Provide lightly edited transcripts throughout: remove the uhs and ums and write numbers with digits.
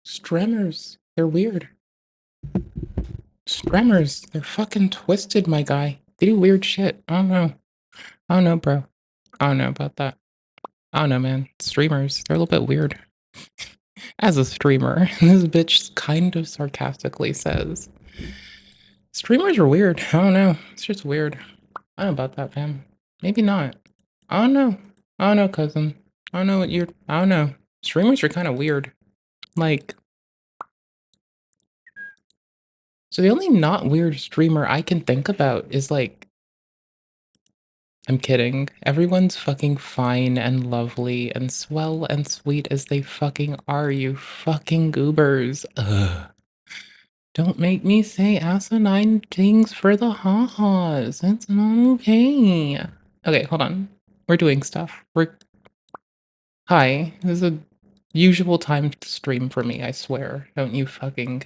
Streamers, they're weird. Streamers, they're fucking twisted, my guy. They do weird shit. I don't know. I don't know, bro. I don't know about that. I don't know, man. Streamers, they're a little bit weird. As a streamer, this bitch kind of sarcastically says, streamers are weird. I don't know. It's just weird. I don't know about that, fam. Maybe not. I don't know. I don't know, cousin. I don't know what you're. I don't know. Streamers are kind of weird. Like, so the only not weird streamer I can think about is like, I'm kidding. Everyone's fucking fine and lovely and swell and sweet as they fucking are, you fucking goobers. Ugh. Don't make me say asinine things for the ha-has. That's not okay. Okay, hold on. We're doing stuff. Hi, this is a usual time to stream for me, I swear. Don't you fucking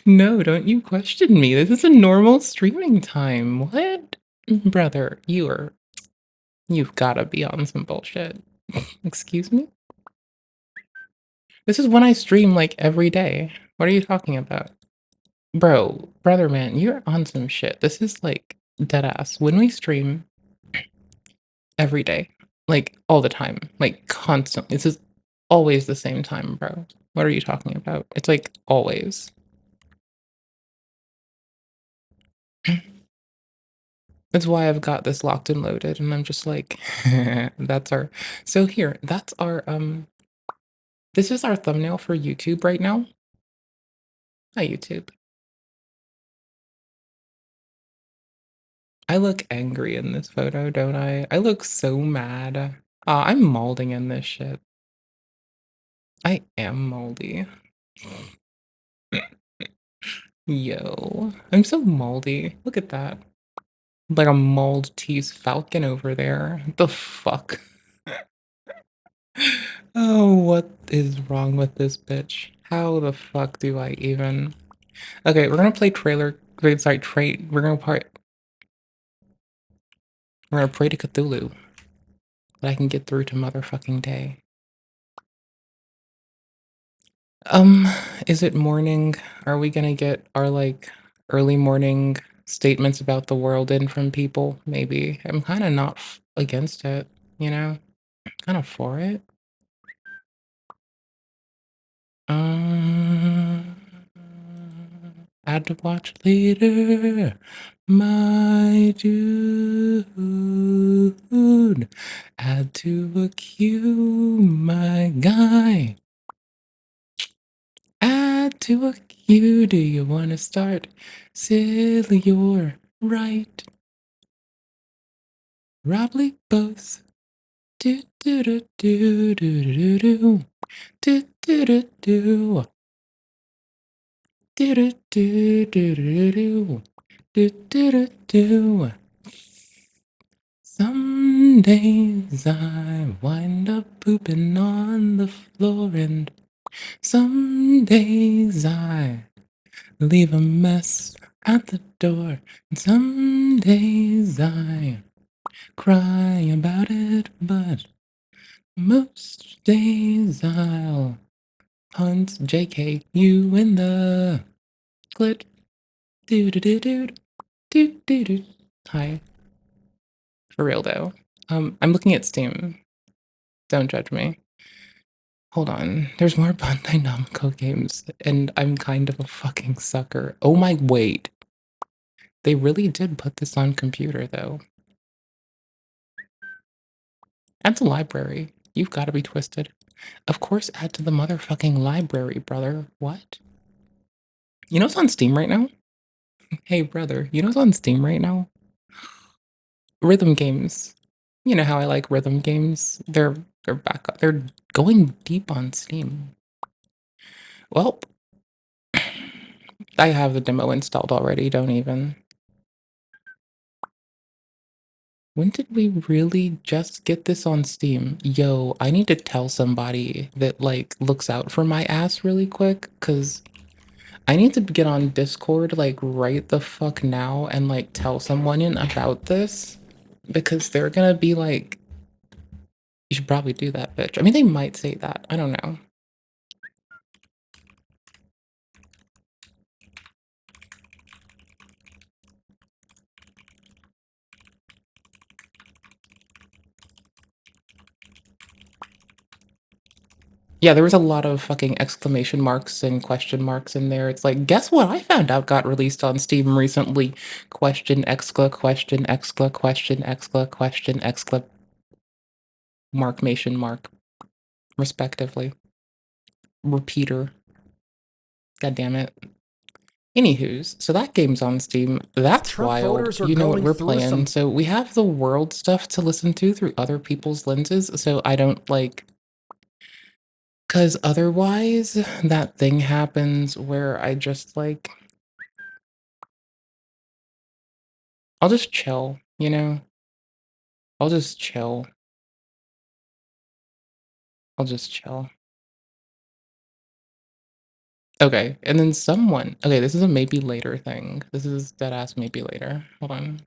No, don't you question me. This is a normal streaming time. What? Brother, you've gotta be on some bullshit. Excuse me? This is when I stream, like, every day. What are you talking about? Bro, brother man, you're on some shit. This is, like, dead ass. When we stream every day, like, all the time, like, constantly. This is always the same time, bro. What are you talking about? It's, like, always. That's why I've got this locked and loaded, and I'm just like, that's our so here, that's our, this is our thumbnail for YouTube right now. Hi, YouTube. I look angry in this photo, don't I? I look so mad. I'm molding in this shit. I am moldy. Yo, I'm so moldy. Look at that. Like a Maltese falcon over there. The fuck? Oh, what is wrong with this bitch? How the fuck do I even? Okay, we're gonna play trailer. Wait, sorry, we're gonna pray to Cthulhu that I can get through to motherfucking day. Um, is it morning? Are we gonna get our like early morning statements about the world in from people? Maybe. I'm kind of not against it, you know? Kind of for it. Um, Add to watch later, my dude. Add to a queue, my guy. Add to a queue. Do you want to start? Silly, you're right. Probably both. Do do do do do do do do do do do. Do do do do do do do do do do. Some days I wind up pooping on the floor, and some days I leave a mess at the door, and some days I cry about it, but most days I'll hunt JK you in the clit. Do do do do do do do. Hi. For real though. I'm looking at Steam. Don't judge me. Hold on. There's more Bandai Namco games, and I'm kind of a fucking sucker. Oh my wait. They really did put this on computer though. Add to library. You've got to be twisted. Of course, add to the motherfucking library, brother. What? You know what's on Steam right now? Hey, brother. You know what's on Steam right now? Rhythm games. You know how I like rhythm games? They're back up. They're going deep on Steam. Well, I have the demo installed already. Don't even. When did we really just get this on Steam? Yo, I need to tell somebody that, like, looks out for my ass really quick, because I need to get on Discord, like, right the fuck now and, like, tell someone about this, because they're gonna be like, You should probably do that, bitch. I mean, they might say that. I don't know. Yeah, there was a lot of fucking exclamation marks and question marks in there. It's like, guess what I found out got released on Steam recently? Question, question, question, question, markmation mark, respectively. Repeater. God damn it. Anywho's, so that game's on Steam. That's Trump wild. voters are You know what going we're through playing. some. So we have the world stuff to listen to through other people's lenses. So I don't like, because otherwise that thing happens where I just like, I'll just chill, you know? I'll just chill. I'll just chill. Okay, and then someone, okay, this is a maybe later thing. This is dead ass maybe later. Hold on.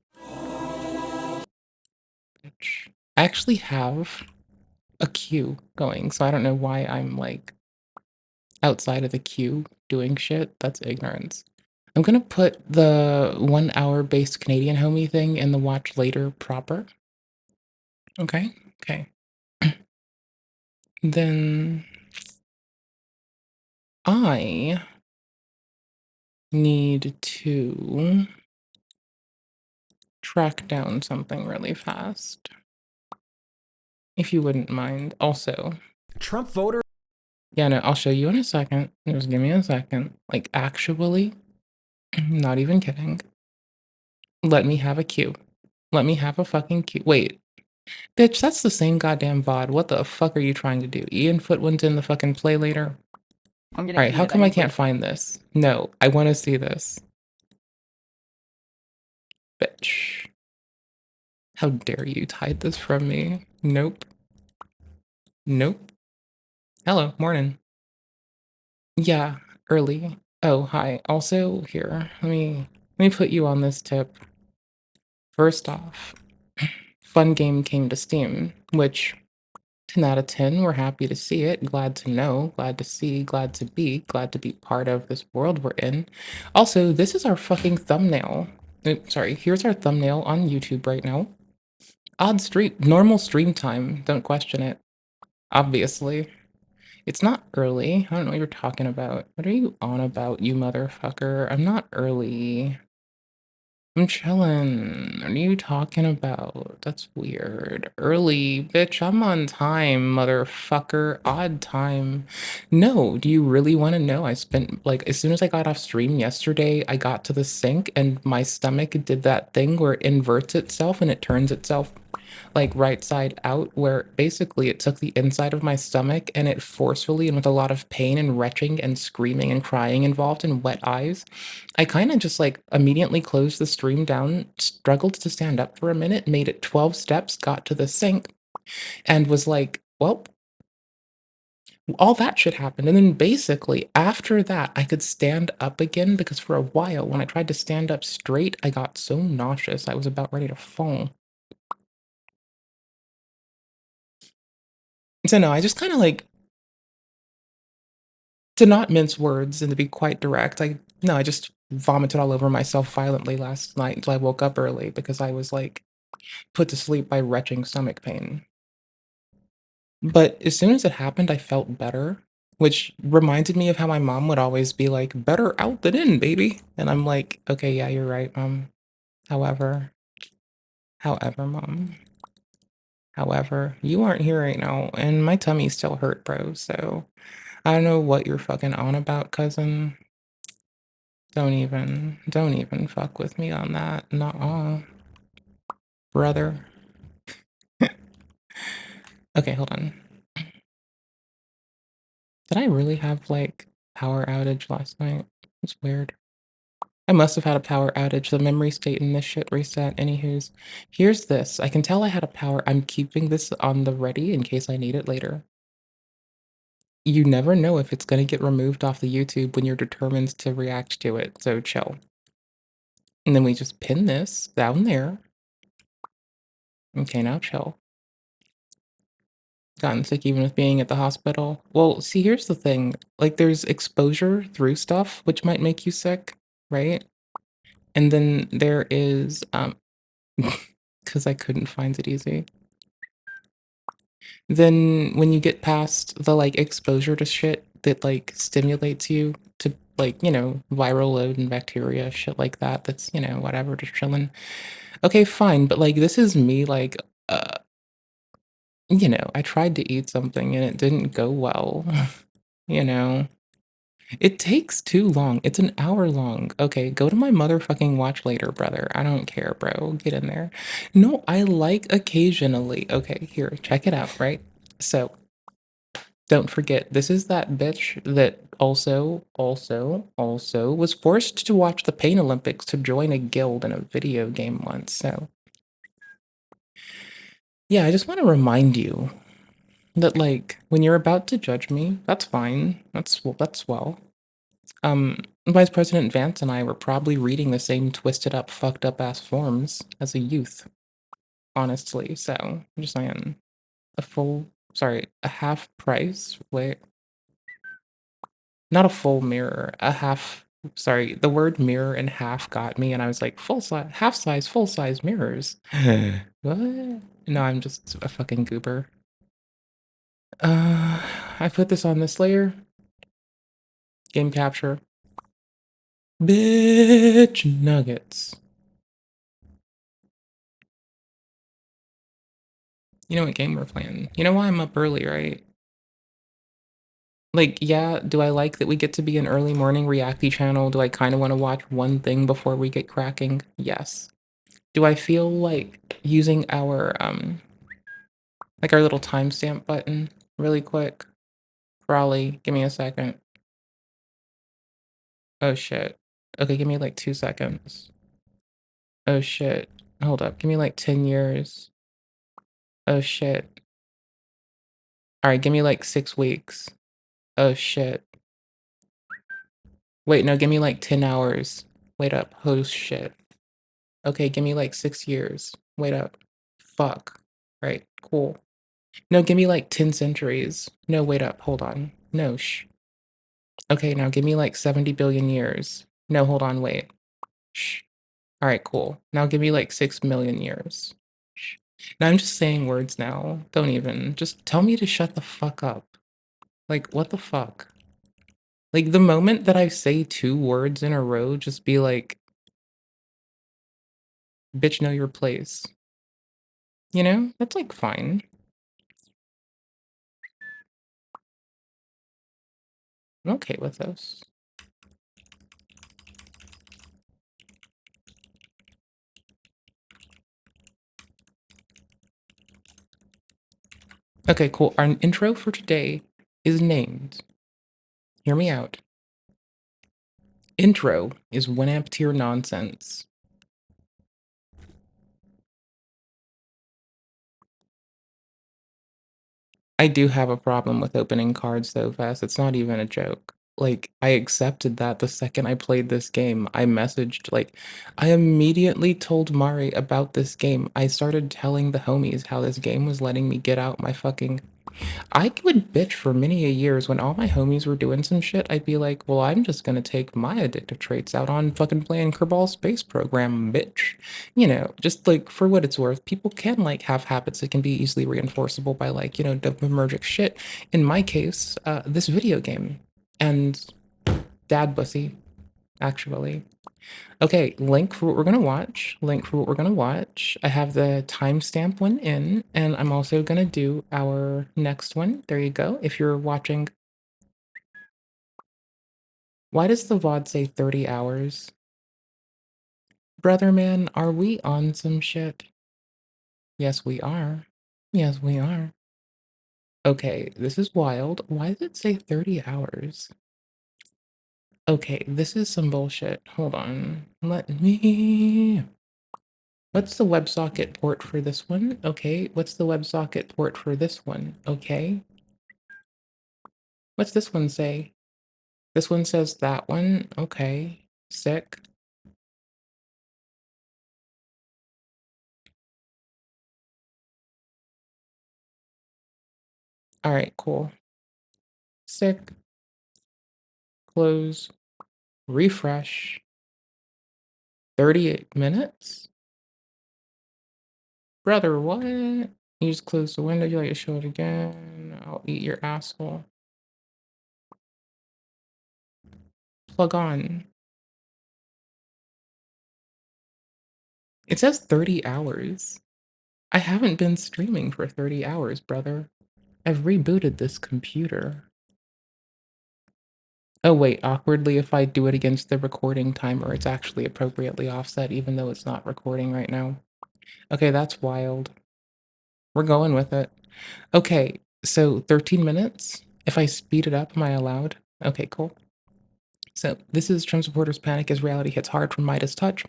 Bitch. I actually have a queue going, so I don't know why I'm like outside of the queue doing shit. That's ignorance. I'm gonna put the 1 hour based Canadian homie thing in the watch later proper. Okay, okay. Then I need to track down something really fast. If you wouldn't mind. Also, Trump voters. yeah, no, I'll show you in a second. Just give me a second. Like, actually, not even kidding. Let me have a queue. Let me have a fucking queue. Wait, bitch, that's the same goddamn VOD. What the fuck are you trying to do? Ian Foot went in the fucking play later. I'm getting Alright, how heated. I come I need can't food. find this? No, I want to see this. Bitch. How dare you hide this from me? Nope. Nope. Hello, morning. Yeah, early. Oh, hi. Also, here, let me put you on this tip. First off, fun game came to Steam, which 10 out of 10, we're happy to see it. Glad to know, glad to see, glad to be part of this world we're in. Also, this is our fucking thumbnail. Sorry, here's our thumbnail on YouTube right now. Odd stream, normal stream time. Don't question it. Obviously. It's not early. I don't know what you're talking about. What are you on about, you motherfucker? I'm not early. I'm chilling. What are you talking about? That's weird. Early, bitch. I'm on time, motherfucker. Odd time. No, do you really want to know? I spent like as soon as I got off stream yesterday, I got to the sink and my stomach did that thing where it inverts itself and it turns itself like right side out, where basically it took the inside of my stomach and it forcefully and with a lot of pain and retching and screaming and crying involved and wet eyes. I kind of just like immediately closed the stream down, struggled to stand up for a minute, made it 12 steps, got to the sink, and was like, well, all that shit happened. And then basically after that, I could stand up again because for a while, when I tried to stand up straight, I got so nauseous, I was about ready to fall. So no, I just kind of like to not mince words and to be quite direct, I just vomited all over myself violently last night until I woke up early because I was, like, put to sleep by retching stomach pain. But as soon as it happened, I felt better, which reminded me of how my mom would always be like, "Better out than in, baby." And I'm like, "Okay, yeah, you're right, mom. However mom, however, you aren't here right now, and my tummy still hurt, bro, so I don't know what you're fucking on about, cousin." Don't even fuck with me on that. Nuh-uh, brother. Okay, hold on. Did I really have, like, power outage last night? It's weird. I must have had a power outage. The memory state in this shit reset. Anywho's, here's this. I can tell I had a power. I'm keeping this on the ready in case I need it later. You never know if it's gonna get removed off the YouTube when you're determined to react to it, so chill. And then we just pin this down there. Okay, now chill. Gotten sick even with being at the hospital. Well, see, here's the thing. Like, there's exposure through stuff, which might make you sick, right? And then there is, because I couldn't find it easy. Then when you get past the, like, exposure to shit that, like, stimulates you to, like, viral load and bacteria, shit like that, that's, whatever, just chilling. Okay, fine, but, like, this is me, like, I tried to eat something and it didn't go well, you know? It takes too long. It's an hour long. Okay, go to my motherfucking watch later, brother. I don't care, bro. Get in there. No, I like occasionally. Okay, here, check it out, right? So, don't forget, this is that bitch that also was forced to watch the Pain Olympics to join a guild in a video game once. So, yeah, I just want to remind you that, like, when you're about to judge me, that's fine. That's well. Vice President Vance and I were probably reading the same twisted up, fucked up ass forms as a youth, honestly. So, I'm just saying, a half price. Wait, not a full mirror, a half. Sorry, the word mirror and half got me, and I was like, full size, half size, full size mirrors. What? No, I'm just a fucking goober. Uh, I put this on this layer. Game capture. Bitch nuggets. You know what game we're playing. You know why I'm up early, right? Like, yeah, do I like that we get to be an early morning reacty channel? Do I kind of want to watch one thing before we get cracking? Yes. Do I feel like using our little timestamp button really quick? Raleigh, give me a second. Oh shit. Okay, give me like 2 seconds. Oh shit. Hold up, give me like 10 years. Oh shit. Alright, give me like 6 weeks. Oh shit. Wait, no, give me like 10 hours. Wait up. Oh shit. Okay, give me like 6 years. Wait up. Fuck. Right, cool. No, give me like 10 centuries. No, wait up. Hold on. No, shh. Okay, now give me like 70 billion years. No, hold on, wait. Shh. All right, cool. Now give me like 6 million years. Shh. Now I'm just saying words now. Don't even. Just tell me to shut the fuck up. Like, what the fuck? Like, the moment that I say 2 words in a row, just be like, bitch, know your place. You know? That's like fine. I'm okay with those. Okay, cool. Our intro for today is named. Hear me out. Intro is Winamp tier nonsense. I do have a problem with opening cards so fast. It's not even a joke. Like, I accepted that the second I played this game. I messaged, like, I immediately told Mari about this game. I started telling the homies how this game was letting me get out my fucking. I would bitch for many a years when all my homies were doing some shit. I'd be like, well, I'm just gonna take my addictive traits out on fucking playing Kerbal Space Program, bitch. Just like for what it's worth, people can like have habits that can be easily reinforceable by like, dopaminergic shit. In my case, this video game and dad bussy, actually. Okay, link for what we're gonna watch. Link for what we're gonna watch. I have the timestamp one in, and I'm also gonna do our next one. There you go. If you're watching, why does the VOD say 30 hours? Brother man, are we on some shit? Yes, we are. Yes, we are. Okay, this is wild. Why does it say 30 hours? Okay, this is some bullshit. Hold on. Let me. What's the WebSocket port for this one? Okay. What's the WebSocket port for this one? Okay. What's this one say? This one says that one. Okay. Sick. Alright, cool. Sick, close, refresh. 38 minutes? Brother, what? You just close the window, you like to show it again. I'll eat your asshole. Plug on. It says 30 hours. I haven't been streaming for 30 hours, brother. I've rebooted this computer. Oh wait, awkwardly, if I do it against the recording timer, it's actually appropriately offset even though it's not recording right now. Okay, that's wild. We're going with it. Okay, so 13 minutes? If I speed it up, am I allowed? Okay, cool. So this is Trump supporters panic as reality hits hard from Midas touch.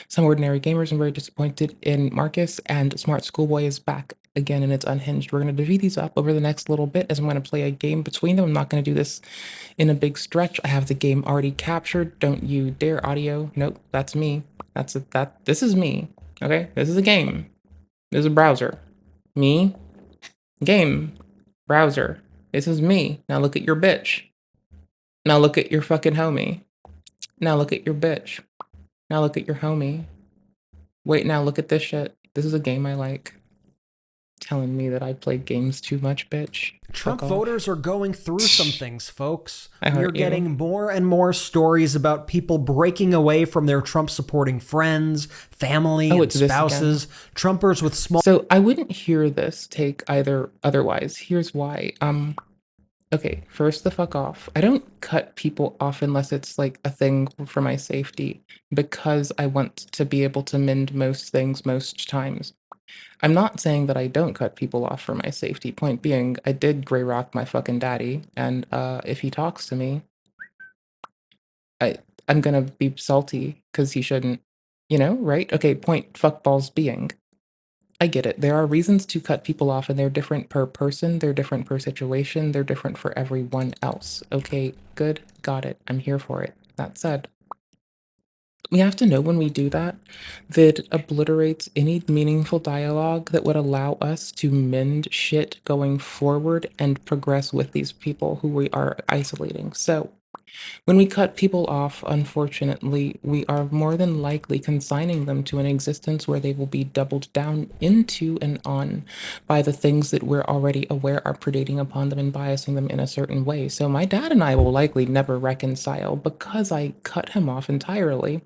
Some ordinary gamers are very disappointed in Marcus, and Smart Schoolboy is back again and it's unhinged. We're going to divvy these up over the next little bit as I'm going to play a game between them. I'm not going to do this in a big stretch. I have the game already captured. Don't you dare audio. Nope, that's me. This is me. Okay, this is a game. This is a browser. Me, game, browser. This is me. Now look at your bitch. Now look at your fucking homie. Now look at your bitch. Now look at your homie. Wait, now look at this shit. This is a game I like. Telling me that I play games too much, bitch. Trump voters are going through some things, folks. I We are hurt you. getting more and more stories about people breaking away from their Trump-supporting friends, family, and it's this again. spouses. Trumpers with small... So I wouldn't hear this take either otherwise. Here's why. Okay, first the fuck off. I don't cut people off unless it's like a thing for my safety because I want to be able to mend most things most times. I'm not saying that I don't cut people off for my safety. Point being, I did gray rock my fucking daddy, and if he talks to me, I'm gonna be salty because he shouldn't, right? Okay, point fuck balls being. I get it. There are reasons to cut people off, and they're different per person, they're different per situation, they're different for everyone else. Okay, good, got it. I'm here for it. That said, we have to know when we do that that obliterates any meaningful dialogue that would allow us to mend shit going forward and progress with these people who we are isolating. So, when we cut people off, unfortunately, we are more than likely consigning them to an existence where they will be doubled down into and on by the things that we're already aware are predating upon them and biasing them in a certain way. So my dad and I will likely never reconcile because I cut him off entirely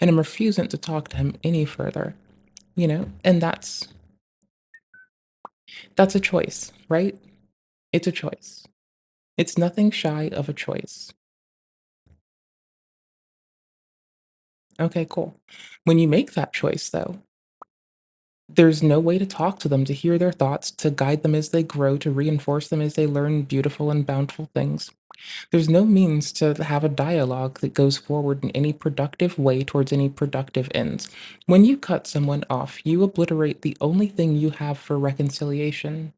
and am refusing to talk to him any further, And that's a choice, right? It's a choice. It's nothing shy of a choice. Okay, cool. When you make that choice, though, there's no way to talk to them, to hear their thoughts, to guide them as they grow, to reinforce them as they learn beautiful and bountiful things. There's no means to have a dialogue that goes forward in any productive way towards any productive ends. When you cut someone off, you obliterate the only thing you have for reconciliation,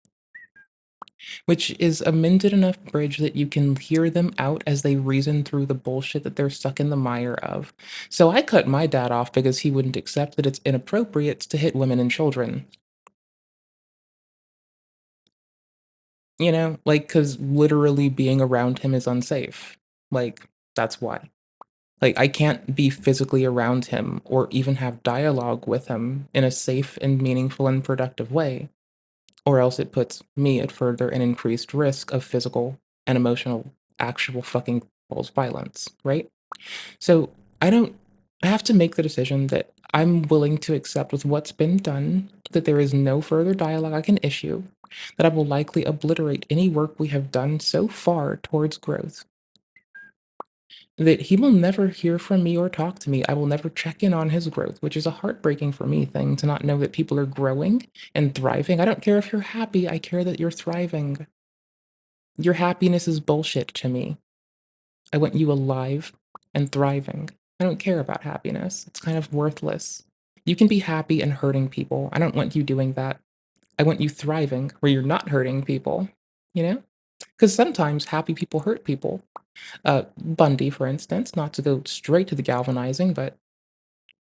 which is a mended enough bridge that you can hear them out as they reason through the bullshit that they're stuck in the mire of. So I cut my dad off because he wouldn't accept that it's inappropriate to hit women and children. Like, because literally being around him is unsafe. Like, that's why. Like, I can't be physically around him or even have dialogue with him in a safe and meaningful and productive way, or else it puts me at further and increased risk of physical and emotional, actual fucking false violence, right? So I have to make the decision that I'm willing to accept with what's been done, that there is no further dialogue I can issue, that I will likely obliterate any work we have done so far towards growth, that he will never hear from me or talk to me. I will never check in on his growth, which is a heartbreaking for me thing to not know that people are growing and thriving. I don't care if you're happy, I care that you're thriving. Your happiness is bullshit to me. I want you alive and thriving. I don't care about happiness. It's kind of worthless. You can be happy and hurting people. I don't want you doing that. I want you thriving where you're not hurting people, you know? Because sometimes happy people hurt people. Bundy, for instance, not to go straight to the galvanizing, but,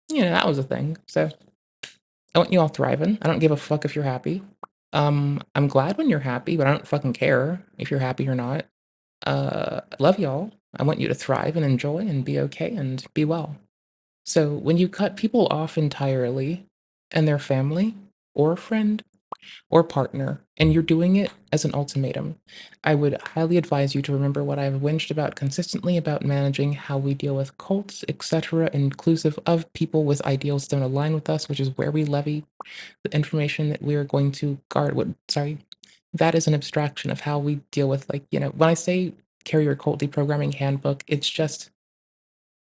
that was a thing. So I want you all thriving. I don't give a fuck if you're happy. I'm glad when you're happy, but I don't fucking care if you're happy or not. Love y'all. I want you to thrive and enjoy and be okay and be well. So when you cut people off entirely and their family or friend or partner, and you're doing it as an ultimatum, I would highly advise you to remember what I've whinged about consistently about managing how we deal with cults, etc., inclusive of people with ideals that don't align with us, which is where we levy the information that we're going to guard. That is an abstraction of how we deal with, like, when I say carrier cult deprogramming handbook, it's just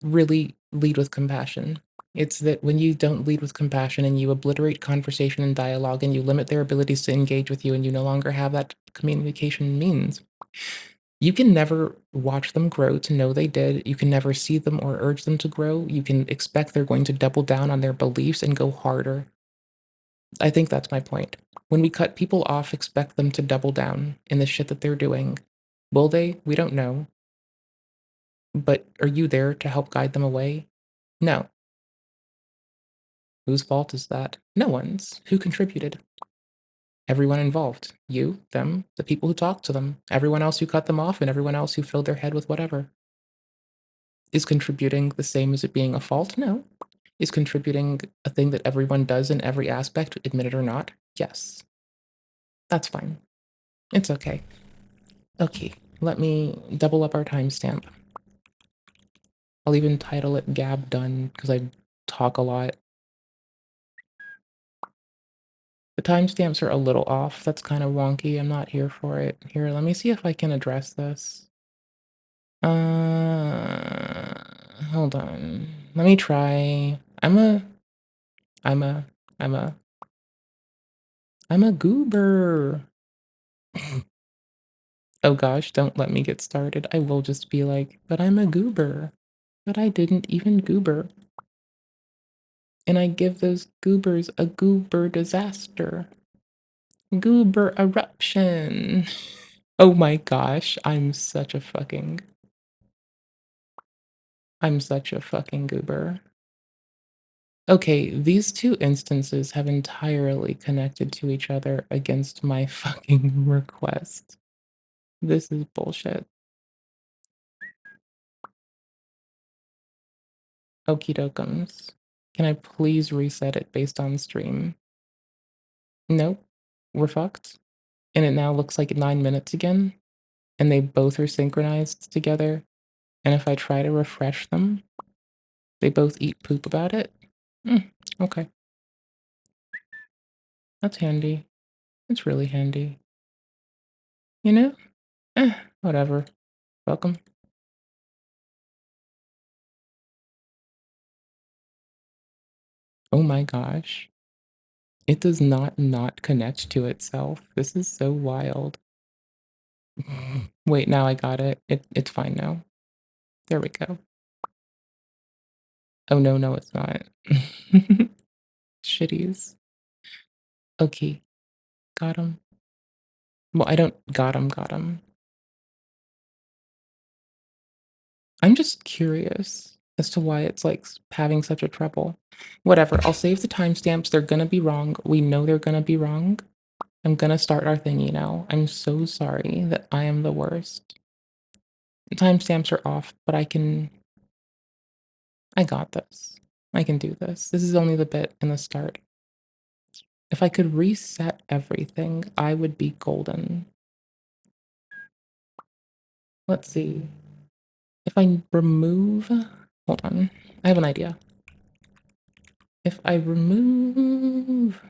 really lead with compassion. It's that when you don't lead with compassion and you obliterate conversation and dialogue and you limit their abilities to engage with you and you no longer have that communication means, you can never watch them grow to know they did. You can never see them or urge them to grow. You can expect they're going to double down on their beliefs and go harder. I think that's my point. When we cut people off, expect them to double down in the shit that they're doing. Will they? We don't know. But are you there to help guide them away? No. Whose fault is that? No one's. Who contributed? Everyone involved. You, them, the people who talked to them, everyone else who cut them off, and everyone else who filled their head with whatever. Is contributing the same as it being a fault? No. Is contributing a thing that everyone does in every aspect, admit it or not? Yes. That's fine. It's okay. Okay, let me double up our timestamp. I'll even title it Gab Done because I talk a lot. The timestamps are a little off. That's kind of wonky. I'm not here for it. Here, let me see if I can address this. Hold on. Let me try. I'm a, I'm a, I'm a goober. Oh gosh, don't let me get started. I will just be like, but I'm a goober. But I didn't even goober. And I give those goobers a goober disaster. Goober eruption. Oh my gosh, I'm such a fucking goober. Okay, these two instances have entirely connected to each other against my fucking request. This is bullshit. Okie dokums. Can I please reset it based on stream? Nope. We're fucked. And it now looks like 9 minutes again. And they both are synchronized together. And if I try to refresh them, they both eat poop about it. Okay. That's handy. It's really handy. You know? Whatever. Welcome. Oh my gosh. It does not connect to itself. This is so wild. Wait, now I got it. It's fine now. There we go. Oh no, it's not. Shitties. Okay. Got him. Well, I don't got him. I'm just curious as to why it's like having such a trouble. Whatever. I'll save the timestamps. They're gonna be wrong. We know they're gonna be wrong. I'm gonna start our thingy now. I'm so sorry that I am the worst. The timestamps are off, but I got this. I can do this. This is only the bit in the start. If I could reset everything, I would be golden. Let's see. If I remove, hold on, I have an idea. If I remove,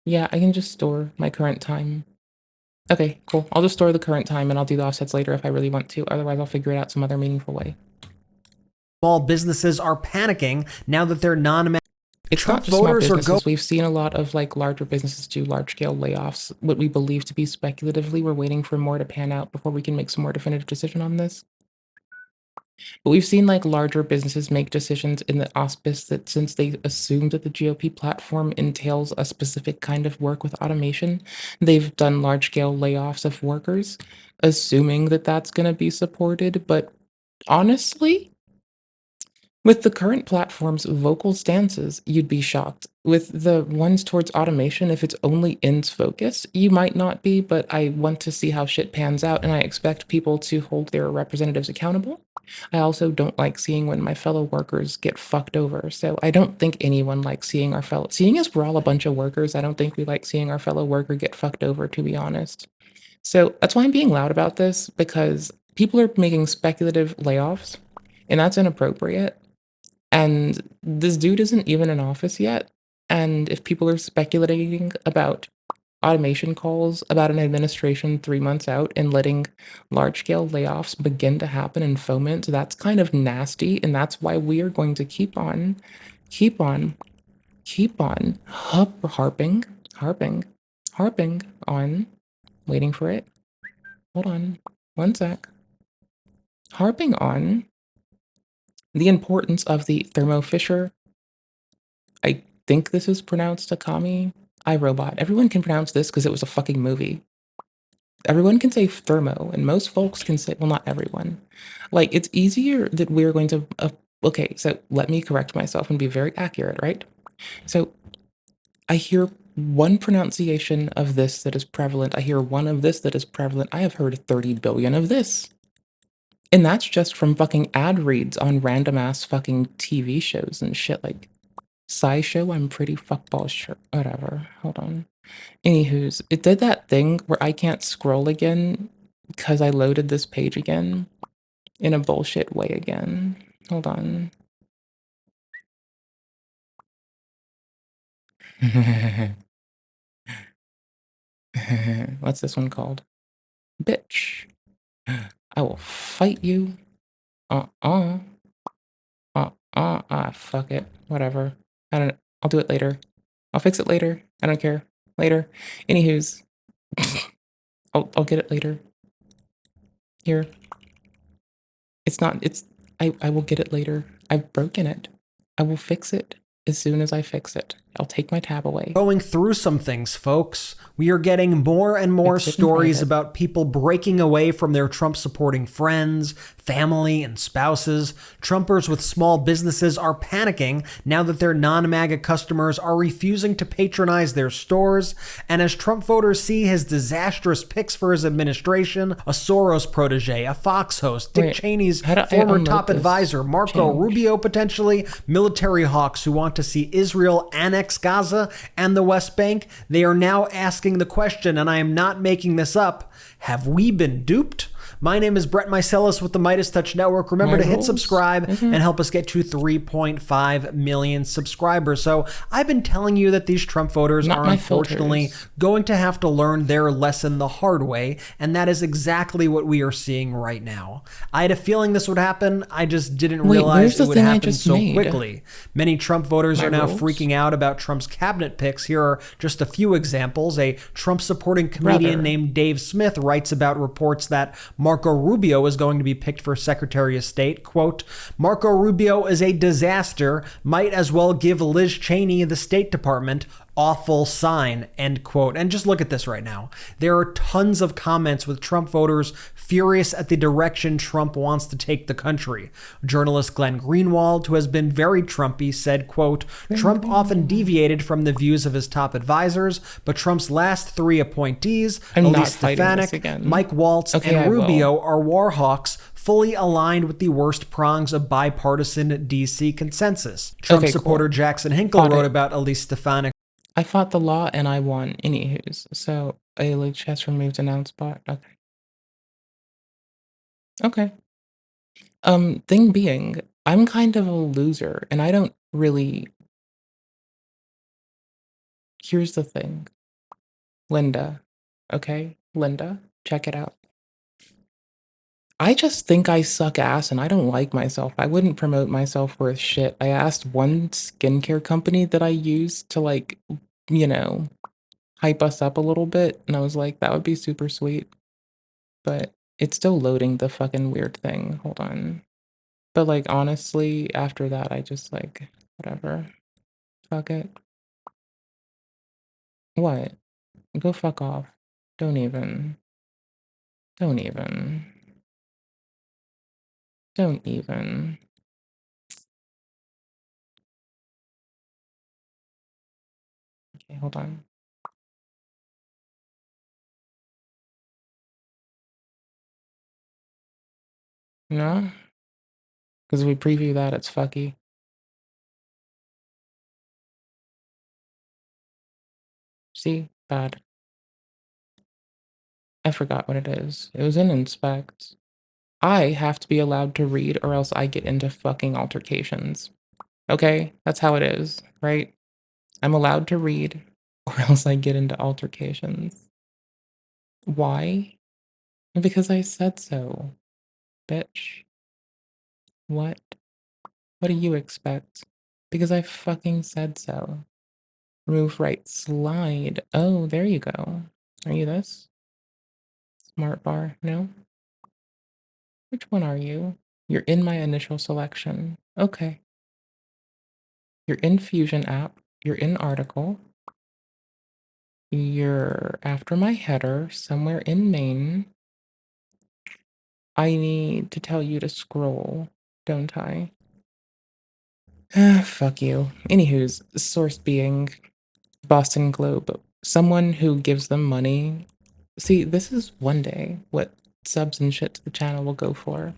yeah, I can just store my current time. Okay, cool. I'll just store the current time and I'll do the offsets later if I really want to. Otherwise, I'll figure it out some other meaningful way. Small businesses are panicking now that their It's not just small businesses. We've seen a lot of like larger businesses do large scale layoffs. What we believe to be speculatively, we're waiting for more to pan out before we can make some more definitive decision on this. But we've seen like larger businesses make decisions in the auspice that since they assume that the GOP platform entails a specific kind of work with automation, they've done large scale layoffs of workers, assuming that that's going to be supported. But honestly, with the current platform's vocal stances, you'd be shocked. With the ones towards automation, if it's only ends focused, you might not be, but I want to see how shit pans out, and I expect people to hold their representatives accountable. I also don't like seeing when my fellow workers get fucked over. So I don't think anyone likes seeing as we're all a bunch of workers, I don't think we like seeing our fellow worker get fucked over, to be honest. So that's why I'm being loud about this, because people are making speculative layoffs, and that's inappropriate. And this dude isn't even in office yet. And if people are speculating about automation calls about an administration 3 months out and letting large scale layoffs begin to happen and foment, that's kind of nasty. And that's why we are going to keep on, keep on harping on, waiting for it. Hold on, one sec. Harping on the importance of the Thermo Fisher, I think this is pronounced Akami, iRobot. Everyone can pronounce this because it was a fucking movie. Everyone can say thermo, and most folks can say, well, not everyone. Like, it's easier that we're going to, okay, so let me correct myself and be very accurate, right? So I hear one pronunciation of this that is prevalent. I hear one of this that is prevalent. I have heard 30 billion of this. And that's just from fucking ad reads on random ass fucking TV shows and shit like SciShow. I'm pretty fuckball sure. Whatever. Hold on. Anywho's, it did that thing where I can't scroll again because I loaded this page again in a bullshit way again. Hold on. What's this one called? Bitch. I will fight you. Uh-uh. Fuck it. Whatever. I'll do it later. I'll fix it later. I don't care. Later. Anywho's, I'll get it later. Here. I will get it later. I've broken it. I will fix it as soon as I fix it. I'll take my tab away. Going through some things, folks. We are getting more and more stories about people breaking away from their Trump-supporting friends, family, and spouses. Trumpers with small businesses are panicking now that their non-MAGA customers are refusing to patronize their stores. And as Trump voters see his disastrous picks for his administration, a Soros protege, a Fox host, Dick Cheney's former top advisor, Marco Rubio potentially, military hawks who want to see Israel annex Gaza and the West Bank, they are now asking the question, and I am not making this up, have we been duped? My name is Brett Meiselas with the Midas Touch Network. Remember to hit subscribe and help us get to 3.5 million subscribers. So I've been telling you that these Trump voters are unfortunately going to have to learn their lesson the hard way, and that is exactly what we are seeing right now. I had a feeling this would happen. I just didn't realize it would happen so quickly. Many Trump voters are now freaking out about Trump's cabinet picks. Here are just a few examples. A Trump-supporting comedian named Dave Smith writes about reports that Marco Rubio is going to be picked for Secretary of State. Quote, Marco Rubio is a disaster, might as well give Liz Cheney the State Department. Awful sign, end quote. And just look at this right now. There are tons of comments with Trump voters furious at the direction Trump wants to take the country. Journalist Glenn Greenwald, who has been very Trumpy, said, quote, Trump often deviated from the views of his top advisors, but Trump's last three appointees, Elise Stefanik, Mike Waltz, and Rubio are war hawks fully aligned with the worst prongs of bipartisan D.C. consensus. Trump supporter Jackson Hinkle wrote about Elise Stefanik. I fought the law and I won. Anywho's, so ALH has removed announced bot. Okay. Thing being, I'm kind of a loser and I don't really. Here's the thing. Linda. Okay? Linda, check it out. I just think I suck ass and I don't like myself. I wouldn't promote myself worth shit. I asked one skincare company that I use to hype us up a little bit, and I was like, that would be super sweet. But it's still loading the fucking weird thing. Hold on. But, like, honestly, after that, I just, like, whatever. Fuck it. What? Go fuck off. Don't even. Don't even. Don't even. Okay, hold on. No? Because we preview that, it's fucky. See? Bad. I forgot what it is. It was in inspect. I have to be allowed to read or else I get into fucking altercations. Okay? That's how it is, right? I'm allowed to read or else I get into altercations. Why? Because I said so, bitch. What? What do you expect? Because I fucking said so. Remove right slide. Oh, there you go. Are you this? Smart bar? No? Which one are you? You're in my initial selection. Okay. You're in Fusion app. You're in article. You're after my header, somewhere in main. I need to tell you to scroll, don't I? Ah, fuck you. Anywho's, source being Boston Globe. Someone who gives them money. See, this is one day what subs and shit to the channel will go for.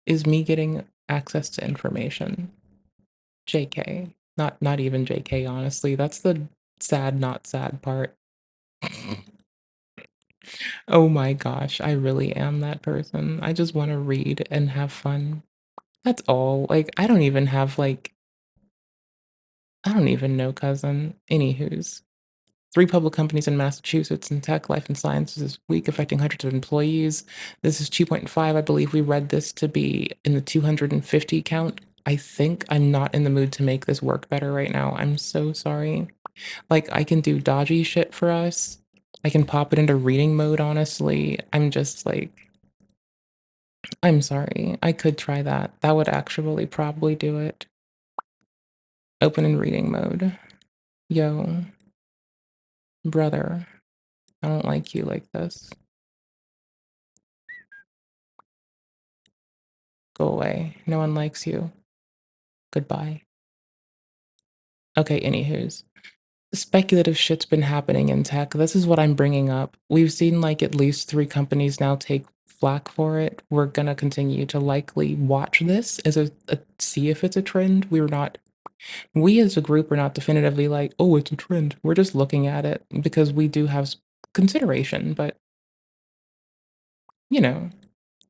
Is me getting access to information. JK. Not even JK, honestly. That's the sad, not sad part. Oh my gosh, I really am that person. I just want to read and have fun. That's all. Like, I don't even have, like, I don't even know, cousin. Anywho's. 3 public companies in Massachusetts in tech, life, and sciences this week, affecting hundreds of employees. This is 2.5. I believe we read this to be in the 250 count. I think I'm not in the mood to make this work better right now. I'm so sorry. Like, I can do dodgy shit for us. I can pop it into reading mode, honestly. I'm just like, I'm sorry. I could try that. That would actually probably do it. Open in reading mode. Yo, brother, I don't like you like this. Go away. No one likes you. Goodbye. Okay, anywho's. Speculative shit's been happening in tech. This is what I'm bringing up. We've seen like at least 3 companies now take flack for it. We're gonna continue to likely watch this as a see if it's a trend. We as a group are not definitively like, oh, it's a trend. We're just looking at it because we do have consideration, but you know,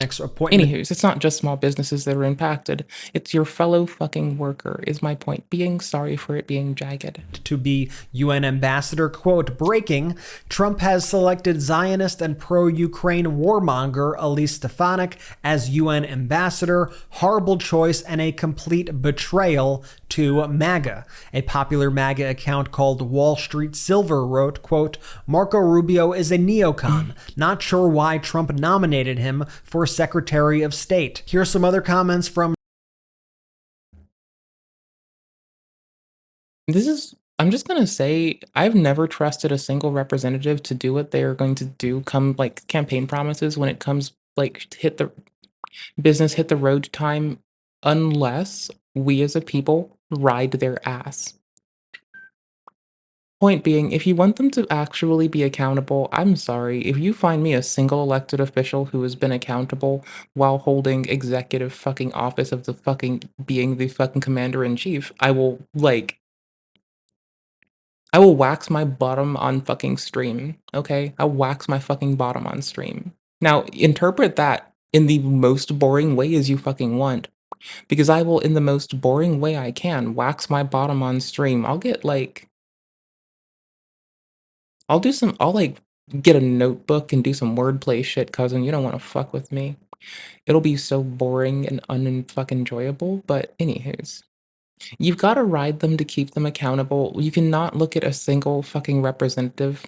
Next appointment anywho's, it's not just small businesses that are impacted. It's your fellow fucking worker, is my point being. Sorry for it being jagged. to be UN ambassador. Quote, breaking, Trump has selected Zionist and pro-Ukraine warmonger Elise Stefanik as UN ambassador. Horrible choice and a complete betrayal to MAGA. A popular MAGA account called Wall Street Silver wrote, quote, Marco Rubio is a neocon. Not sure why Trump nominated him for Secretary of State. Here's some other comments from I'm just gonna say, I've never trusted a single representative to do what they are going to do come like campaign promises when it comes like hit the business, hit the road time, unless we as a people ride their ass. Point being, if you want them to actually be accountable, I'm sorry. If you find me a single elected official who has been accountable while holding executive fucking office of the fucking being the fucking commander in chief, I will wax my bottom on fucking stream, okay? I'll wax my fucking bottom on stream. Now, interpret that in the most boring way as you fucking want, because I will, in the most boring way I can, wax my bottom on stream. I'll like get a notebook and do some wordplay shit, cousin. You don't want to fuck with me. It'll be so boring and unfucking enjoyable, but anywho's. You've got to ride them to keep them accountable. You cannot look at a single fucking representative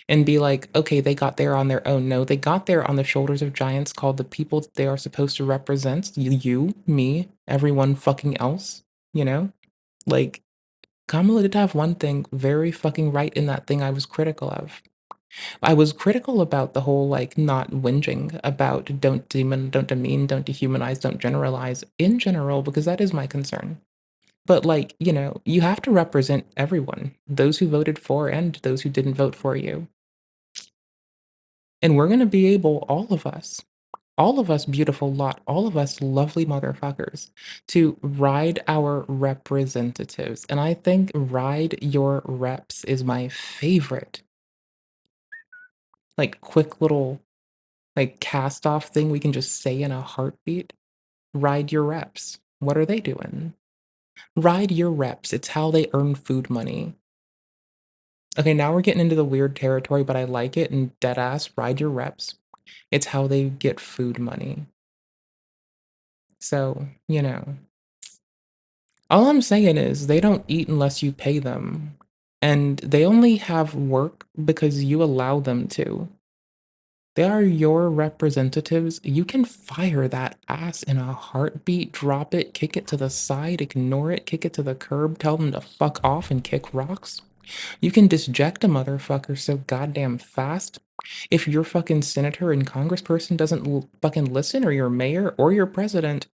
and be like, okay, they got there on their own. No, they got there on the shoulders of giants called the people that they are supposed to represent. You, me, everyone fucking else, you know? Like, Kamala did have one thing very fucking right in that thing I was critical of. I was critical about the whole like not whinging about don't demean, don't dehumanize, don't generalize in general, because that is my concern. But like, you have to represent everyone, those who voted for and those who didn't vote for you. And we're gonna be able, all of us beautiful lot, all of us lovely motherfuckers, to ride our representatives. And I think ride your reps is my favorite, like quick little like cast off thing we can just say in a heartbeat. Ride your reps. What are they doing? Ride your reps. It's how they earn food money. Okay, now we're getting into the weird territory, but I like it. And dead ass, ride your reps. It's how they get food money. So, all I'm saying is they don't eat unless you pay them. And they only have work because you allow them to. They are your representatives. You can fire that ass in a heartbeat, drop it, kick it to the side, ignore it, kick it to the curb, tell them to fuck off and kick rocks. You can disject a motherfucker so goddamn fast. If your fucking senator and congressperson doesn't fucking listen, or your mayor or your president,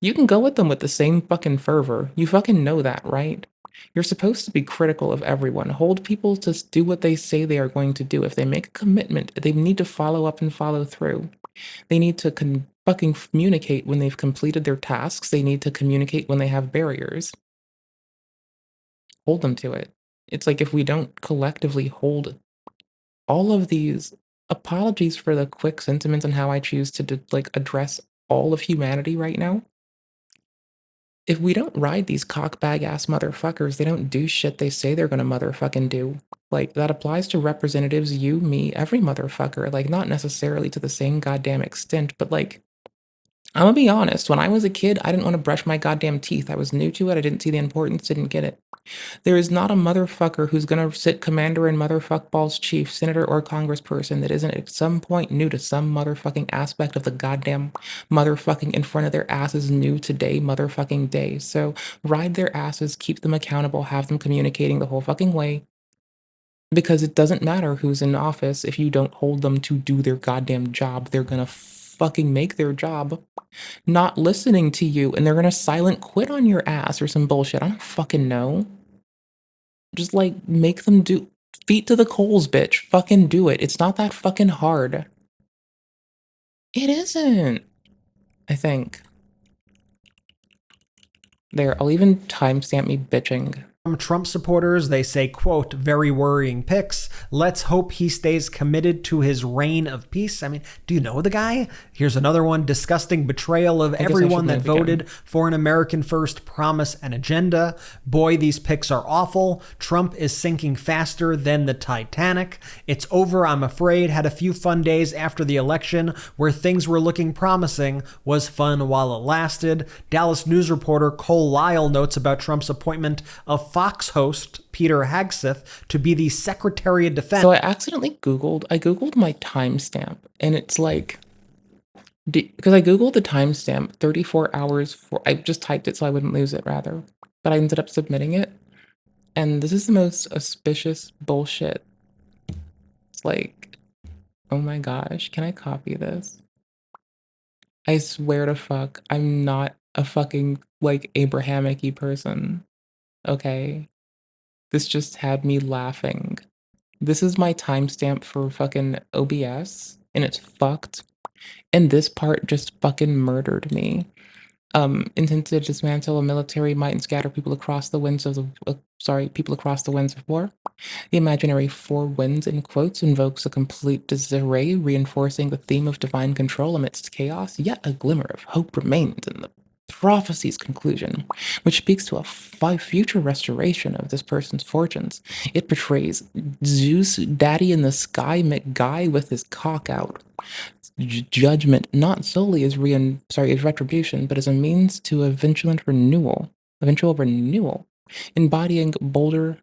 you can go at them with the same fucking fervor. You fucking know that, right? You're supposed to be critical of everyone. Hold people to do what they say they are going to do. If they make a commitment, they need to follow up and follow through. They need to fucking communicate when they've completed their tasks. They need to communicate when they have barriers. Hold them to it. It's like if we don't collectively hold all of these, apologies for the quick sentiments and how I choose to like address all of humanity right now. If we don't ride these cockbag ass motherfuckers, they don't do shit they say they're gonna motherfucking do. Like, that applies to representatives, you, me, every motherfucker. Like, not necessarily to the same goddamn extent, but like, I'm gonna be honest, when I was a kid, I didn't want to brush my goddamn teeth. I was new to it, I didn't see the importance, didn't get it. There is not a motherfucker who's gonna sit commander and motherfuckballs chief, senator, or congressperson that isn't at some point new to some motherfucking aspect of the goddamn motherfucking in front of their asses new today motherfucking day. So ride their asses, keep them accountable, have them communicating the whole fucking way. Because it doesn't matter who's in office if you don't hold them to do their goddamn job. They're gonna fucking make their job not listening to you, and they're gonna silent quit on your ass or some bullshit. I don't fucking know. Just like make them do feet to the coals, bitch. Fucking do it. It's not that fucking hard. It isn't. I think. There, I'll even timestamp me bitching. From Trump supporters, they say, quote, very worrying pics. Let's hope he stays committed to his reign of peace. I mean, do you know the guy? Here's another one. Disgusting betrayal of everyone that voted for an American first promise and agenda. Boy, these pics are awful. Trump is sinking faster than the Titanic. It's over, I'm afraid. Had a few fun days after the election where things were looking promising. Was fun while it lasted. Dallas news reporter Cole Lyle notes about Trump's appointment of Fox host Peter Hegseth to be the Secretary of Defense. So I Googled my timestamp, and it's like, because I Googled the timestamp 34 hours for, I just typed it so I wouldn't lose it rather, but I ended up submitting it. And this is the most auspicious bullshit. It's like, oh my gosh, can I copy this? I swear to fuck, I'm not a fucking like Abrahamic-y person. Okay? This just had me laughing. This is my timestamp for fucking OBS, and it's fucked. And this part just fucking murdered me. Intent to dismantle a military might and scatter people across the winds of people across the winds of war. The imaginary four winds, in quotes, invokes a complete disarray, reinforcing the theme of divine control amidst chaos. Yet a glimmer of hope remains in the prophecy's conclusion, which speaks to a future restoration of this person's fortunes. It portrays Zeus, daddy in the sky, McGuy with his cock out. Judgment not solely as retribution, but as a means to eventual renewal, embodying bolder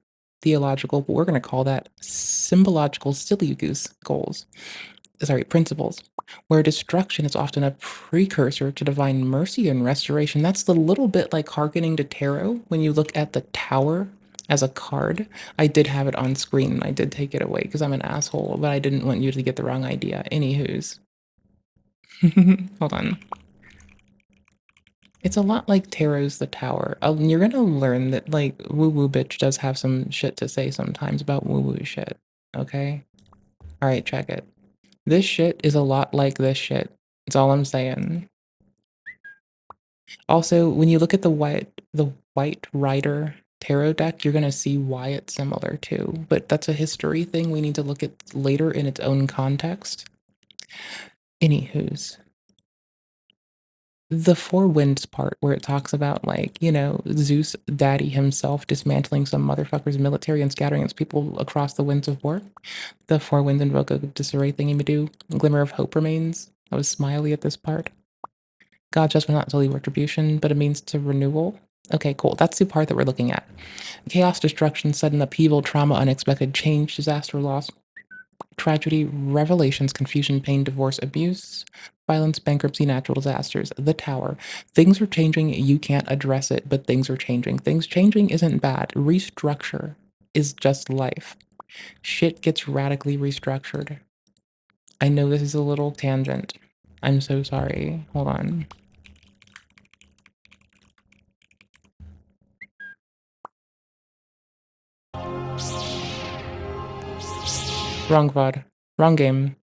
theological, but we're going to call that symbological silly goose principles, where destruction is often a precursor to divine mercy and restoration. That's the little bit like hearkening to tarot. When you look at the tower as a card, I did have it on screen and I did take it away because I'm an asshole, but I didn't want you to get the wrong idea. Anywho's. Hold on. It's a lot like Tarot's The Tower. You're gonna learn that, like, Woo Woo Bitch does have some shit to say sometimes about woo woo shit. Okay? Alright, check it. This shit is a lot like this shit. That's all I'm saying. Also, when you look at the White Rider tarot deck, you're gonna see why it's similar too. But that's a history thing we need to look at later in its own context. Anywho's. The Four Winds part where it talks about, like, you know, Zeus daddy himself dismantling some motherfucker's military and scattering its people across the winds of war. The Four Winds invoke a disarray thingy-ma-do. Glimmer of hope remains. I was smiley at this part. God's judgment not solely retribution, but a means to renewal. Okay, cool. That's the part that we're looking at. Chaos, destruction, sudden upheaval, trauma, unexpected change, disaster, loss, tragedy, revelations, confusion, pain, divorce, abuse, violence, bankruptcy, natural disasters, the tower. Things are changing, you can't address it, but things are changing. Things changing isn't bad. Restructure is just life. Shit gets radically restructured. I know this is a little tangent. I'm so sorry. Hold on. Wrong VOD. Wrong game.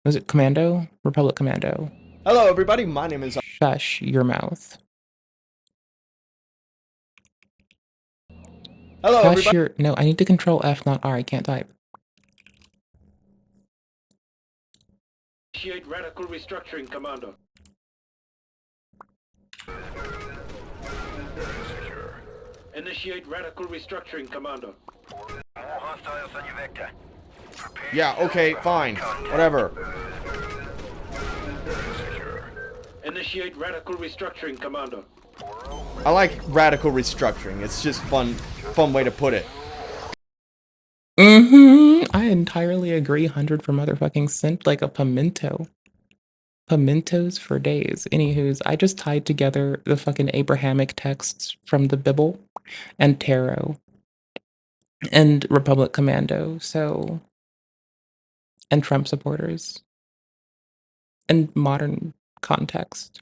Was it Commando? Republic Commando. Hello, everybody. My name is... Shush your mouth. Hello, Shush everybody. your... No, I need to control F, not R. I can't type. Initiate radical restructuring, Commander. Initiate radical restructuring, Commander. Yeah, okay, fine. Whatever. Initiate radical restructuring, Commander. I like radical restructuring. It's just fun way to put it. I entirely agree. 100 for motherfucking cent, like a pimento. Pimentos for days. Anywho's, I just tied together the fucking Abrahamic texts from the Bible and tarot and Republic Commando, so... and Trump supporters. And modern context.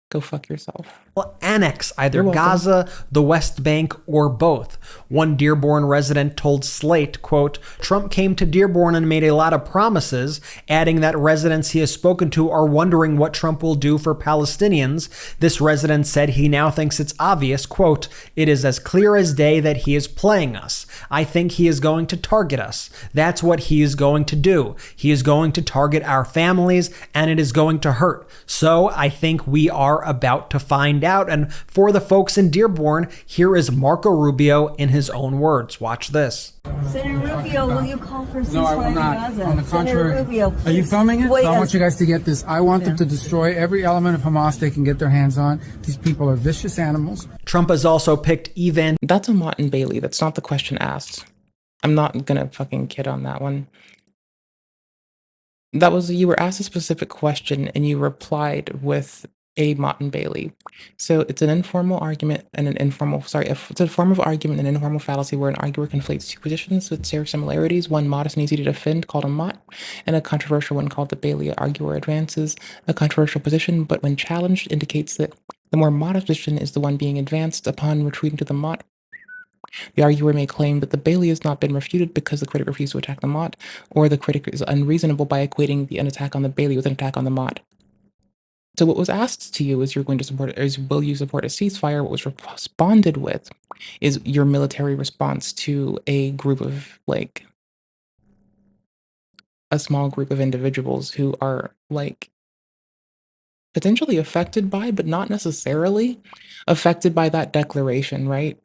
Go fuck yourself. Annex either You're welcome. Gaza, the West Bank, or both. One Dearborn resident told Slate, quote, Trump came to Dearborn and made a lot of promises, adding that residents he has spoken to are wondering what Trump will do for Palestinians. This resident said he now thinks it's obvious, quote, it is as clear as day that he is playing us. I think he is going to target us. That's what he is going to do. He is going to target our families, and it is going to hurt. So I think we are about to find out. And for the folks in Dearborn, here is Marco Rubio in his own words. Watch this. Senator Rubio, will you call for ceasefire No, I will not. in Gaza? On the contrary. Senator Rubio, Are you filming it? wait So I a- want you guys to get this. I want them to destroy every element of Hamas they can get their hands on. These people are vicious animals. Trump has also picked That's a Mott and Bailey. That's not the question asked. I'm not gonna fucking kid on that one. That was, you were asked a specific question and you replied with a Mott and Bailey. So it's an informal argument and an informal, it's a form of argument and an informal fallacy where an arguer conflates two positions with similarities, one modest and easy to defend called a Mott, and a controversial one called the Bailey. An arguer advances a controversial position, but when challenged indicates that the more modest position is the one being advanced. Upon retreating to the Mott, the arguer may claim that the Bailey has not been refuted because the critic refused to attack the Mott, or the critic is unreasonable by equating an attack on the Bailey with an attack on the Mott. So what was asked to you is will you support a ceasefire? What was responded with is your military response to a group of, like, a small group of individuals who are, like, potentially affected by, but not necessarily affected by that declaration, right?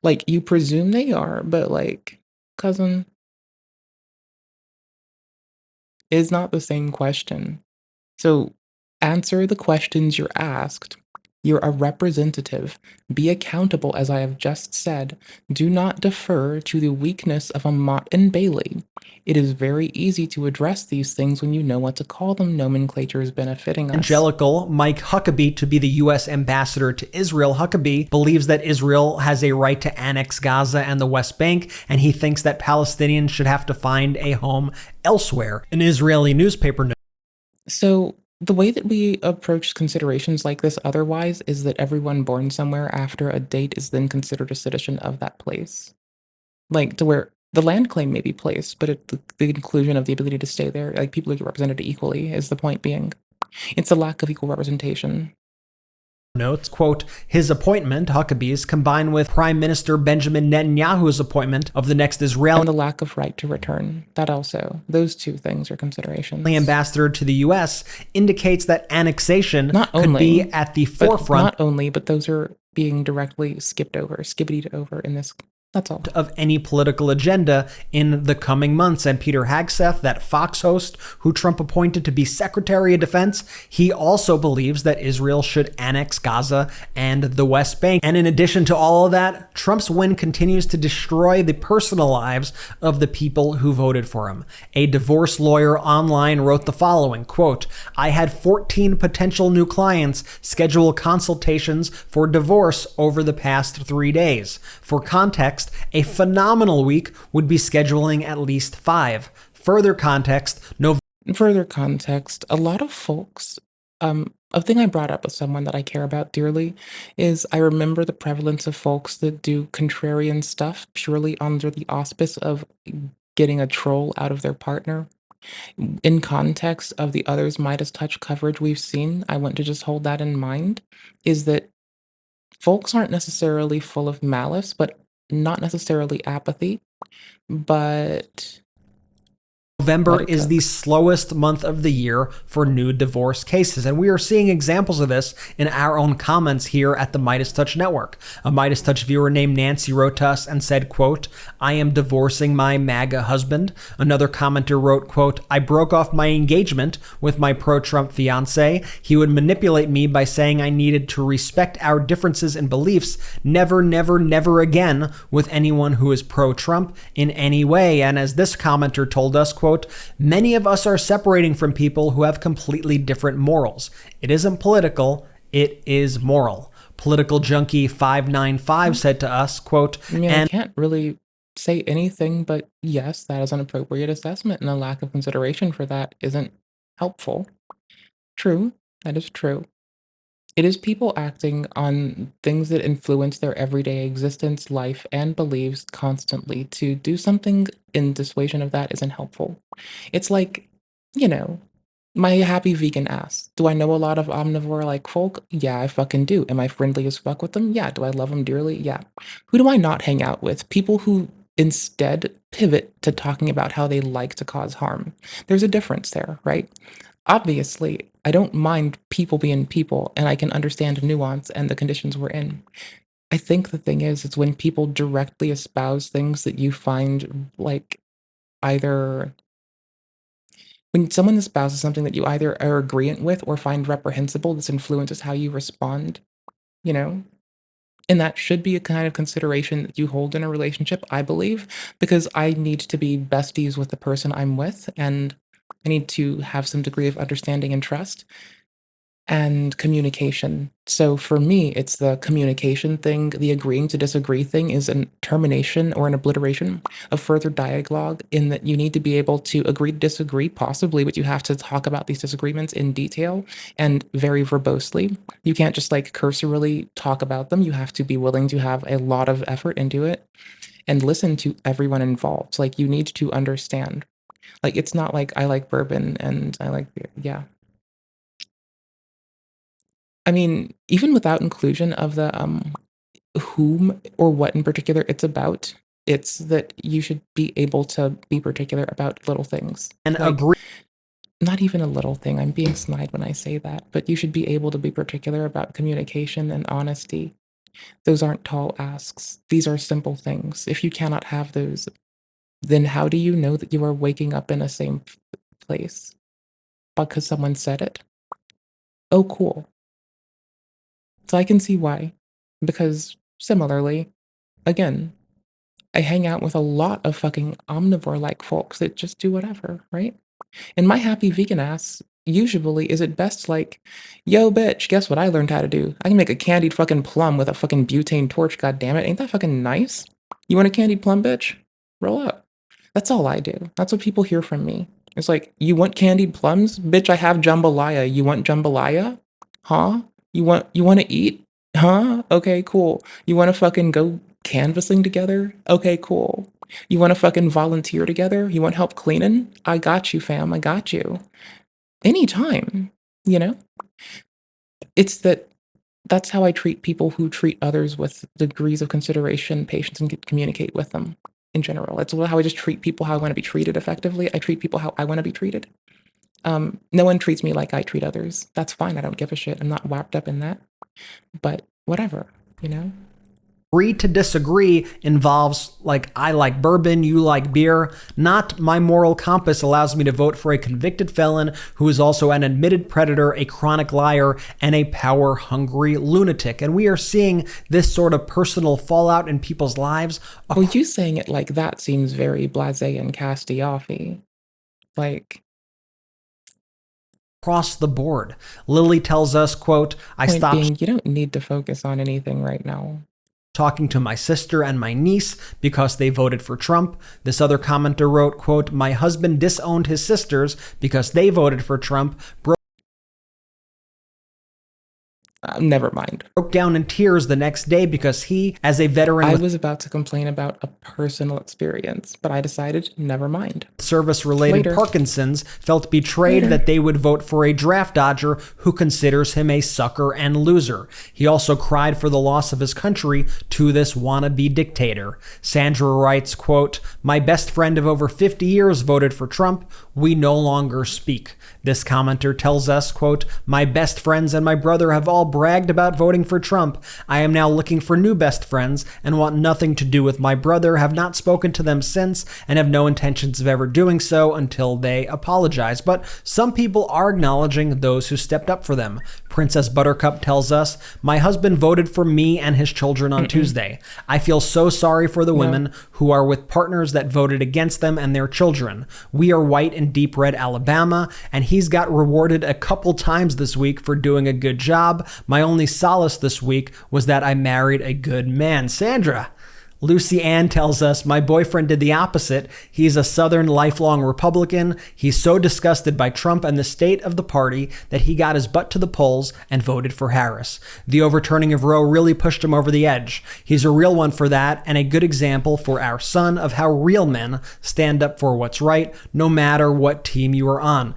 Like, you presume they are, but, like, cousin, is not the same question. So answer the questions you're asked You're a representative. Be accountable, as I have just said. Do not defer to the weakness of a Mott and Bailey. It is very easy to address these things when you know what to call them. Nomenclature is benefiting us. Evangelical Mike Huckabee to be the U.S. ambassador to Israel. Huckabee believes that Israel has a right to annex Gaza and the West Bank, and he thinks that Palestinians should have to find a home elsewhere. An Israeli newspaper notes. So the way that we approach considerations like this otherwise is that everyone born somewhere after a date is then considered a citizen of that place. Like, to where the land claim may be placed, but the inclusion of the ability to stay there, like, people get represented equally, is the point being. It's a lack of equal representation. Notes, quote, his appointment, Huckabee's, combined with Prime Minister Benjamin Netanyahu's appointment of the next Israeli And the lack of right to return. That also. Those two things are considerations. ambassador to the U.S. indicates that annexation Not could only, be at the But forefront not only, but those are being directly skibbited over in this. That's all. of any political agenda in the coming months. And Peter Hegseth, that Fox host who Trump appointed to be Secretary of Defense, he also believes that Israel should annex Gaza and the West Bank. And in addition to all of that, Trump's win continues to destroy the personal lives of the people who voted for him. A divorce lawyer online wrote the following, quote, I had 14 potential new clients schedule consultations for divorce over the past 3 days. For context, a phenomenal week would be scheduling at least 5. Further context, a lot of folks, a thing I brought up with someone that I care about dearly is I remember the prevalence of folks that do contrarian stuff purely under the auspice of getting a troll out of their partner. In context of the others Midas touch coverage we've seen, I want to just hold that in mind, is that folks aren't necessarily full of malice, but not necessarily apathy, but November is the slowest month of the year for new divorce cases, and we are seeing examples of this in our own comments here at the Midas Touch Network. A Midas Touch viewer named Nancy wrote to us and said, quote, I am divorcing my MAGA husband. Another commenter wrote, quote, I broke off my engagement with my pro-Trump fiance. He would manipulate me by saying I needed to respect our differences in beliefs. Never, never, never again with anyone who is pro-Trump in any way. And as this commenter told us, quote, many of us are separating from people who have completely different morals. It isn't political, it is moral. Political Junkie 595 said to us, quote, I can't really say anything but yes, that is an appropriate assessment, and a lack of consideration for that isn't helpful. True, that is true. It is people acting on things that influence their everyday existence, life, and beliefs constantly. To do something in dissuasion of that isn't helpful. It's like, my happy vegan ass. Do I know a lot of omnivore-like folk? Yeah, I fucking do. Am I friendly as fuck with them? Yeah. Do I love them dearly? Yeah. Who do I not hang out with? People who instead pivot to talking about how they like to cause harm. There's a difference there, right? Obviously, I don't mind people being people, and I can understand nuance and the conditions we're in. I think the thing is, it's when people directly espouse things that you find, like, either when someone espouses something that you either are agreeant with or find reprehensible, this influences how you respond, you know? And that should be a kind of consideration that you hold in a relationship, I believe, because I need to be besties with the person I'm with, and I need to have some degree of understanding and trust and communication. So for me, it's the communication thing. The agreeing to disagree thing is a termination or an obliteration of further dialogue, in that you need to be able to agree to disagree, possibly, but you have to talk about these disagreements in detail and very verbosely. You can't just like cursorily talk about them. You have to be willing to have a lot of effort into it and listen to everyone involved. Like, you need to understand. Like, it's not like I like bourbon and I like beer. Yeah. I mean, even without inclusion of the whom or what in particular it's about, it's that you should be able to be particular about little things. and Like, agree. not even a little thing. I'm being snide when I say that, but you should be able to be particular about communication and honesty. Those aren't tall asks. These are simple things. If you cannot have those, then how do you know that you are waking up in the same place? Because someone said it? Oh, cool. So I can see why. Because similarly, again, I hang out with a lot of fucking omnivore-like folks that just do whatever, right? And my happy vegan ass usually is at best like, yo, bitch, guess what I learned how to do? I can make a candied fucking plum with a fucking butane torch, goddammit. Ain't that fucking nice? You want a candied plum, bitch? Roll up. That's all I do. That's what people hear from me. It's like, you want candied plums? Bitch, I have jambalaya. You want jambalaya? Huh? You want to eat? Huh? Okay, cool. You want to fucking go canvassing together? Okay, cool. You want to fucking volunteer together? You want help cleaning? I got you, fam. I got you. Anytime, you know? It's that's how I treat people who treat others with degrees of consideration, patience, and communicate with them in general. It's how I just treat people how I want to be treated effectively. I treat people how I want to be treated. No one treats me like I treat others. That's fine. I don't give a shit. I'm not wrapped up in that. But whatever, you know? Agree to disagree involves, like, I like bourbon, you like beer. Not my moral compass allows me to vote for a convicted felon who is also an admitted predator, a chronic liar, and a power-hungry lunatic. And we are seeing this sort of personal fallout in people's lives. Well, you saying it like that seems very blasé and casty-offy. Like, across the board. Lily tells us, quote, I stopped being, you don't need to focus on anything right now. Talking to my sister and my niece because they voted for Trump. This other commenter wrote, quote, my husband disowned his sisters because they voted for Trump. Never mind. Broke down in tears the next day because he, as a veteran, I was about to complain about a personal experience, but I decided never mind. Service-related Parkinson's felt betrayed that they would vote for a draft dodger who considers him a sucker and loser. He also cried for the loss of his country to this wannabe dictator. Sandra writes, quote, my best friend of over 50 years voted for Trump. We no longer speak. This commenter tells us, quote, my best friends and my brother have all bragged about voting for Trump. I am now looking for new best friends and want nothing to do with my brother, have not spoken to them since, and have no intentions of ever doing so until they apologize. But some people are acknowledging those who stepped up for them. Princess Buttercup tells us, my husband voted for me and his children on Tuesday. I feel so sorry for the women who are with partners that voted against them and their children. We are white in deep red Alabama, and he's got rewarded a couple times this week for doing a good job. My only solace this week was that I married a good man. Sandra. Lucy Ann tells us, my boyfriend did the opposite. He's a Southern lifelong Republican. He's so disgusted by Trump and the state of the party that he got his butt to the polls and voted for Harris. The overturning of Roe really pushed him over the edge. He's a real one for that and a good example for our son of how real men stand up for what's right, no matter what team you are on.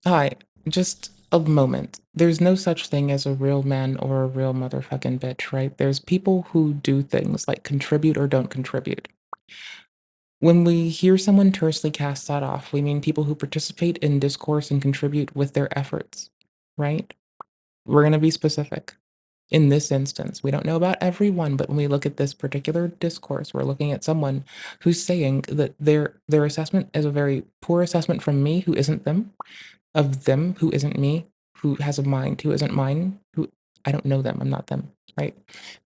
Hi, just a moment. There's no such thing as a real man or a real motherfucking bitch, right? There's people who do things like contribute or don't contribute. When we hear someone tersely cast that off, we mean people who participate in discourse and contribute with their efforts, right? We're going to be specific. In this instance, we don't know about everyone, but when we look at this particular discourse, we're looking at someone who's saying that their assessment is a very poor assessment from me, who isn't them, of them, who isn't me, who has a mind, who isn't mine, who I don't know them, I'm not them, right?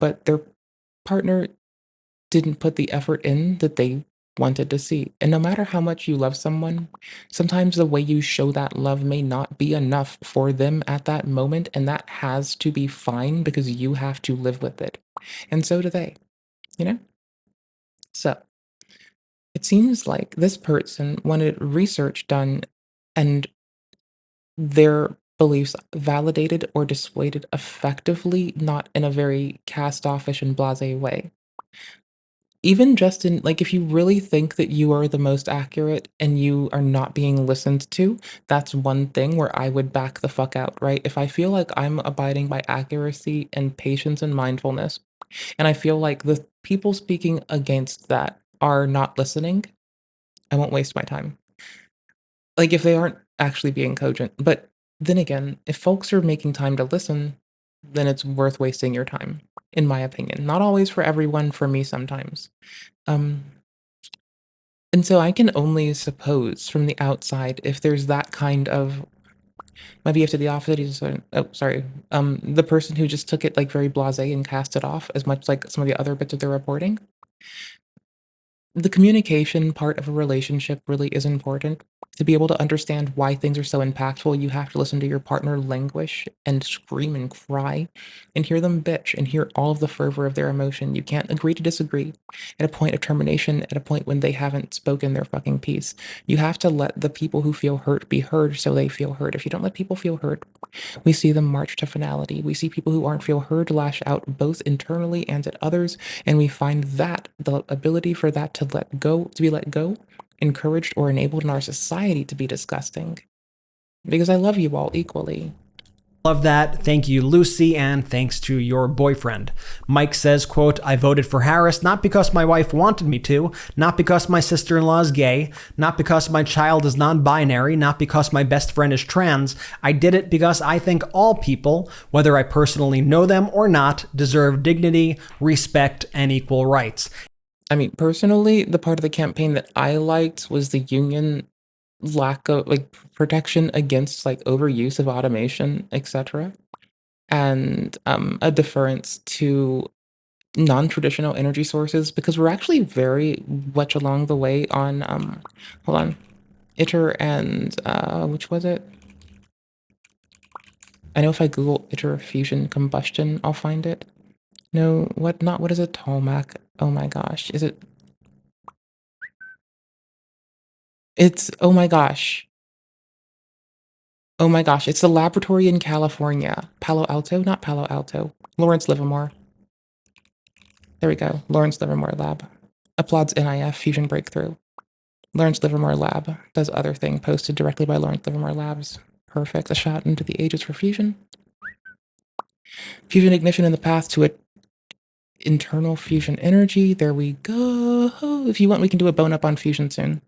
But their partner didn't put the effort in that they wanted to see. And no matter how much you love someone, sometimes the way you show that love may not be enough for them at that moment, and that has to be fine because you have to live with it. And so do they, you know? So, it seems like this person wanted research done and their beliefs validated or dissuaded effectively, not in a very cast-offish and blasé way. Even just in, like, if you really think that you are the most accurate and you are not being listened to, that's one thing where I would back the fuck out, right? If I feel like I'm abiding by accuracy and patience and mindfulness, and I feel like the people speaking against that are not listening, I won't waste my time. Like, if they aren't actually being cogent. But then again, if folks are making time to listen, then it's worth wasting your time, in my opinion. Not always for everyone, for me sometimes. And so I can only suppose from the outside, if there's that kind of Maybe after the opposite, he's the person who just took it like very blasé and cast it off, as much like some of the other bits of their reporting. The communication part of a relationship really is important. To be able to understand why things are so impactful, you have to listen to your partner languish and scream and cry and hear them bitch and hear all of the fervor of their emotion. You can't agree to disagree at a point of termination, at a point when they haven't spoken their fucking piece. You have to let the people who feel hurt be heard so they feel heard. If you don't let people feel heard, we see them march to finality. We see people who aren't feel heard lash out both internally and at others, and we find that the ability for that to be let go, encouraged or enabled in our society to be disgusting. Because I love you all equally. Love that. Thank you, Lucy, and thanks to your boyfriend. Mike says, quote, I voted for Harris not because my wife wanted me to, not because my sister-in-law is gay, not because my child is non-binary, not because my best friend is trans. I did it because I think all people, whether I personally know them or not, deserve dignity, respect, and equal rights. I mean, personally, the part of the campaign that I liked was the union lack of like protection against like overuse of automation, etc., and a deference to non-traditional energy sources, because we're actually very much along the way on hold on, ITER and which was it? I know if I Google ITER fusion combustion, I'll find it. No, what is it? Tolmac. Oh my gosh, is it? It's, oh my gosh. Oh my gosh, it's the laboratory in California. Palo Alto? Not Palo Alto. Lawrence Livermore. There we go. Lawrence Livermore Lab. Applauds NIF fusion breakthrough. Lawrence Livermore Lab does other thing posted directly by Lawrence Livermore Labs. Perfect. A shot into the ages for fusion. Fusion ignition in the path to internal fusion energy. There we go. If you want, we can do a bone up on fusion soon.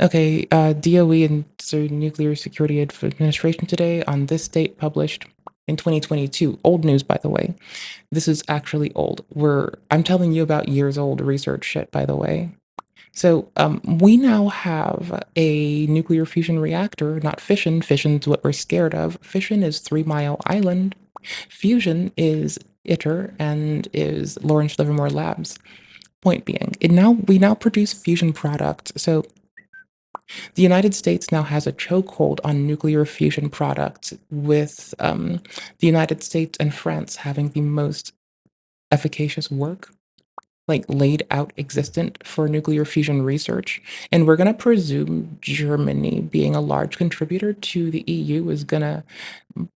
Okay, DOE and Nuclear Security Administration today on this date published in 2022. Old news, by the way. This is actually old. I'm telling you about years old research shit, by the way. So we now have a nuclear fusion reactor, not fission. Fission's what we're scared of. Fission is 3 Mile Island. Fusion is ITER and is Lawrence Livermore Labs. Point being, we now produce fusion products. So the United States now has a chokehold on nuclear fusion products, with the United States and France having the most efficacious work, like laid out existent for nuclear fusion research. And we're going to presume Germany, being a large contributor to the EU, is going to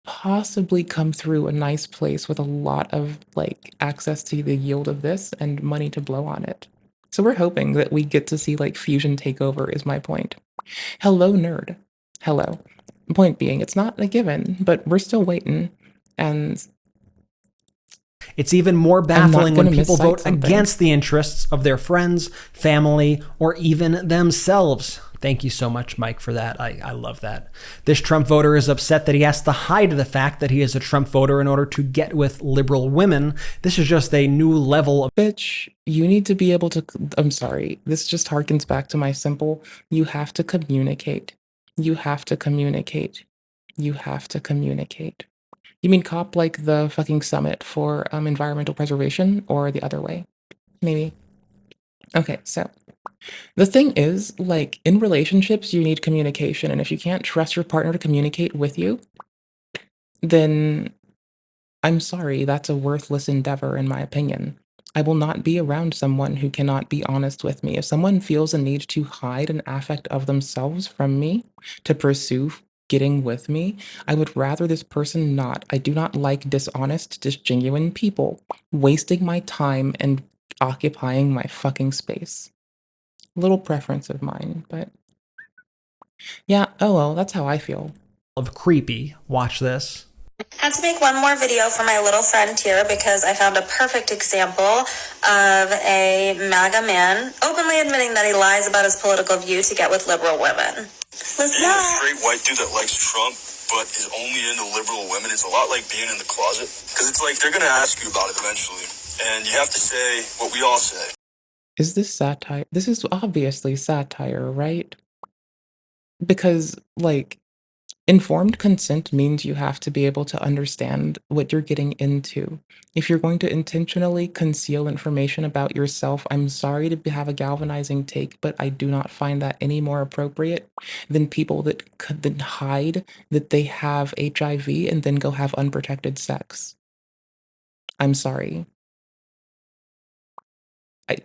possibly come through a nice place with a lot of like access to the yield of this and money to blow on it. So we're hoping that we get to see like fusion take over, is my point. Hello, nerd. Hello. Point being, it's not a given, but we're still waiting. And it's even more baffling when people vote against the interests of their friends, family, or even themselves. Thank you so much, Mike, for that. I love that. This Trump voter is upset that he has to hide the fact that he is a Trump voter in order to get with liberal women. This is just a new level of... Bitch, you need to be able to... I'm sorry. This just harkens back to my simple, you have to communicate. You have to communicate. You have to communicate. You mean COP like the fucking summit for environmental preservation, or the other way? Maybe. Okay, so the thing is, like, in relationships, you need communication. And if you can't trust your partner to communicate with you, then I'm sorry, that's a worthless endeavor, in my opinion. I will not be around someone who cannot be honest with me. If someone feels a need to hide an affect of themselves from me to pursue getting with me, I would rather this person not. I do not like dishonest, disgenuine people wasting my time and occupying my fucking space. Little preference of mine, but yeah, oh well, that's how I feel. Of creepy. Watch this. I had to make one more video for my little friend here because I found a perfect example of a MAGA man openly admitting that he lies about his political view to get with liberal women. Listen Being a up. straight white dude that likes Trump but is only into liberal women is a lot like being in the closet. Because it's like they're going to ask you about it eventually. And you have to say what we all say. Is this satire? This is obviously satire, right? Because, like, Informed consent means you have to be able to understand what you're getting into. If you're going to intentionally conceal information about yourself, I'm sorry to have a galvanizing take, but I do not find that any more appropriate than people that then hide that they have HIV and then go have unprotected sex. I'm sorry.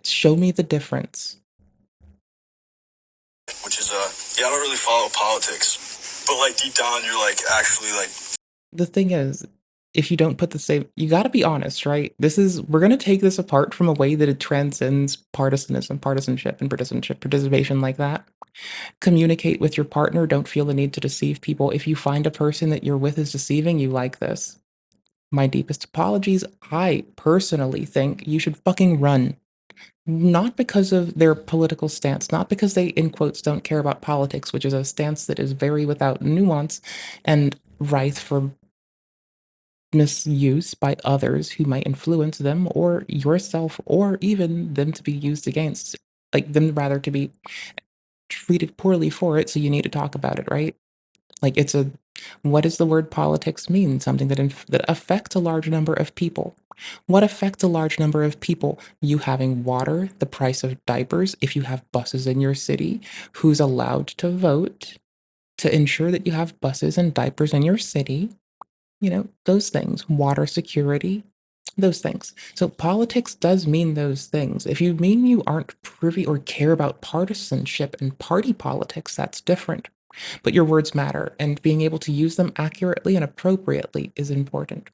Show me the difference. Which is, yeah, I don't really follow politics, but like deep down, you're like actually like. The thing is, if you don't put the same, you got to be honest, right? We're going to take this apart from a way that it transcends partisanship, and participation like that. Communicate with your partner. Don't feel the need to deceive people. If you find a person that you're with is deceiving, you like this. My deepest apologies. I personally think you should fucking run. Not because of their political stance, not because they, in quotes, don't care about politics, which is a stance that is very without nuance and rife for misuse by others who might influence them or yourself or even them to be used against, like them rather to be treated poorly for it. So you need to talk about it, right? Like what does the word politics mean? Something that affects a large number of people. What affects a large number of people? You having water, the price of diapers, if you have buses in your city, who's allowed to vote to ensure that you have buses and diapers in your city, those things, water security, those things. So politics does mean those things. If you mean you aren't privy or care about partisanship and party politics, that's different. But your words matter, and being able to use them accurately and appropriately is important.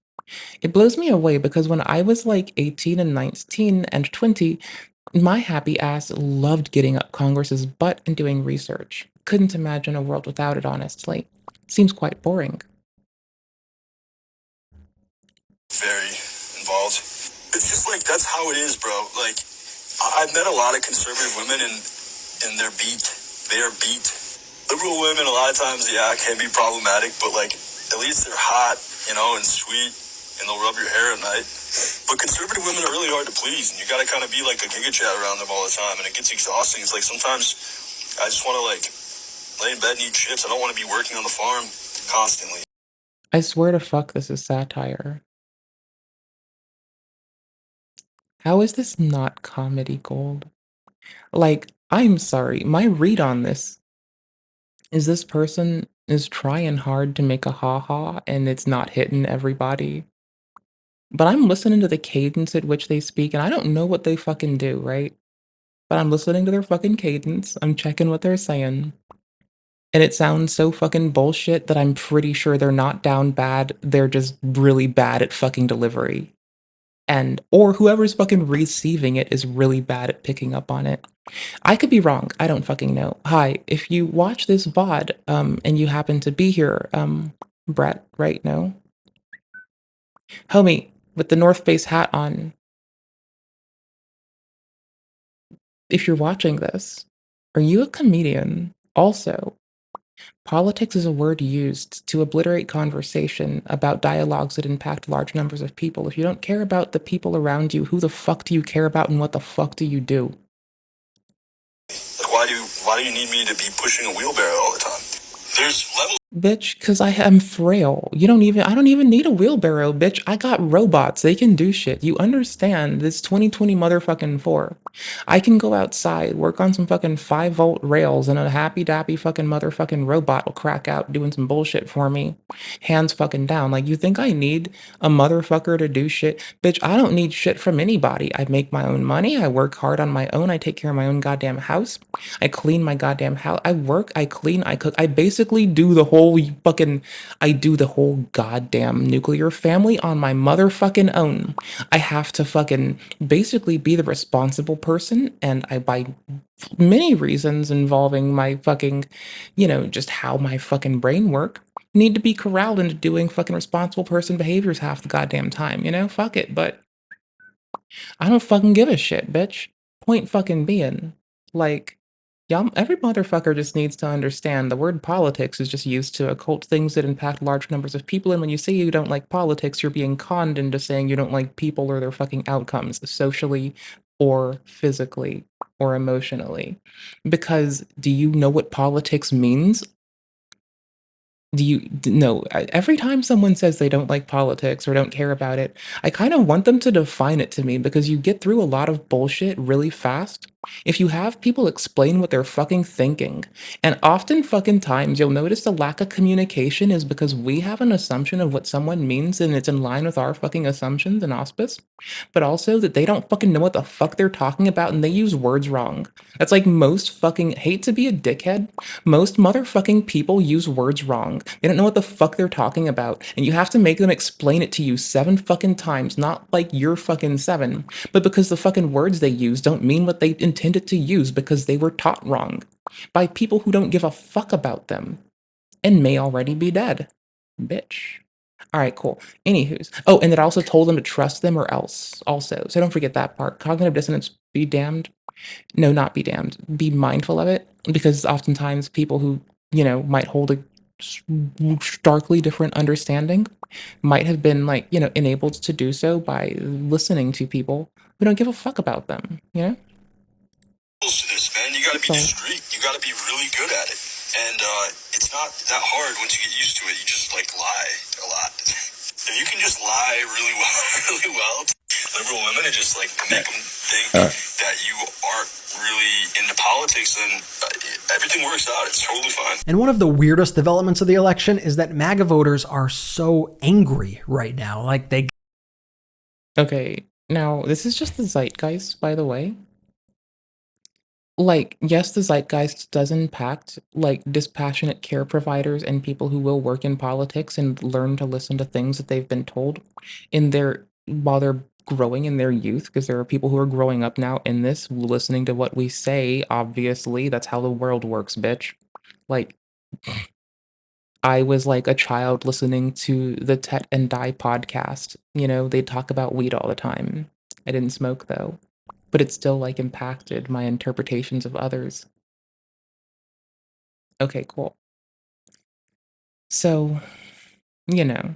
It blows me away because when I was like 18 and 19 and 20, my happy ass loved getting up Congress's butt and doing research. Couldn't imagine a world without it, honestly. Seems quite boring. Very involved. It's just like that's how it is, bro. Like I've met a lot of conservative women and they're beat. They are beat. Liberal women a lot of times, yeah, can be problematic, but like at least they're hot, and sweet, and they'll rub your hair at night. But conservative women are really hard to please, and you gotta kind of be like a giga chat around them all the time, and it gets exhausting. It's like sometimes I just want to like lay in bed and eat chips. I don't want to be working on the farm constantly. I swear to fuck this is satire. How is this not comedy gold? Like, I'm sorry, my read on this is this person is trying hard to make a ha-ha and it's not hitting everybody. But I'm listening to the cadence at which they speak and I don't know what they fucking do, right? But I'm listening to their fucking cadence, I'm checking what they're saying. And it sounds so fucking bullshit that I'm pretty sure they're not down bad, they're just really bad at fucking delivery. Or whoever's fucking receiving it is really bad at picking up on it. I could be wrong. I don't fucking know. Hi, if you watch this VOD, and you happen to be here, Brett, right? No? Homie, with the North Face hat on. If you're watching this, are you a comedian? Also, politics is a word used to obliterate conversation about dialogues that impact large numbers of people. If you don't care about the people around you, who the fuck do you care about and what the fuck do you do? Like why do you need me to be pushing a wheelbarrow all the time? There's levels. Bitch, because I am frail. I don't even need a wheelbarrow, bitch. I got robots. They can do shit. You understand? This 2020 motherfucking 4. I can go outside, work on some fucking 5-volt rails, and a happy dappy fucking motherfucking robot will crack out doing some bullshit for me. Hands fucking down. Like, you think I need a motherfucker to do shit? Bitch, I don't need shit from anybody. I make my own money. I work hard on my own. I take care of my own goddamn house. I clean my goddamn house. I work, I clean, I cook. I basically do the whole goddamn nuclear family on my motherfucking own. I have to fucking basically be the responsible person, and by many reasons involving my fucking, just how my fucking brain work, need to be corralled into doing fucking responsible person behaviors half the goddamn time, Fuck it, but I don't fucking give a shit, bitch. Point fucking being, like, y'all, every motherfucker just needs to understand the word politics is just used to occult things that impact large numbers of people. And when you say you don't like politics, you're being conned into saying you don't like people or their fucking outcomes, socially or physically or emotionally. Because do you know what politics means? No, every time someone says they don't like politics or don't care about it, I kind of want them to define it to me because you get through a lot of bullshit really fast if you have people explain what they're fucking thinking. And often fucking times you'll notice the lack of communication is because we have an assumption of what someone means and it's in line with our fucking assumptions and auspice, but also that they don't fucking know what the fuck they're talking about and they use words wrong. That's like most fucking hate to be a dickhead. Most motherfucking people use words wrong. They don't know what the fuck they're talking about, and you have to make them explain it to you 7 fucking times, not like you're fucking 7, but because the fucking words they use don't mean what they intended to use because they were taught wrong by people who don't give a fuck about them and may already be dead. Bitch. All right, cool. Anywho's. Oh, and it also told them to trust them or else also. So don't forget that part. Cognitive dissonance, be damned. No, not be damned. Be mindful of it because oftentimes people who, might hold a starkly different understanding might have been like, enabled to do so by listening to people who don't give a fuck about them, To this, man. You gotta be discreet. You gotta be really good at it. And it's not that hard once you get used to it. You just like lie a lot. If you can just lie really well, really well, to liberal women and just like make them think that you aren't really into politics, then everything works out. It's totally fine. And one of the weirdest developments of the election is that MAGA voters are so angry right now. Like they. Okay, now this is just the zeitgeist, by the way. Like, yes, the zeitgeist does impact like dispassionate care providers and people who will work in politics and learn to listen to things that they've been told in their while they're growing in their youth, because there are people who are growing up now in this, listening to what we say, obviously. That's how the world works, bitch. Like, I was like a child listening to the Tet and Die podcast. They talk about weed all the time. I didn't smoke though, but it still like impacted my interpretations of others. Okay, cool. So, you know,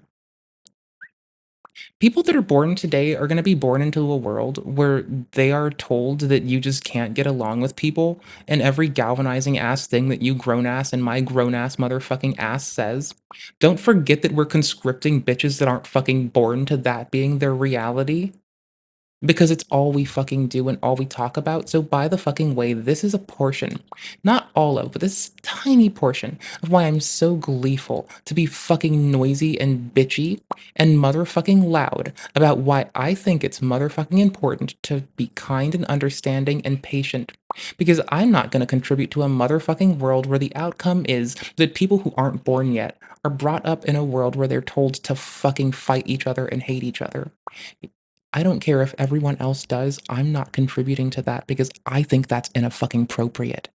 people that are born today are going to be born into a world where they are told that you just can't get along with people, and every galvanizing ass thing that you grown ass and my grown ass motherfucking ass says. Don't forget that we're conscripting bitches that aren't fucking born to that being their reality. Because it's all we fucking do and all we talk about. So by the fucking way, this is a portion, not all of, but this tiny portion of why I'm so gleeful to be fucking noisy and bitchy and motherfucking loud about why I think it's motherfucking important to be kind and understanding and patient. Because I'm not going to contribute to a motherfucking world where the outcome is that people who aren't born yet are brought up in a world where they're told to fucking fight each other and hate each other. I don't care if everyone else does. I'm not contributing to that because I think that's inappropriate.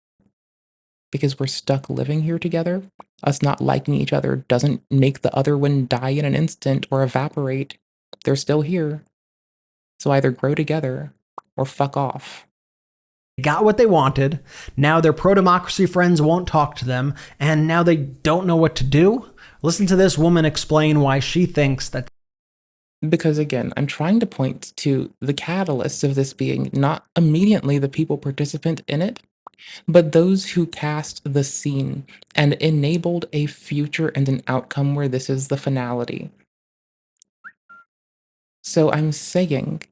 Because we're stuck living here together. Us not liking each other doesn't make the other one die in an instant or evaporate. They're still here. So either grow together or fuck off. Got what they wanted. Now their pro-democracy friends won't talk to them, and now they don't know what to do. Listen to this woman explain why she thinks that. Because again, I'm trying to point to the catalyst of this being not immediately the people participant in it, but those who cast the scene and enabled a future and an outcome where this is the finality. So I'm saying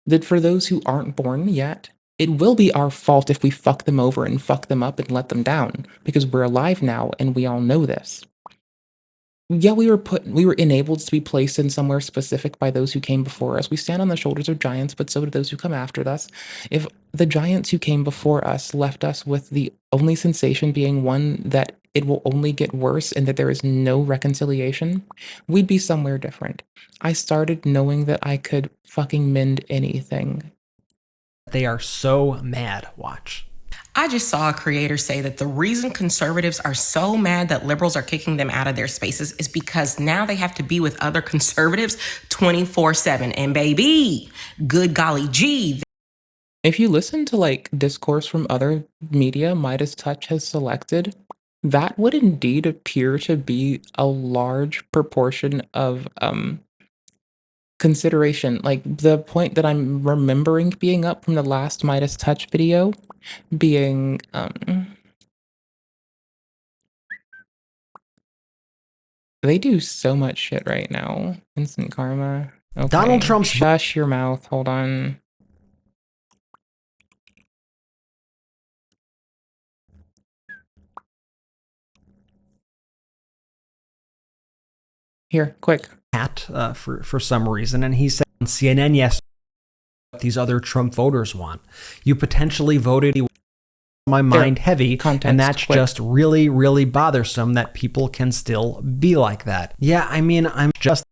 that for those who aren't born yet, it will be our fault if we fuck them over and fuck them up and let them down, because we're alive now and we all know this. Yeah, we were enabled to be placed in somewhere specific by those who came before us. We stand on the shoulders of giants, but so do those who come after us. If the giants who came before us left us with the only sensation being one that it will only get worse and that there is no reconciliation, we'd be somewhere different. I started knowing that I could fucking mend anything. They are so mad. Watch. I just saw a creator say that the reason conservatives are so mad that liberals are kicking them out of their spaces is because now they have to be with other conservatives 24/7. And baby, good golly gee. If you listen to like discourse from other media Midas Touch has selected, that would indeed appear to be a large proportion of consideration. Like the point that I'm remembering being up from the last Midas Touch video being They do so much shit right now. Instant karma. Okay. Donald Trump's Shush your mouth. Hold on. Here, quick. For some reason, and he said on CNN yesterday what these other Trump voters want. You potentially voted my mind heavy, Context, and that's quick. just really, really bothersome that people can still be like that. Yeah, I mean, I'm just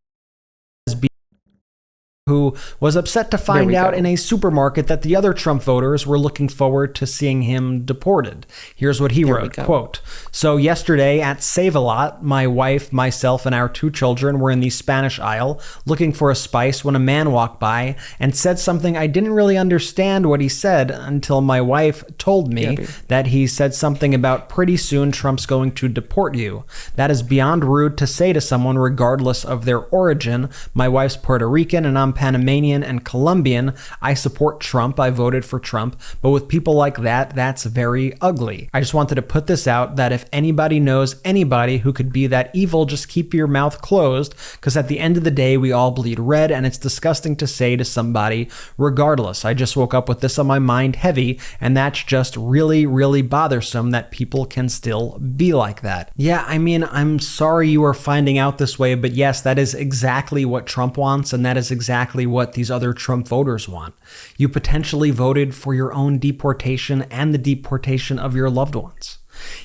who was upset to find out in a supermarket that the other Trump voters were looking forward to seeing him deported. Here's what he wrote, quote, "So yesterday at Save-A-Lot, my wife, myself, and our 2 children were in the Spanish aisle looking for a spice when a man walked by and said something I didn't really understand what he said until my wife told me that he said something about pretty soon Trump's going to deport you. That is beyond rude to say to someone regardless of their origin. My wife's Puerto Rican and I'm Panamanian and Colombian. I support Trump. I voted for Trump. But with people like that, that's very ugly. I just wanted to put this out that if anybody knows anybody who could be that evil, just keep your mouth closed, because at the end of the day, we all bleed red and it's disgusting to say to somebody regardless. I just woke up with this on my mind heavy, and that's just really, really bothersome that people can still be like that. Yeah, I mean, I'm sorry you are finding out this way, but yes, that is exactly what Trump wants, and that is exactly what these other Trump voters want. You potentially voted for your own deportation and the deportation of your loved ones.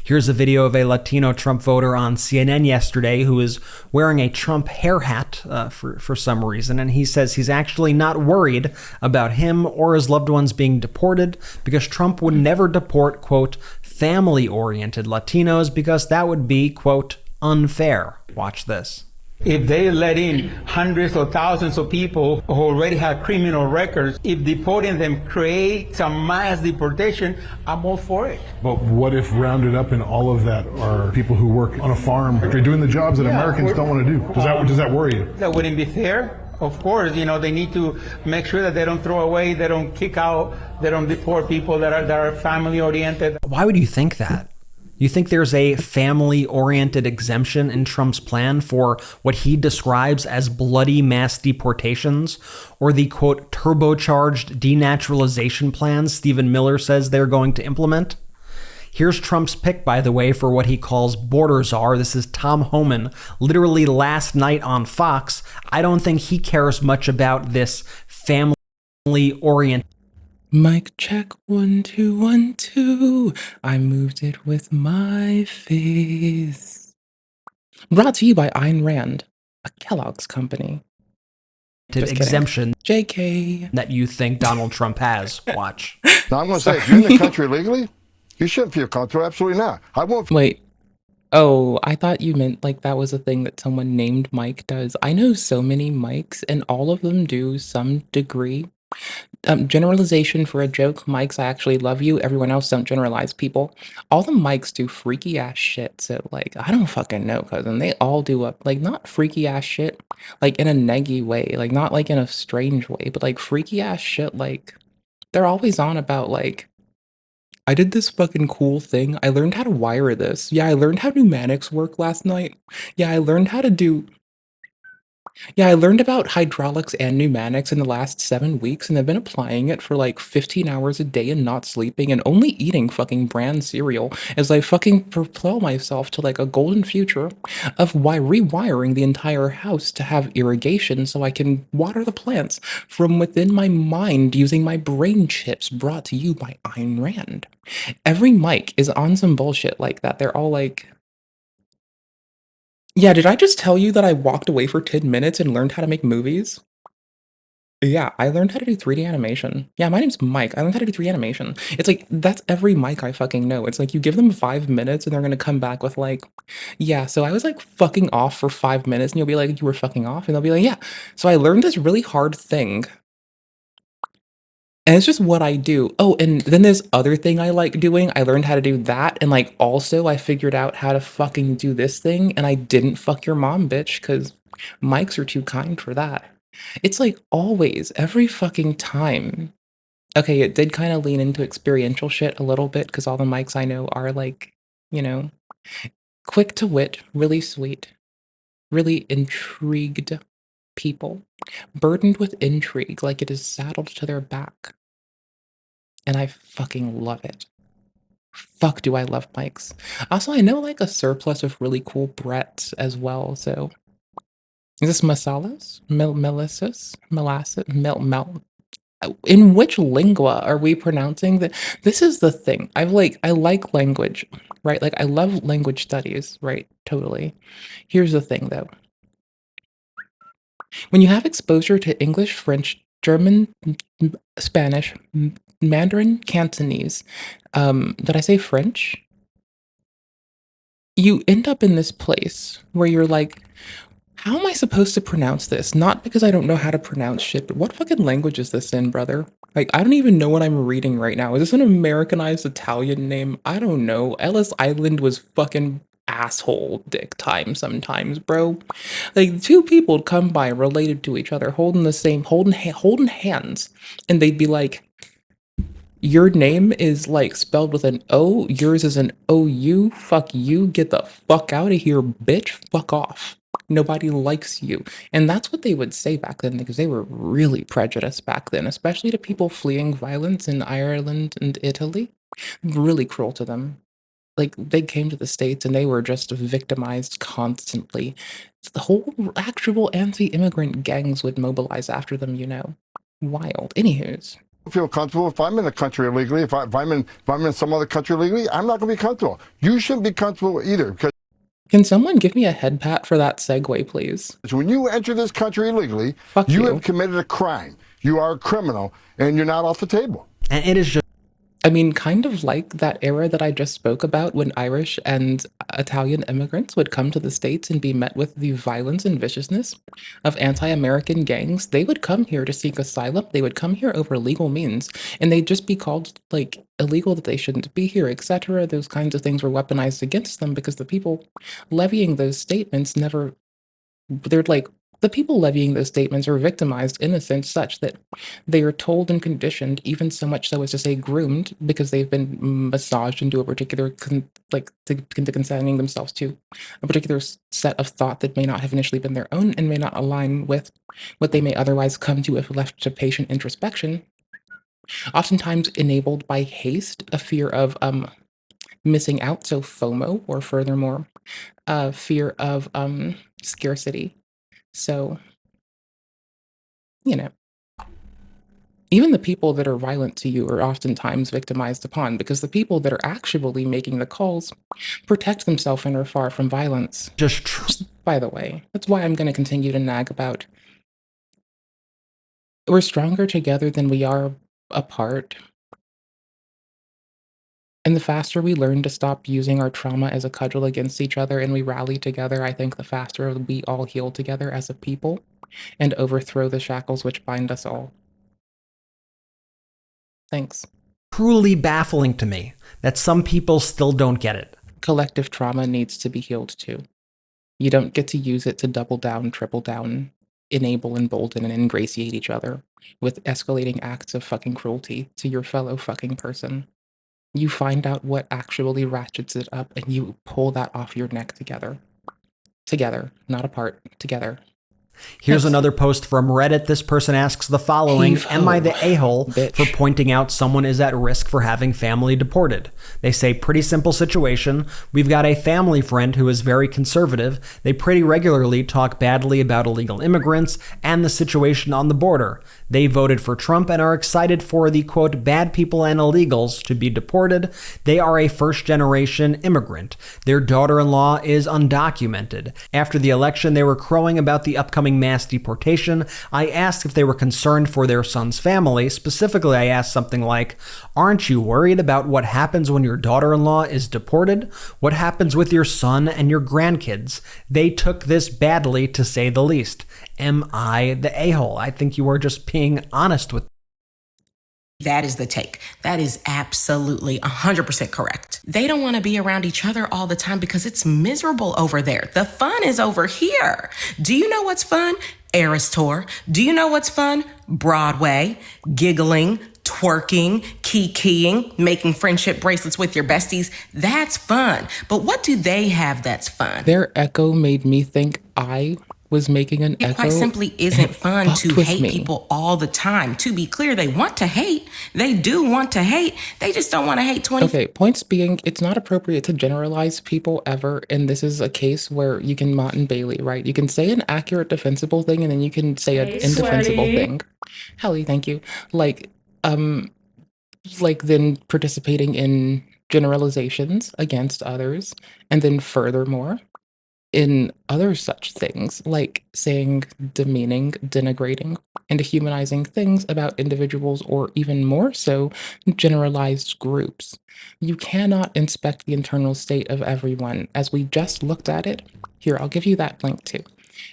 Here's a video of a Latino Trump voter on CNN yesterday who is wearing a Trump hair hat for some reason, and he says he's actually not worried about him or his loved ones being deported because Trump would never deport, quote, family-oriented Latinos because that would be, quote, unfair. Watch this. If they let in hundreds or thousands of people who already have criminal records, if deporting them creates a mass deportation, I'm all for it. But what if rounded up in all of that are people who work on a farm? They're doing the jobs that Americans don't want to do. Does that worry you? That wouldn't be fair. Of course, you know, they need to make sure that they don't throw away, they don't kick out, they don't deport people that are family oriented. Why would you think that? You think there's a family-oriented exemption in Trump's plan for what he describes as bloody mass deportations, or the, quote, turbocharged denaturalization plans Stephen Miller says they're going to implement? Here's Trump's pick, by the way, for what he calls border czar. This is Tom Homan, literally last night on Fox. I don't think he cares much about this family-oriented. Mic check 1 2 1 2. I moved it with my face. Brought to you by Ayn Rand, a Kellogg's company. Exemption JK that you think Donald Trump has. Watch. Now I'm going to say, if you're in the country legally, you shouldn't feel comfortable. Absolutely not. I won't. Wait. Oh, I thought you meant like that was a thing that someone named Mike does. I know so many Mikes, and all of them do some degree. Generalization for a joke. Mikes, I actually love you. Everyone else, don't generalize people. All the Mikes do freaky ass shit. So like, I don't fucking know, cousin. They all do up like not freaky ass shit, like in a neggy way, like not like in a strange way, but like freaky ass shit. Like they're always on about like, I did this fucking cool thing. I learned how to wire this. Yeah, I learned how pneumatics work last night. Yeah, I learned how to do. Yeah, I learned about hydraulics and pneumatics in the last 7 weeks, and I've been applying it for like 15 hours a day and not sleeping and only eating fucking brand cereal as I fucking propel myself to like a golden future of rewiring the entire house to have irrigation so I can water the plants from within my mind using my brain chips, brought to you by Ayn Rand. Every mic is on some bullshit like that. They're all like, yeah, did I just tell you that I walked away for 10 minutes and learned how to make movies? Yeah, I learned how to do 3D animation. Yeah, my name's Mike. I learned how to do 3D animation. It's like, that's every Mike I fucking know. It's like, you give them 5 minutes and they're gonna come back with like, yeah, so I was like fucking off for 5 minutes, and you'll be like, you were fucking off? And they'll be like, yeah. So I learned this really hard thing. And it's just what I do. Oh, and then this other thing I like doing, I learned how to do that, and, like, also I figured out how to fucking do this thing, and I didn't fuck your mom, bitch, because mics are too kind for that. It's, like, always, every fucking time. Okay, it did kinda lean into experiential shit a little bit, because all the mics I know are, like, you know, quick to wit, really sweet. really intrigued people, burdened with intrigue like it is saddled to their back. And I fucking love it. Fuck do I love mics. Also, I know like a surplus of really cool Bretts as well, so. Is this masalas? Melissus? Molasses? In which lingua are we pronouncing that? This is the thing. I like language, right? Like I love language studies, right? Totally. Here's the thing though. When you have exposure to English, French, German, Spanish, Mandarin, Cantonese, did I say French? You end up in this place where you're like, how am I supposed to pronounce this? Not because I don't know how to pronounce shit, but what fucking language is this in, brother? Like, I don't even know what I'm reading right now. Is this an Americanized Italian name? I don't know. Ellis Island was fucking asshole dick time sometimes, bro. Like, two people would come by related to each other, holding hands, and they'd be like, your name is like spelled with an O, yours is an OU, fuck you, get the fuck out of here, bitch, fuck off. Nobody likes you. And that's what they would say back then because they were really prejudiced back then, especially to people fleeing violence in Ireland and Italy. Really cruel to them. Like they came to the States and they were just victimized constantly. The whole actual anti-immigrant gangs would mobilize after them, you know. Wild. Anywho's. Feel comfortable if I'm in the country illegally. If I'm in some other country illegally, I'm not going to be comfortable. You shouldn't be comfortable either because. Can someone give me a head pat for that segue, please? When you enter this country illegally, you have committed a crime. You are a criminal, and you're not off the table. And it is just. I mean, kind of like that era that I just spoke about when Irish and Italian immigrants would come to the States and be met with the violence and viciousness of anti-American gangs. They would come here to seek asylum. They would come here over legal means, and they'd just be called, like, illegal, that they shouldn't be here, etc. Those kinds of things were weaponized against them because the people levying those statements never... They're like... The people levying those statements are victimized in a sense such that they are told and conditioned, even so much so as to say groomed, because they've been massaged into a particular, consigning themselves to a particular set of thought that may not have initially been their own and may not align with what they may otherwise come to if left to patient introspection. Oftentimes enabled by haste, a fear of missing out, so FOMO, or furthermore, fear of scarcity. So, you know, even the people that are violent to you are oftentimes victimized upon because the people that are actually making the calls protect themselves and are far from violence. Just by the way, that's why I'm going to continue to nag about we're stronger together than we are apart. And the faster we learn to stop using our trauma as a cudgel against each other and we rally together, I think the faster we all heal together as a people and overthrow the shackles which bind us all. Thanks. Truly baffling to me that some people still don't get it. Collective trauma needs to be healed too. You don't get to use it to double down, triple down, enable, embolden, and ingratiate each other with escalating acts of fucking cruelty to your fellow fucking person. You find out what actually ratchets it up and you pull that off your neck together. Together, not apart, together. Here's another post from Reddit. This person asks the following: am I the a-hole for pointing out someone is at risk for having family deported? They say, pretty simple situation. We've got a family friend who is very conservative. They pretty regularly talk badly about illegal immigrants and the situation on the border. They voted for Trump and are excited for the, quote, bad people and illegals to be deported. They are a first-generation immigrant. Their daughter-in-law is undocumented. After the election, they were crowing about the upcoming mass deportation. I asked if they were concerned for their son's family. Specifically, I asked something like, aren't you worried about what happens when your daughter-in-law is deported? What happens with your son and your grandkids? They took this badly, to say the least. Am I the a-hole? I think you are just being honest with. That is the take. That is absolutely 100% correct. They don't want to be around each other all the time because it's miserable over there. The fun is over here. Do you know what's fun? Eras Tour. Do you know what's fun? Broadway, giggling, Twerking, kikiing, making friendship bracelets with your besties, that's fun. But what do they have that's fun? Their echo made me think I was making an echo. It quite simply isn't fun to hate me. people all the time. To be clear, they want to hate. They do want to hate. They just don't want to hate 20. Okay, points being, it's not appropriate to generalize people ever, and this is a case where you can Mott and Bailey, right? You can say an accurate, defensible thing, and then you can say an indefensible thing. Helly, thank you. Like then participating in generalizations against others, and then furthermore, in other such things, like saying demeaning, denigrating, and dehumanizing things about individuals, or even more so, generalized groups. You cannot inspect the internal state of everyone. As we just looked at it, here, I'll give you that link too.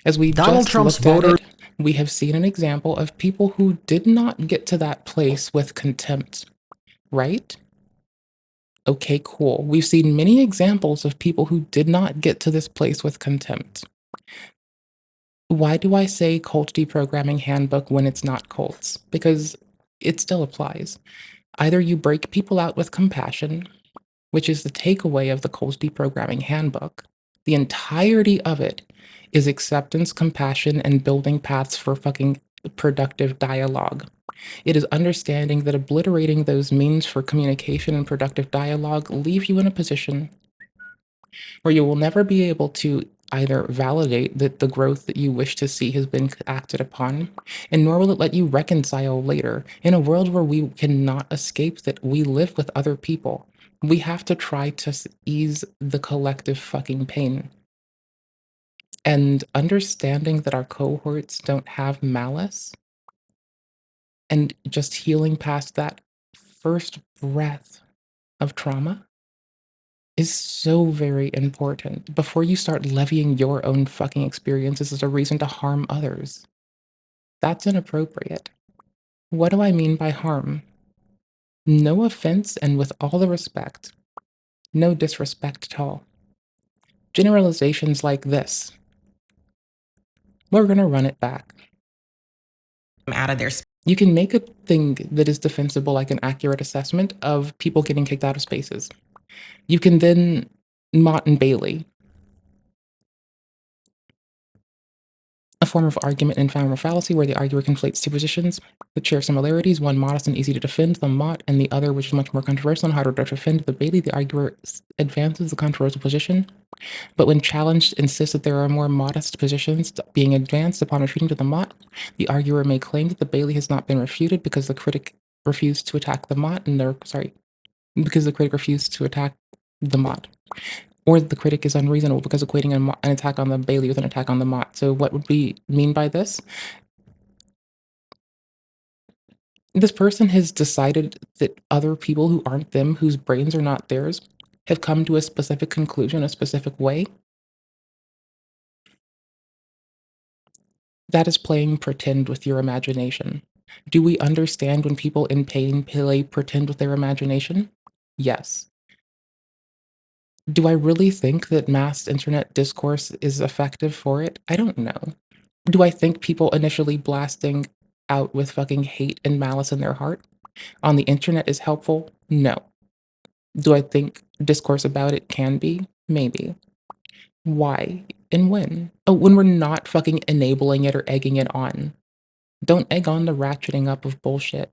As we Donald just Trump's looked voter. at it, we have seen an example of people who did not get to that place with contempt, right? Okay, cool. We've seen many examples of people who did not get to this place with contempt. Why do I say cult deprogramming handbook when it's not cults? Because it still applies. Either you break people out with compassion, which is the takeaway of the cult deprogramming handbook. The entirety of it is acceptance, compassion, and building paths for fucking productive dialogue. It is understanding that obliterating those means for communication and productive dialogue leave you in a position where you will never be able to either validate that the growth that you wish to see has been acted upon, and nor will it let you reconcile later. In a world where we cannot escape that we live with other people, we have to try to ease the collective fucking pain. And understanding that our cohorts don't have malice, and just healing past that first breath of trauma is so very important before you start levying your own fucking experiences as a reason to harm others. That's inappropriate. What do I mean by harm? No offense, and with all the respect, no disrespect at all. Generalizations like this, we're gonna run it back. Out of their You can make a thing that is defensible, like an accurate assessment of people getting kicked out of spaces. You can then Mott and Bailey, a form of argument and found fallacy where the arguer conflates two positions that share similarities, one modest and easy to defend, the Mott, and the other, which is much more controversial and harder to defend, the Bailey. The arguer advances the controversial position, but when challenged, insists that there are more modest positions being advanced upon retreating to the Mott. The arguer may claim that the Bailey has not been refuted because the critic refused to attack the Mott, because the critic refused to attack the Mott. Or the critic is unreasonable because equating an attack on the Bailey with an attack on the Mott. So what would we mean by this? This person has decided that other people who aren't them, whose brains are not theirs, have come to a specific conclusion, a specific way. That is playing pretend with your imagination. Do we understand when people in pain play pretend with their imagination? Yes. Do I really think that mass internet discourse is effective for it? I don't know. Do I think people initially blasting out with fucking hate and malice in their heart on the internet is helpful? No. Do I think discourse about it can be? Maybe. Why and when? Oh, when we're not fucking enabling it or egging it on. Don't egg on the ratcheting up of bullshit.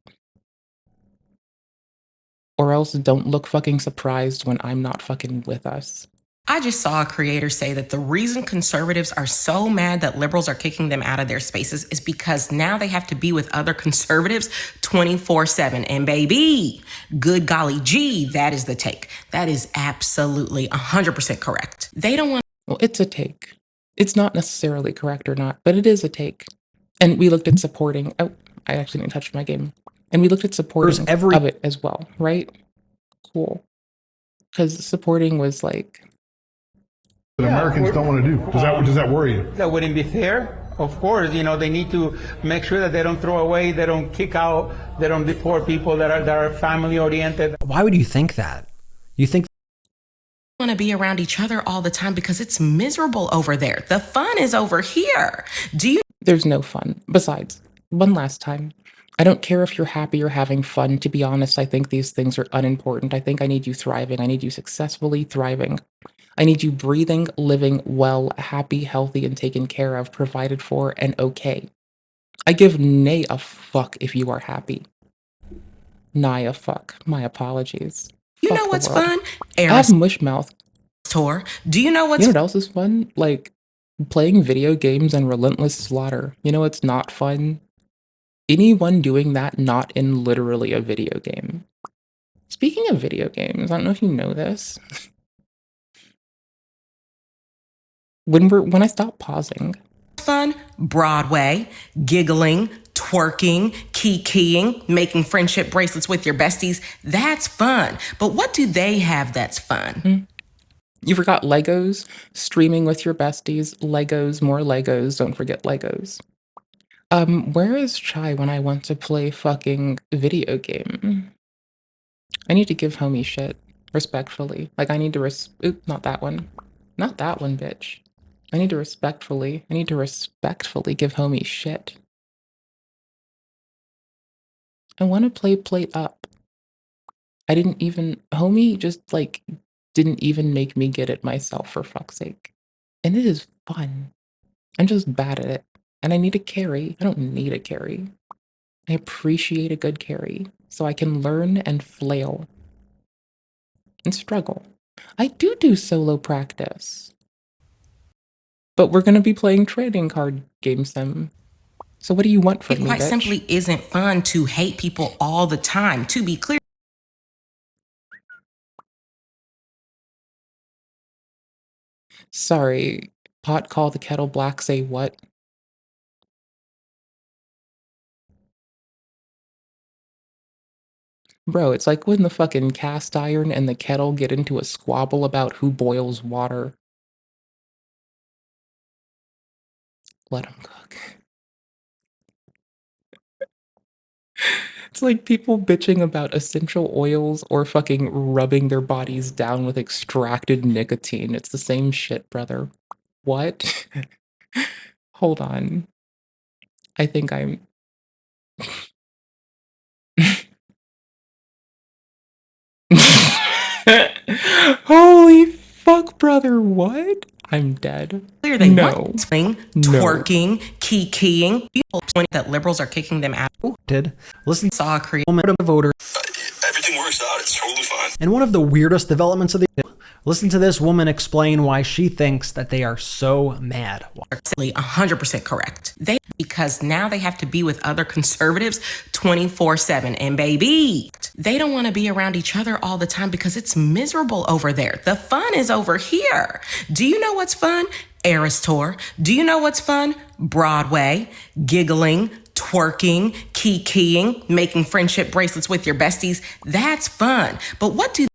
Or else don't look fucking surprised when I'm not fucking with us. I just saw a creator say that the reason conservatives are so mad that liberals are kicking them out of their spaces is because now they have to be with other conservatives 24/7. And baby, good golly gee, that is the take. That is absolutely 100% correct. They don't want... Well, it's a take. It's not necessarily correct or not, but it is a take. And we looked at supporting... Oh, I actually didn't touch my game. And we looked at supporting of it as well, right? Cool. Because supporting was like... That Americans don't want to do. Does that worry you? That wouldn't be fair. Of course, they need to make sure that they don't throw away, they don't kick out, they don't deport people that are family oriented. Why would you think that? You think want to be around each other all the time because it's miserable over there. The fun is over here. There's no fun. Besides, one last time, I don't care if you're happy or having fun. To be honest, I think these things are unimportant. I think I need you thriving. I need you successfully thriving. I need you breathing, living well, happy, healthy, and taken care of, provided for, and okay. I give nay a fuck if you are happy. Nigh a fuck. My apologies. You Fuck know the what's world. fun? I have mush mouth. Tour. Do you know You what's know what else is fun? Like playing video games and relentless slaughter. You know what's not fun? Anyone doing that not in literally a video game. Speaking of video games, I don't know if you know this. When I stop pausing, fun? Broadway, giggling, twerking, kikiing, making friendship bracelets with your besties. That's fun. But what do they have that's fun? You forgot Legos, streaming with your besties, Legos, more Legos, don't forget Legos. Where is Chai when I want to play fucking video game? I need to give homie shit, respectfully. Like, I need to oop, not that one. Not that one, bitch. I need to respectfully give homie shit. I want to play Plate Up. Homie just, like, didn't even make me get it myself, for fuck's sake. And it is fun. I'm just bad at it. And I need a carry. I don't need a carry. I appreciate a good carry, so I can learn and flail. And struggle. I do solo practice. But we're gonna be playing trading card game sim. So what do you want from It me, quite bitch? simply isn't fun to hate people all the time. To be clear, Sorry, pot call the kettle black, say what? Bro, it's like when the fucking cast iron and the kettle get into a squabble about who boils water. Let them cook. It's like people bitching about essential oils or fucking rubbing their bodies down with extracted nicotine. It's the same shit, brother. What? Hold on. I think I'm. Holy fuck, brother, what? I'm dead. clear they No. want swing, twerking, kikiing. People point that liberals are kicking them out. Listen, Saw a create voter. Everything works out. It's totally fine. And one of the weirdest developments of the listen to this woman explain why she thinks that they are so mad. 100% correct. Because now they have to be with other conservatives 24/7. And baby, they don't want to be around each other all the time because it's miserable over there. The fun is over here. Do you know what's fun? Eras Tour. Do you know what's fun? Broadway, giggling, twerking, kikiing, making friendship bracelets with your besties. That's fun. But what do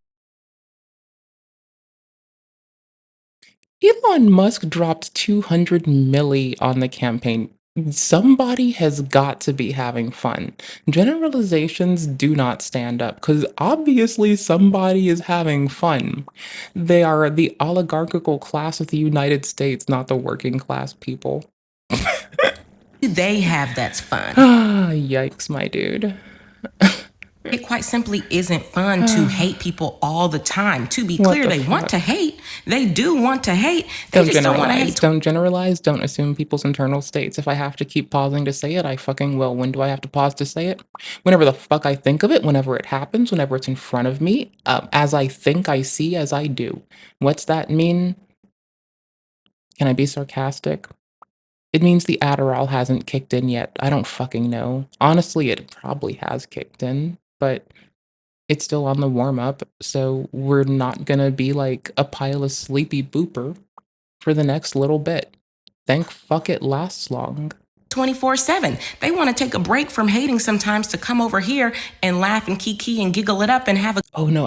Elon Musk dropped 200 milli on the campaign. Somebody has got to be having fun. Generalizations do not stand up because obviously somebody is having fun. They are the oligarchical class of the United States, not the working class people. they have that's fun? Ah, yikes, my dude. It quite simply isn't fun to hate people all the time. To be clear, they want to hate. They do want to hate. They just don't want to hate. Don't generalize. Don't assume people's internal states. If I have to keep pausing to say it, I fucking will. When do I have to pause to say it? Whenever the fuck I think of it, whenever it happens, whenever it's in front of me, as I think, I see, as I do. What's that mean? Can I be sarcastic? It means the Adderall hasn't kicked in yet. I don't fucking know. Honestly, it probably has kicked in, but it's still on the warm-up, so we're not gonna be like a pile of sleepy booper for the next little bit. Thank fuck it lasts long. 24/7. They want to take a break from hating sometimes to come over here and laugh and kiki and giggle it up and have a Oh no,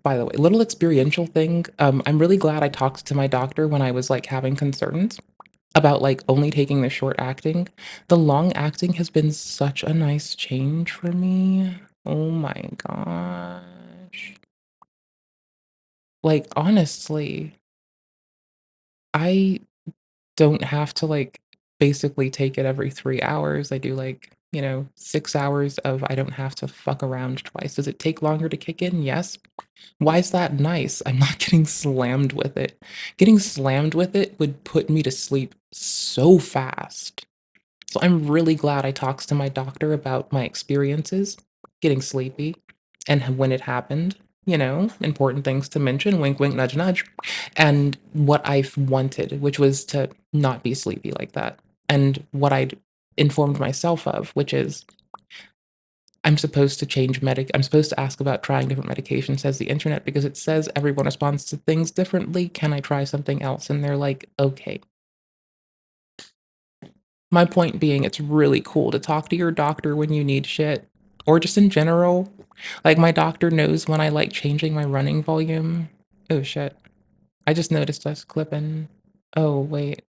by the way, little experiential thing. I'm really glad I talked to my doctor when I was like having concerns about like only taking the short acting. The long acting has been such a nice change for me. Oh my gosh. Like honestly, I don't have to like basically take it every 3 hours. I do like 6 hours of I don't have to fuck around twice. Does it take longer to kick in? Yes. Why is that nice? I'm not getting slammed with it. Getting slammed with it would put me to sleep so fast. So I'm really glad I talked to my doctor about my experiences getting sleepy and when it happened. Important things to mention, wink, wink, nudge, nudge, and what I've wanted, which was to not be sleepy like that. And what I'd informed myself of, which is I'm supposed to ask about trying different medications, says the internet, because it says everyone responds to things differently. Can I try something else? And they're like, okay. My point being, it's really cool to talk to your doctor when you need shit, or just in general. Like, my doctor knows when I like changing my running volume. Oh shit. I just noticed us clipping. Oh, wait.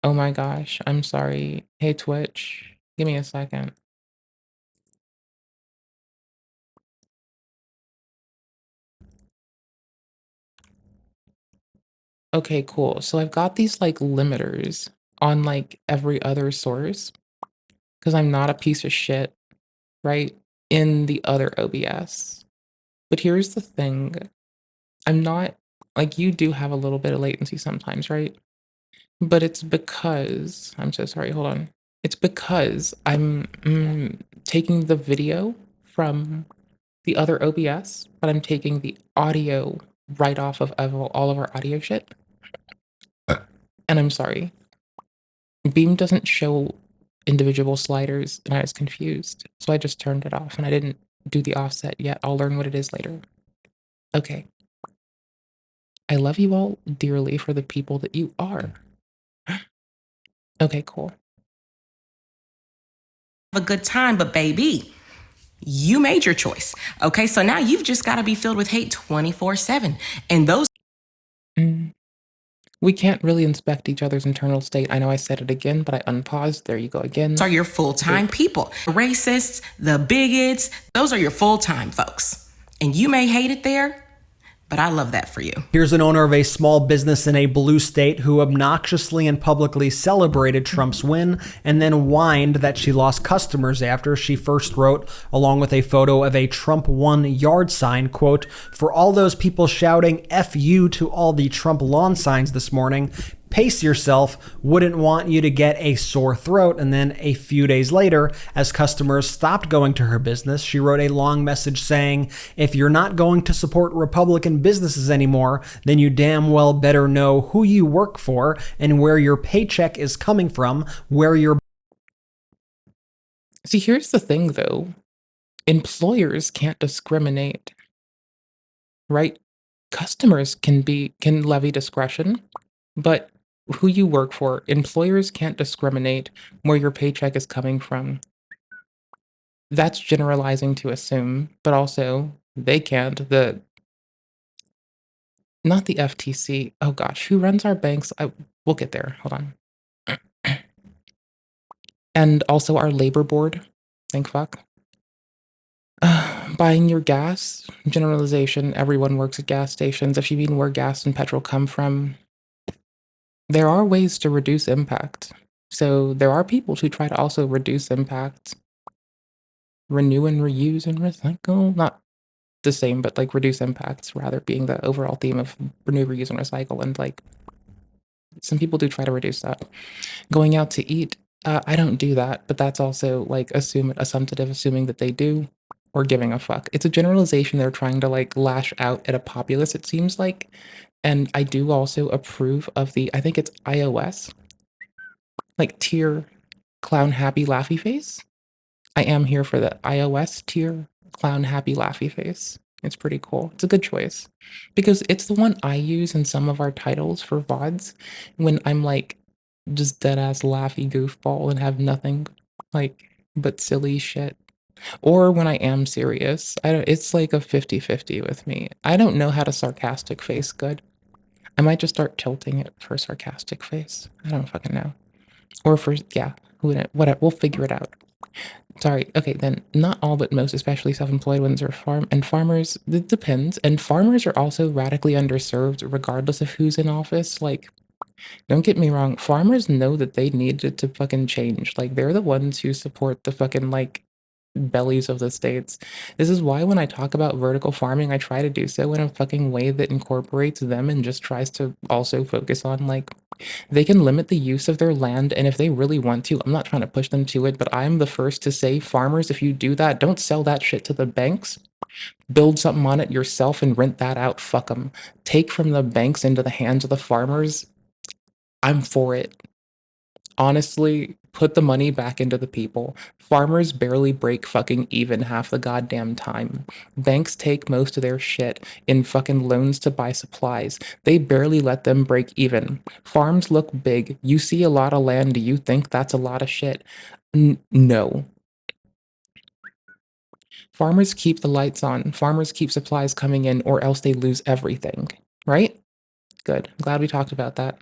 Oh my gosh, I'm sorry. Hey, Twitch, give me a second. Okay, cool. So I've got these like limiters on like every other source because I'm not a piece of shit, right? In the other OBS. But here's the thing. I'm not like you do have a little bit of latency sometimes, right? But it's because I'm so sorry, hold on. It's because I'm taking the video from the other OBS, but I'm taking the audio right off of all of our audio shit. And I'm sorry. Beam doesn't show individual sliders, and I was confused. So I just turned it off, and I didn't do the offset yet. I'll learn what it is later. Okay. I love you all dearly for the people that you are. Okay, cool. Have a good time, but baby, you made your choice. Okay, so now you've just got to be filled with hate 24/7. And those we can't really inspect each other's internal state. I know I said it again, but I unpaused. There you go again. are your full-time people. The racists, the bigots, those are your full-time folks. And you may hate it there, but I love that for you. Here's an owner of a small business in a blue state who obnoxiously and publicly celebrated Trump's win and then whined that she lost customers after she first wrote, along with a photo of a Trump won yard sign, quote, "For all those people shouting F you to all the Trump lawn signs this morning, pace yourself, wouldn't want you to get a sore throat." And then a few days later, as customers stopped going to her business, she wrote a long message saying, "If you're not going to support Republican businesses anymore, then you damn well better know who you work for and where your paycheck is coming from, where your..." See, here's the thing though. Employers can't discriminate, right? Customers can levy discretion, but who you work for, employers can't discriminate where your paycheck is coming from. That's generalizing to assume, but also they can't. Not the FTC. Oh gosh, who runs our banks? We'll get there. Hold on. And also our labor board. Thank fuck. Buying your gas. Generalization. Everyone works at gas stations. If you mean where gas and petrol come from, there are ways to reduce impact. So there are people who try to also reduce impact. Renew and reuse and recycle. Not the same, but like reduce impacts rather being the overall theme of renew, reuse, and recycle. And like some people do try to reduce that. Going out to eat. I don't do that, but that's also like assumptive, assuming that they do, or giving a fuck. It's a generalization they're trying to like lash out at a populace, it seems like. And I do also approve of I think it's iOS, like tier clown happy laughy face. I am here for the iOS tier clown happy laughy face. It's pretty cool. It's a good choice because it's the one I use in some of our titles for VODs when I'm like just dead ass laughy goofball and have nothing like but silly shit. Or when I am serious. It's like a 50-50 with me. I don't know how to sarcastic face good. I might just start tilting it for sarcastic face. I don't fucking know. Or for, yeah, whatever. We'll figure it out. Sorry. Okay, then not all but most, especially self-employed ones, are farmers. It depends. And farmers are also radically underserved regardless of who's in office. Like, Don't get me wrong, farmers know that they needed to fucking change. Like, they're the ones who support the fucking, like, bellies of the states. This is why when I talk about vertical farming, I try to do so in a fucking way that incorporates them and just tries to also focus on, like, they can limit the use of their land, and if they really want to, I'm not trying to push them to it, but I'm the first to say, farmers, if you do that, don't sell that shit to the banks. Build something on it yourself and rent that out. Fuck them. Take from the banks into the hands of the farmers. I'm for it. Honestly, put the money back into the people. Farmers barely break fucking even half the goddamn time. Banks take most of their shit in fucking loans to buy supplies. They barely let them break even. Farms look big. You see a lot of land. Do you think that's a lot of shit? No. Farmers keep the lights on. Farmers keep supplies coming in, or else they lose everything. Right? Good. I'm glad we talked about that.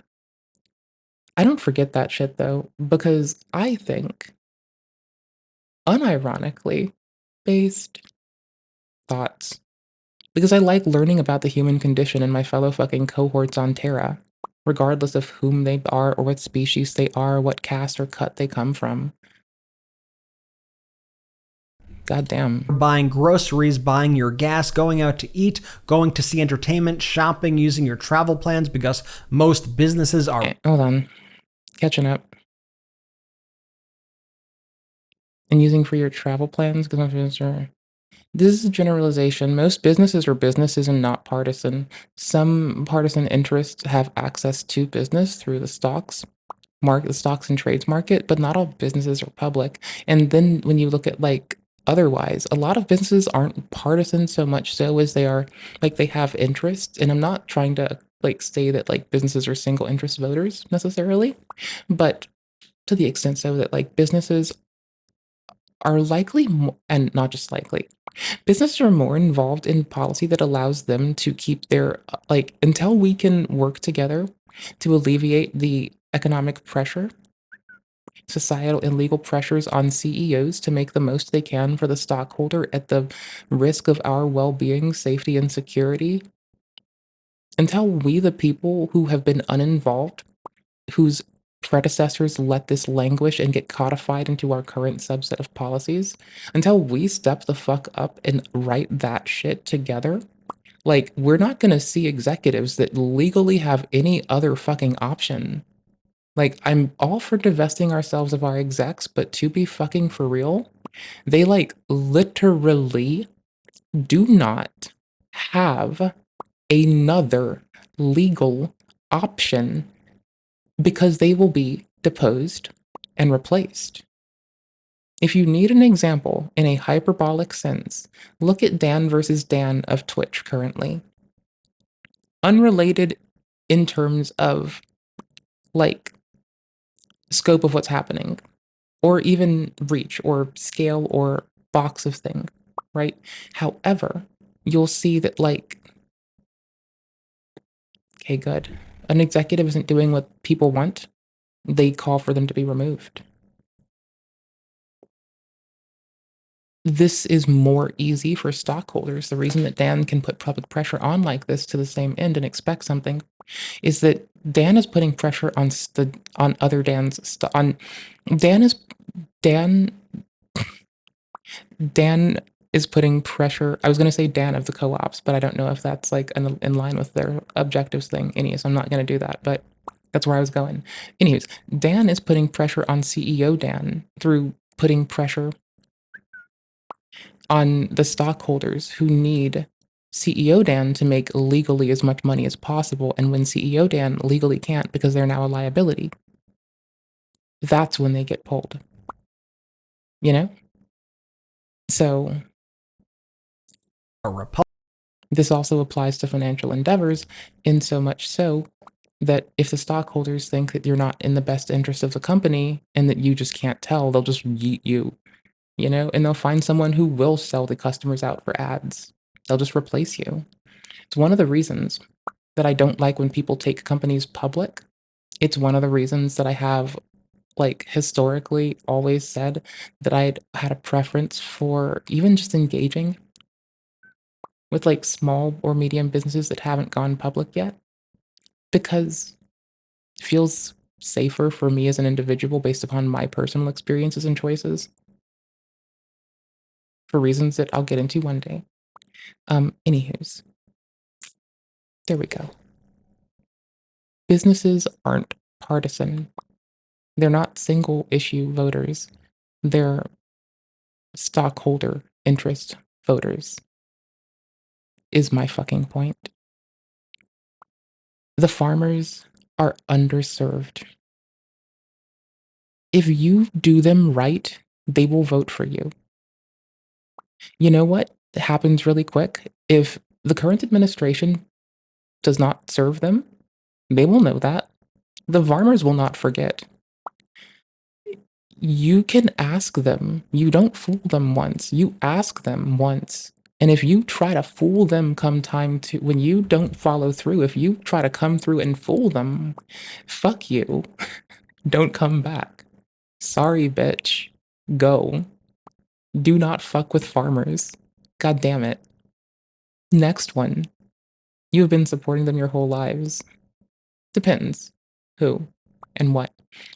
I don't forget that shit though, because I think, unironically, based thoughts. Because I like learning about the human condition and my fellow fucking cohorts on Terra, regardless of whom they are or what species they are, what caste or cut they come from. Goddamn. Buying groceries, buying your gas, going out to eat, going to see entertainment, shopping, using your travel plans, because most businesses are... Hold on. Catching up. And using for your travel plans, because this is a generalization. Most businesses are businesses and not partisan. Some partisan interests have access to business through the stocks market, the stocks and trades market, but not all businesses are public. And then when you look at like otherwise, a lot of businesses aren't partisan so much so as they are like they have interests. And I'm not trying to like say that like businesses are single interest voters necessarily, but to the extent so that like businesses are likely and not just likely, businesses are more involved in policy that allows them to keep their like until we can work together to alleviate the economic pressure, societal and legal pressures on CEOs to make the most they can for the stockholder at the risk of our well-being, safety, and security. Until we, the people who have been uninvolved, whose predecessors let this languish and get codified into our current subset of policies, until we step the fuck up and write that shit together, like, we're not gonna see executives that legally have any other fucking option. Like, I'm all for divesting ourselves of our execs, but to be fucking for real, they like literally do not have another legal option because they will be deposed and replaced. If you need an example in a hyperbolic sense, look at Dan versus Dan of Twitch currently. Unrelated in terms of like scope of what's happening, or even reach or scale or box of thing, right? However, you'll see that like, okay, good. An executive isn't doing what people want. They call for them to be removed. This is more easy for stockholders. The reason that Dan can put public pressure on like this to the same end and expect something is that Dan is putting pressure on other Dan's Dan is putting pressure. I was going to say Dan of the co-ops, but I don't know if that's like in line with their objectives thing. Anyways, I'm not going to do that, but that's where I was going. Anyways, Dan is putting pressure on CEO Dan through putting pressure on the stockholders who need CEO Dan to make legally as much money as possible. And when CEO Dan legally can't because they're now a liability, that's when they get pulled. You know? So this also applies to financial endeavors, in so much so that if the stockholders think that you're not in the best interest of the company and that you just can't tell, they'll just yeet you, you know, and they'll find someone who will sell the customers out for ads. They'll just replace you. It's one of the reasons that I don't like when people take companies public. It's one of the reasons that I have like historically always said that I'd had a preference for even just engaging with like small or medium businesses that haven't gone public yet. Because feels safer for me as an individual based upon my personal experiences and choices for reasons that I'll get into one day. Anywho's, there we go. Businesses aren't partisan. They're not single issue voters. They're stockholder interest voters, is my fucking point. The farmers are underserved. If you do them right, they will vote for you. You know what happens really quick? If the current administration does not serve them, they will know that. The farmers will not forget. You can ask them. You don't fool them once. You ask them once. And if you try to fool them come time to, when you don't follow through, if you try to come through and fool them, fuck you. Don't come back. Sorry, bitch. Go. Do not fuck with farmers. God damn it. Next one. You've been supporting them your whole lives. Depends. Who and what.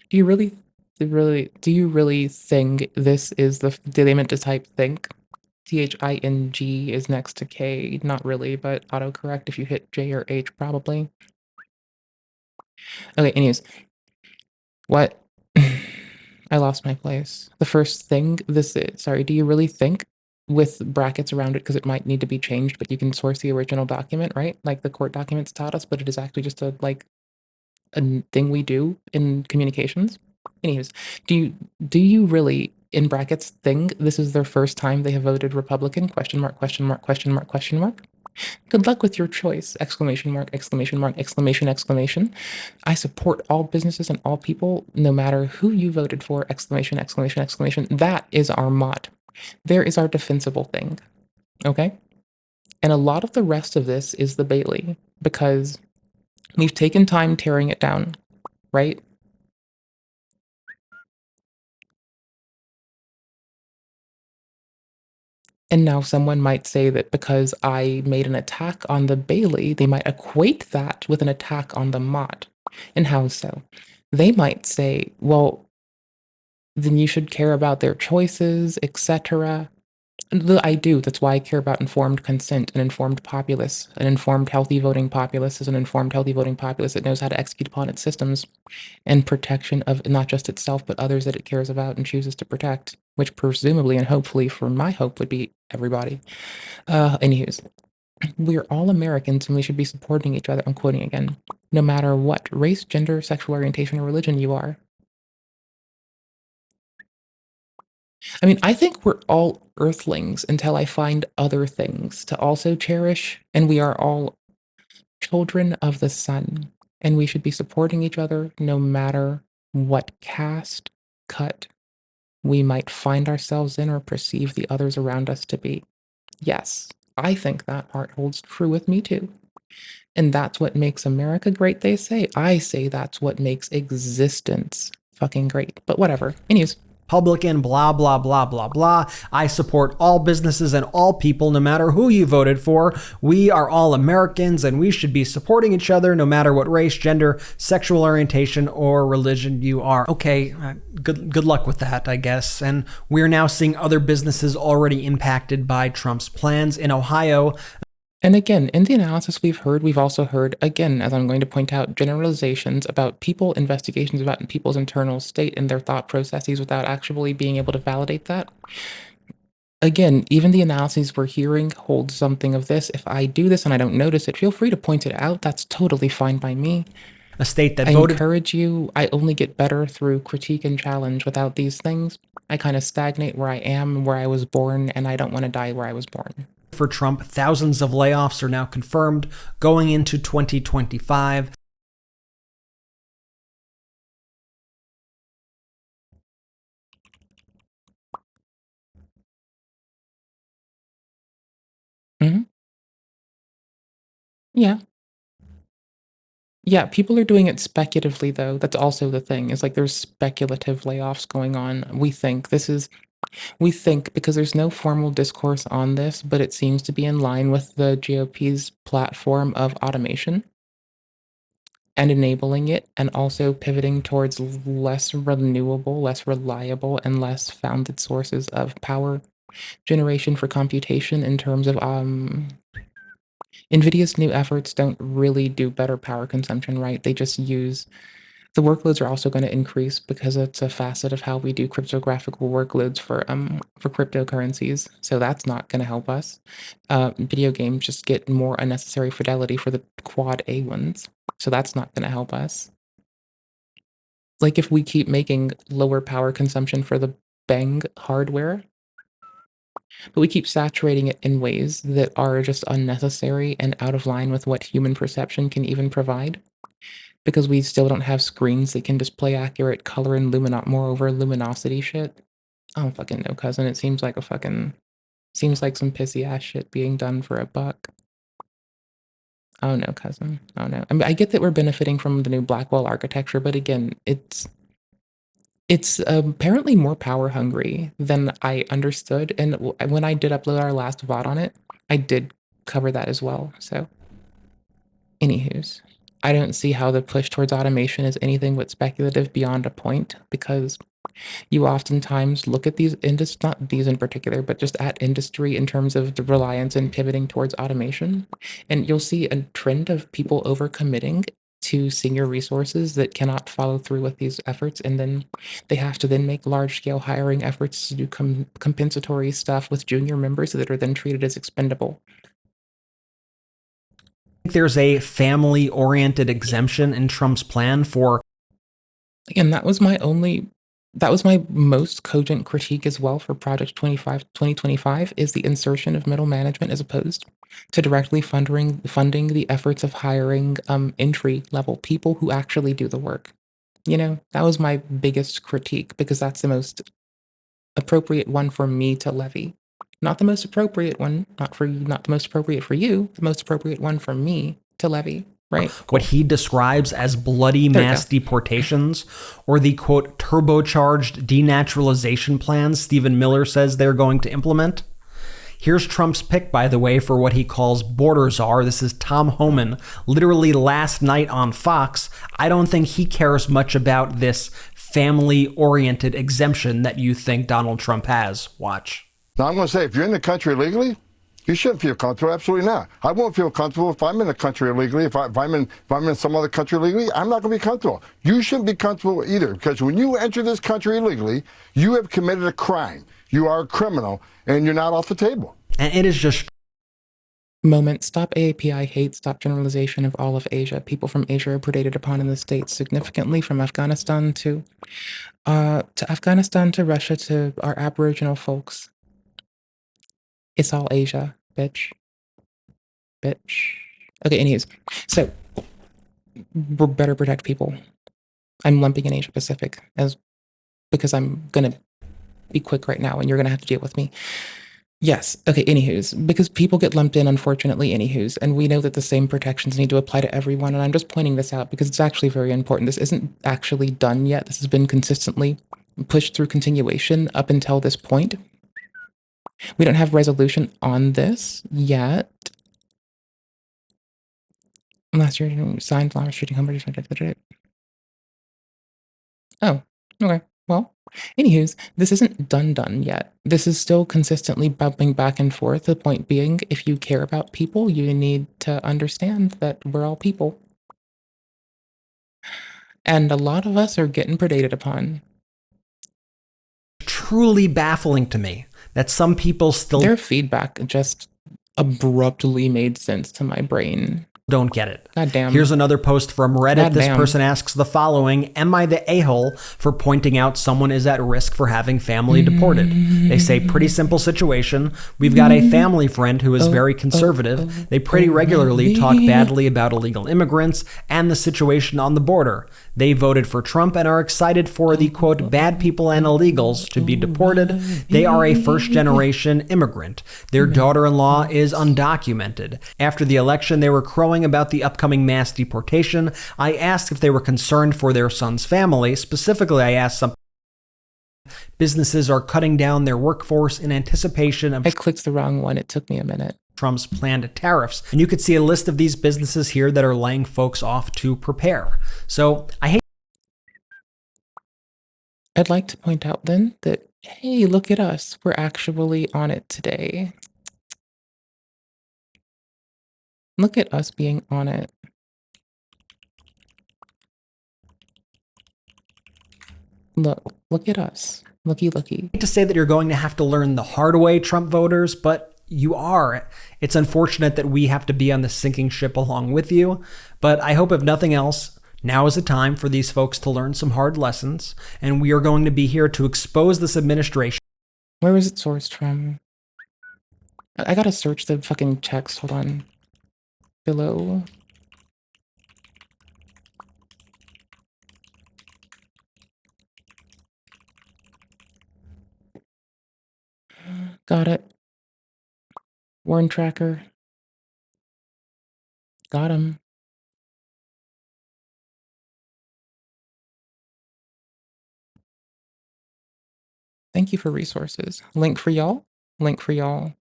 Do you really think this is did they meant to type think? THING is next to K. Not really, but autocorrect if you hit J or H, probably. Okay, anyways. What? I lost my place. The first thing do you really think with brackets around it because it might need to be changed, but you can source the original document, right? Like the court documents taught us, but it is actually just a thing we do in communications. Anyways, do you really, in brackets, think this is their first time they have voted Republican? Question mark, question mark, question mark, question mark. Good luck with your choice! Exclamation mark, exclamation mark, exclamation, exclamation. I support all businesses and all people, no matter who you voted for! Exclamation, exclamation, exclamation. That is our mot. There is our defensible thing. Okay? And a lot of the rest of this is the Bailey, because we've taken time tearing it down, right? And now someone might say that because I made an attack on the Bailey, they might equate that with an attack on the Mott. And how so? They might say, well, then you should care about their choices, etc. I do. That's why I care about informed consent, an informed populace. An informed, healthy voting populace is an informed, healthy voting populace that knows how to execute upon its systems and protection of not just itself, but others that it cares about and chooses to protect, which presumably and hopefully, for my hope, would be everybody. Anyways, we're all Americans and we should be supporting each other. I'm quoting again. No matter what race, gender, sexual orientation, or religion you are. I mean, I think we're all earthlings until I find other things to also cherish, and we are all children of the sun, and we should be supporting each other no matter what caste, cut we might find ourselves in or perceive the others around us to be. Yes, I think that part holds true with me too. And that's what makes America great, they say. I say that's what makes existence fucking great. But whatever. Anyways. Republican, blah, blah, blah, blah, blah. I support all businesses and all people, no matter who you voted for. We are all Americans and we should be supporting each other no matter what race, gender, sexual orientation, or religion you are. Okay, good luck with that, I guess. And we're now seeing other businesses already impacted by Trump's plans in Ohio. And again, in the analysis we've also heard, again, as I'm going to point out, generalizations about people, investigations about people's internal state and their thought processes without actually being able to validate that. Again, even the analyses we're hearing hold something of this. If I do this and I don't notice it, feel free to point it out. That's totally fine by me. A state that I voted. encourage you. I only get better through critique and challenge. Without these things, I kind of stagnate where I am, where I was born, and I don't want to die where I was born. For Trump, thousands of layoffs are now confirmed going into 2025. Mm-hmm. Yeah. Yeah, people are doing it speculatively, though. That's also the thing, is like there's speculative layoffs going on. We think because there's no formal discourse on this, but it seems to be in line with the GOP's platform of automation. and enabling it, and also pivoting towards less renewable, less reliable, and less founded sources of power generation for computation in terms of NVIDIA's new efforts don't really do better power consumption, right? They just use the workloads are also going to increase because it's a facet of how we do cryptographical workloads for cryptocurrencies. So that's not going to help us. Video games just get more unnecessary fidelity for the quad A ones. So that's not going to help us. Like if we keep making lower power consumption for the Bang hardware, but we keep saturating it in ways that are just unnecessary and out of line with what human perception can even provide, because we still don't have screens that can display accurate color and moreover luminosity shit. I don't fucking know, cousin. It seems like seems like some pissy ass shit being done for a buck. Oh no, cousin. Oh no. I mean, I get that we're benefiting from the new Blackwell architecture, but again, it's apparently more power hungry than I understood. And when I did upload our last VOD on it, I did cover that as well. So, anywho's, I don't see how the push towards automation is anything but speculative beyond a point, because you oftentimes look at these not these in particular, but just at industry in terms of the reliance and pivoting towards automation, and you'll see a trend of people overcommitting to senior resources that cannot follow through with these efforts, and then they have to then make large-scale hiring efforts to do compensatory stuff with junior members that are then treated as expendable. There's a family-oriented exemption in Trump's plan for... Again, that was my most cogent critique as well for Project 2025 is the insertion of middle management as opposed to directly funding the efforts of hiring entry-level people who actually do the work. You know, that was my biggest critique, because that's the most appropriate one for me to levy. Not the most appropriate one, not the most appropriate for you, the most appropriate one for me to levy. Right. What he describes as bloody mass deportations, or the, quote, turbocharged denaturalization plans Stephen Miller says they're going to implement. Here's Trump's pick, by the way, for what he calls border czar. This is Tom Homan, literally last night on Fox. I don't think he cares much about this family-oriented exemption that you think Donald Trump has. Watch. Now, I'm going to say, if you're in the country illegally, you shouldn't feel comfortable. Absolutely not. I won't feel comfortable if I'm in the country illegally. If I'm in some other country illegally, I'm not going to be comfortable. You shouldn't be comfortable either, because when you enter this country illegally, you have committed a crime. You are a criminal, and you're not off the table. And it is just... Moment. Stop AAPI hate. Stop generalization of all of Asia. People from Asia are predated upon in the States significantly, from Afghanistan to Russia to our Aboriginal folks. It's all Asia, bitch. Bitch. Okay, anyways. So, we better protect people. I'm lumping in Asia Pacific because I'm gonna be quick right now and you're gonna have to deal with me. Yes, okay, anywho's. Because people get lumped in, unfortunately, anywho's. And we know that the same protections need to apply to everyone. And I'm just pointing this out because it's actually very important. This isn't actually done yet. This has been consistently pushed through continuation up until this point. We don't have resolution on this yet. Last year, signed law restricting home registration. Oh, okay. Well, anywho's, this isn't done yet. This is still consistently bumping back and forth. The point being, if you care about people, you need to understand that we're all people. And a lot of us are getting predated upon. Truly baffling to me that some people still... Their feedback just abruptly made sense to my brain. Don't get it. God damn. Here's another post from Reddit. God this damn. person asks the following: am I the a-hole for pointing out someone is at risk for having family deported? They say, pretty simple situation. We've got a family friend who is very conservative. They pretty regularly talk badly about illegal immigrants and the situation on the border. They voted for Trump and are excited for the, quote, bad people and illegals to be deported. They are a first-generation immigrant. Their daughter-in-law is undocumented. After the election, they were crowing about the upcoming mass deportation. I asked if they were concerned for their son's family. Specifically, I asked some businesses are cutting down their workforce in anticipation of... I clicked the wrong one. It took me a minute. Trump's planned tariffs. And you could see a list of these businesses here that are laying folks off to prepare. So I'd like to point out then that, hey, look at us. We're actually on it today. Look at us being on it. Look at us. Looky. To say that you're going to have to learn the hard way, Trump voters, but you are. It's unfortunate that we have to be on the sinking ship along with you, but I hope if nothing else, now is the time for these folks to learn some hard lessons, and we are going to be here to expose this administration. Where was it sourced from? I gotta search the fucking text. Hold on. Below. Got it. Warren tracker. Got him. Thank you for resources. Link for y'all. Link for y'all.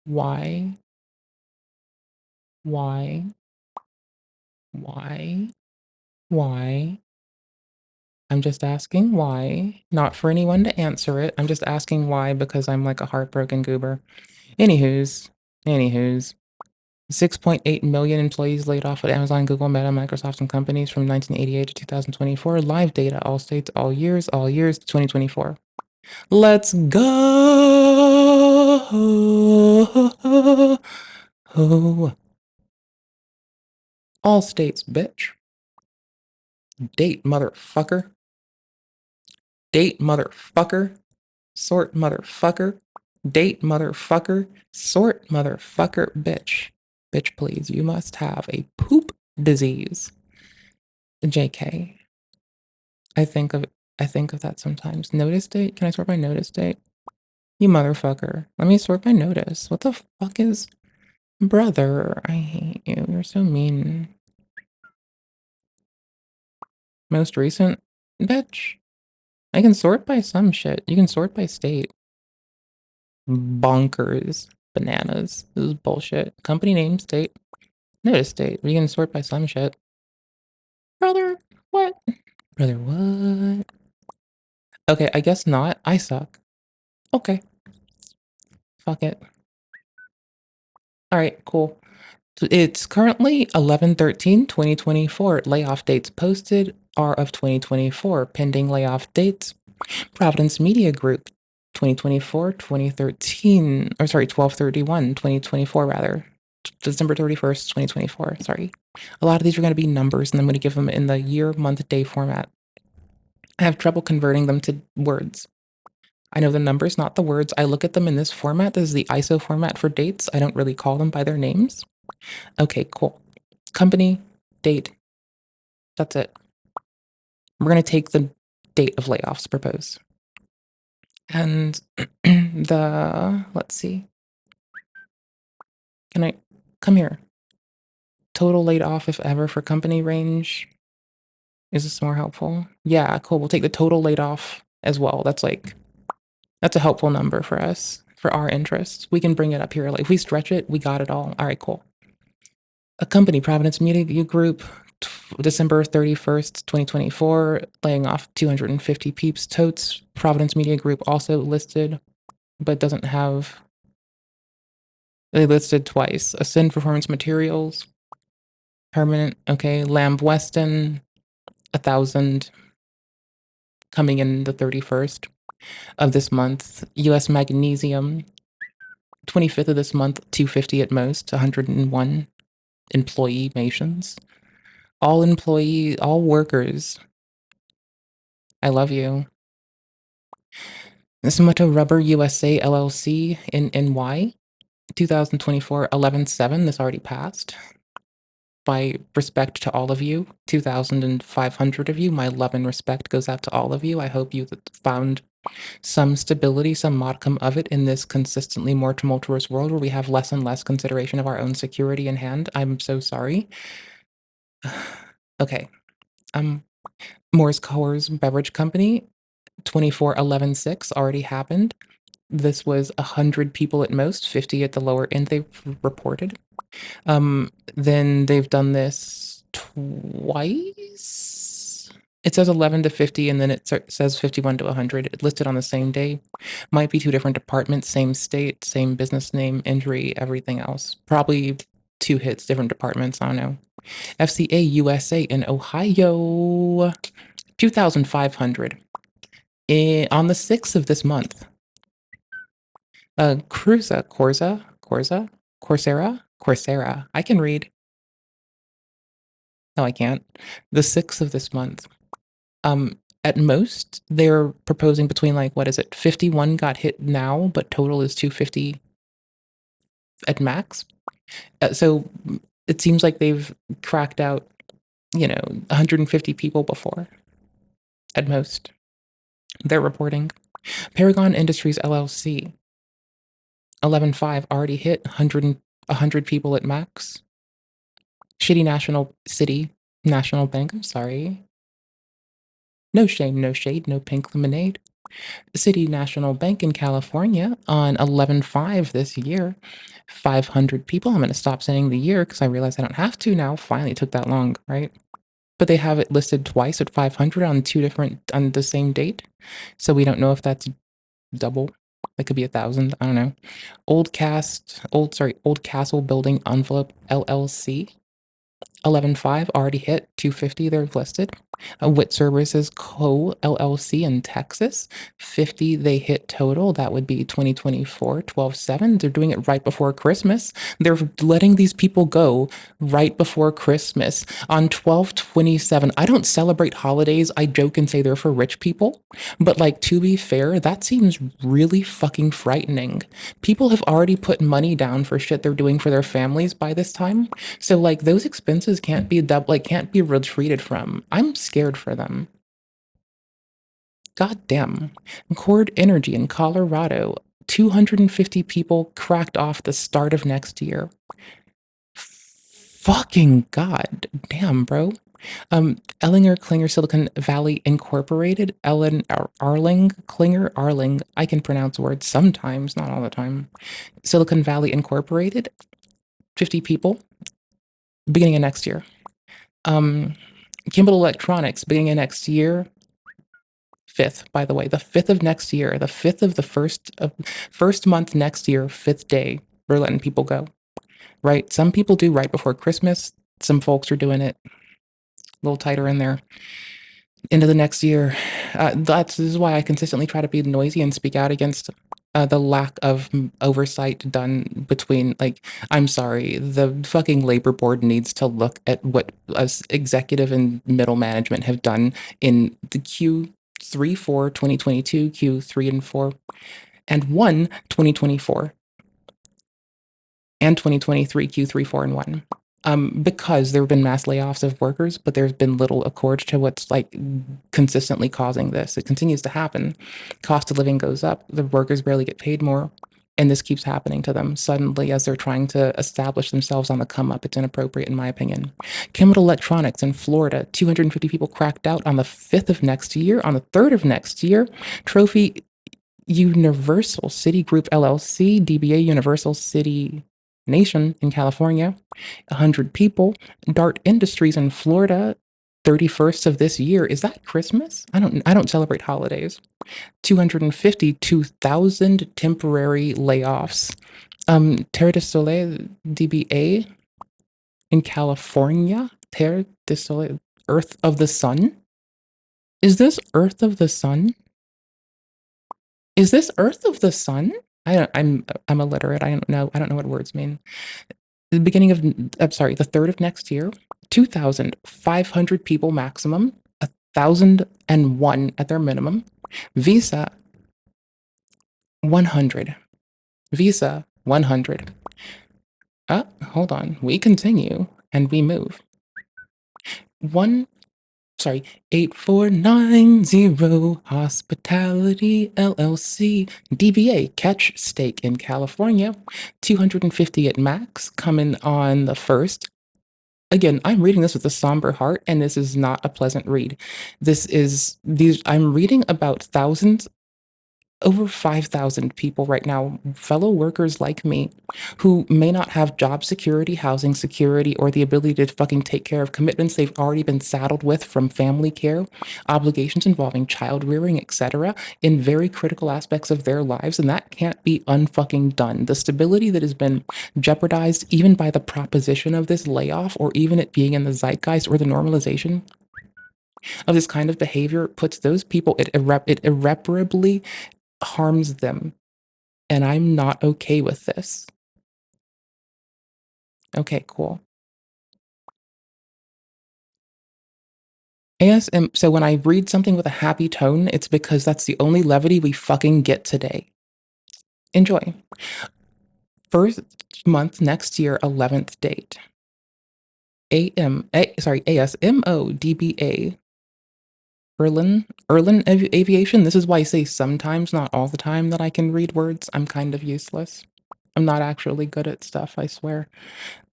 Why? I'm just asking why. Not for anyone to answer it. I'm just asking why because I'm like a heartbroken goober. Anywho's. 6.8 million employees laid off at Amazon, Google, Meta, Microsoft, and companies from 1988 to 2024. Live data, all states, all years, 2024. Let's go! All states, bitch. Date, motherfucker. Date, motherfucker. Sort, motherfucker. Date, motherfucker. Sort, motherfucker, bitch. Bitch, please, you must have a poop disease. JK. I think of that sometimes. Notice date? Can I sort by notice date? You motherfucker. Let me sort by notice. What the fuck is... Brother, I hate you. You're so mean. Most recent? Bitch. I can sort by some shit. You can sort by state. Bonkers. Bananas. This is bullshit. Company name, state. Notice date. We can sort by some shit. Brother, what? Brother, what? Okay, I guess not. I suck. Okay. Fuck it. Alright, cool. So it's currently 11/13/2024. Layoff dates posted are of 2024. Pending layoff dates. Providence Media Group, 2024, 2013, or sorry, 12/31/2024 rather. December 31st, 2024, sorry. A lot of these are going to be numbers, and I'm going to give them in the year, month, day format. I have trouble converting them to words. I know the numbers, not the words. I look at them in this format. This is the ISO format for dates. I don't really call them by their names. Okay, cool. Company, date. That's it. We're going to take the date of layoffs proposed. And let's see. Can I come here? Total laid off, if ever, for company range. Is this more helpful? Yeah, cool. We'll take the total laid off as well. That's a helpful number for us, for our interests. We can bring it up here. Like, if we stretch it, we got it all. All right, cool. A company, Providence Media Group, December 31st, 2024, laying off 250 peeps. Totes, Providence Media Group also listed, but doesn't have... They listed twice. Ascend Performance Materials, permanent, okay. Lamb Weston, 1,000, coming in the 31st of this month. US Magnesium, 25th of this month, 250 at most, 101 employee nations. All workers. I love you. Sumoto Rubber USA LLC in NY, 2024, 11/7. This already passed. By respect to all of you, 2,500 of you, my love and respect goes out to all of you. I hope you found some stability, some modicum of it in this consistently more tumultuous world where we have less and less consideration of our own security in hand. I'm so sorry. Okay. Moore's Coors Beverage Company, 24/11/6 already happened. This was 100 people at most, 50 at the lower end they've reported. Then they've done this twice. It says 11 to 50, and then it says 51 to 100. It listed on the same day. Might be two different departments, same state, same business name, injury, everything else. Probably 2 hits, different departments. I don't know. FCA USA in Ohio, 2,500. On the 6th of this month. Coursera. I can read. No, I can't. The 6th of this month. At most, they're proposing between 51 got hit now, but total is 250 at max. So it seems like they've cracked out, 150 people before. At most. They're reporting. Paragon Industries LLC. 11/5 already hit 100 people at max. Shitty National Bank, I'm sorry. No shame, no shade, no pink lemonade. City National Bank in California on 11/5 this year. 500 people. I'm going to stop saying the year because I realize I don't have to now. Finally, it took that long, right? But they have it listed twice at 500 on the same date. So we don't know if that's double. It could be 1,000. I don't know. Old Castle Building Envelope LLC. 11/5 already hit 250. They're listed. Wit Services Co. LLC in Texas. 50 they hit total. That would be 2024 12/7. They're doing it right before Christmas. They're letting these people go right before Christmas on 12/27. I don't celebrate holidays. I joke and say they're for rich people. But to be fair, that seems really fucking frightening. People have already put money down for shit they're doing for their families by this time. So those expenses can't be can't be retreated from. I'm scared for them. God damn. Cord Energy in Colorado, 250 people cracked off the start of next year. Fucking god damn, bro. Ellinger Klinger Silicon Valley Incorporated, Arling. I can pronounce words sometimes, not all the time. Silicon Valley Incorporated, 50 people, beginning of next year. Kimball Electronics, beginning of next year. 5th, by the way, the 5th of next year, the 5th of the first month next year, 5th day, we're letting people go. Right? Some people do right before Christmas. Some folks are doing it a little tighter in there. Into the next year. This is why I consistently try to be noisy and speak out against the lack of oversight done between, I'm sorry, the fucking labor board needs to look at what us executive and middle management have done in the Q3, 4, 2022, Q3 and 4, and 1, 2024, and 2023, Q3, 4, and 1. Because there have been mass layoffs of workers, but there's been little accord to what's consistently causing this. It continues to happen. Cost of living goes up. The workers barely get paid more. And this keeps happening to them suddenly as they're trying to establish themselves on the come up. It's inappropriate, in my opinion. Kimball Electronics in Florida, 250 people cracked out on the 5th of next year. On the 3rd of next year, Trophy Universal City Group LLC, DBA Universal City Nation in California, 100 people. Dart Industries in Florida, 31st of this year. Is that Christmas? I don't celebrate holidays. 252,000 temporary layoffs. Terre du Soleil DBA in California. Terre du Soleil, Earth of the Sun. Is this Earth of the Sun? Is this Earth of the Sun? I'm illiterate. I don't know what words mean. The beginning of, the 3rd of next year, 2,500 people maximum, 1,001 at their minimum. Visa, 100. Visa, 100. Hold on. We continue and we move. 8490 Hospitality LLC, DBA Catch Steak in California, 250 at max, coming on the 1st. again, I'm reading this with a somber heart, and this is not a pleasant read. I'm reading about thousands, over 5,000 people right now, fellow workers like me, who may not have job security, housing security, or the ability to fucking take care of commitments they've already been saddled with from family care, obligations involving child rearing, etc., in very critical aspects of their lives, and that can't be unfucking done. The stability that has been jeopardized even by the proposition of this layoff, or even it being in the zeitgeist or the normalization of this kind of behavior, puts those people, it irreparably harms them, and I'm not okay with this. Okay, cool. So when I read something with a happy tone, it's because that's the only levity we fucking get today. Enjoy. First month next year, 11th date. ASMO DBA. Erlin Aviation. This is why I say sometimes, not all the time, that I can read words. I'm kind of useless. I'm not actually good at stuff, I swear.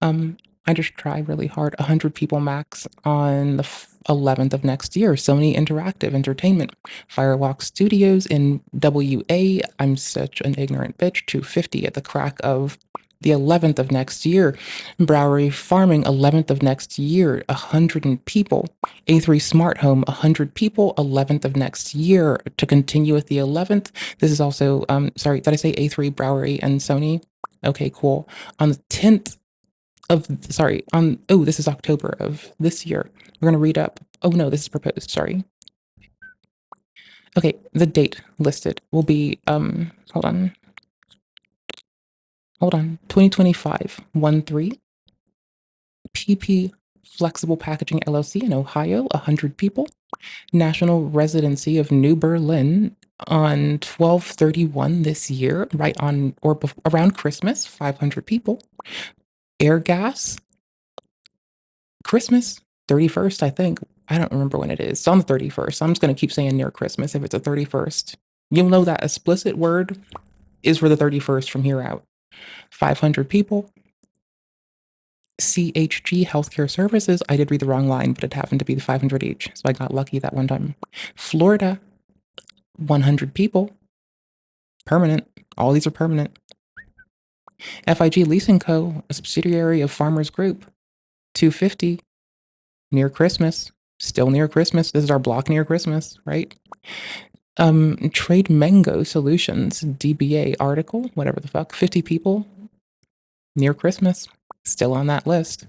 I just try really hard. 100 people max on the 11th of next year. Sony Interactive Entertainment. Firewalk Studios in WA. I'm such an ignorant bitch. 250 at the crack of the 11th of next year. Browery Farming, 11th of next year, 100 people. A3 Smart Home, 100 people, 11th of next year. To continue with the 11th, this is also, sorry, did I say A3 Browery and Sony? Okay, cool. On the 10th this is October of this year. We're gonna read up. Oh no, this is proposed, sorry. Okay, the date listed will be, hold on, 2025, 1-3. PP Flexible Packaging LLC in Ohio, 100 people. National Residency of New Berlin on 12/31 this year, right on or around Christmas, 500 people. Air Gas, Christmas, 31st, I think. I don't remember when it is. It's on the 31st. I'm just going to keep saying near Christmas if it's the 31st. You'll know that explicit word is for the 31st from here out. 500 people. CHG Healthcare Services. I did read the wrong line, but it happened to be the 500 each, so I got lucky that one time. Florida, 100 people. Permanent. All these are permanent. FIG Leasing Co., a subsidiary of Farmers Group, 250. Near Christmas. Still near Christmas. This is our block near Christmas, right? Trade Mango Solutions, DBA article, whatever the fuck, 50 people. Near Christmas. Still on that list.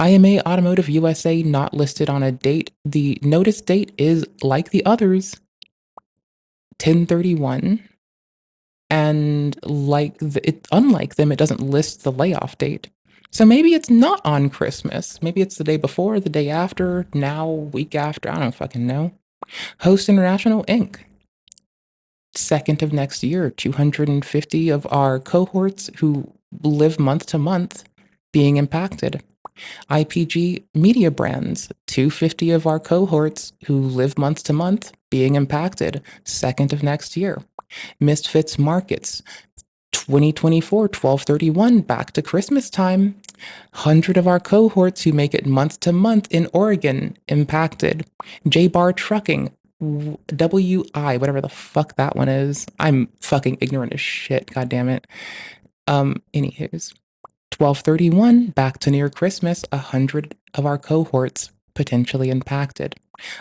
IMA Automotive USA, not listed on a date. The notice date is like the others, 10/31. And unlike them, it doesn't list the layoff date. So maybe it's not on Christmas. Maybe it's the day before, the day after, now, week after. I don't fucking know. Host International Inc. 2nd of next year, 250 of our cohorts who live month to month being impacted. IPG Media Brands, 250 of our cohorts who live month to month being impacted. 2nd of next year. Misfits Markets, 2024, 12/31, back to Christmas time. 100 of our cohorts who make it month to month in Oregon impacted. J-Bar Trucking, WI, whatever the fuck that one is. I'm fucking ignorant as shit, goddammit. Anywho's, 12/31, back to near Christmas, 100 of our cohorts potentially impacted.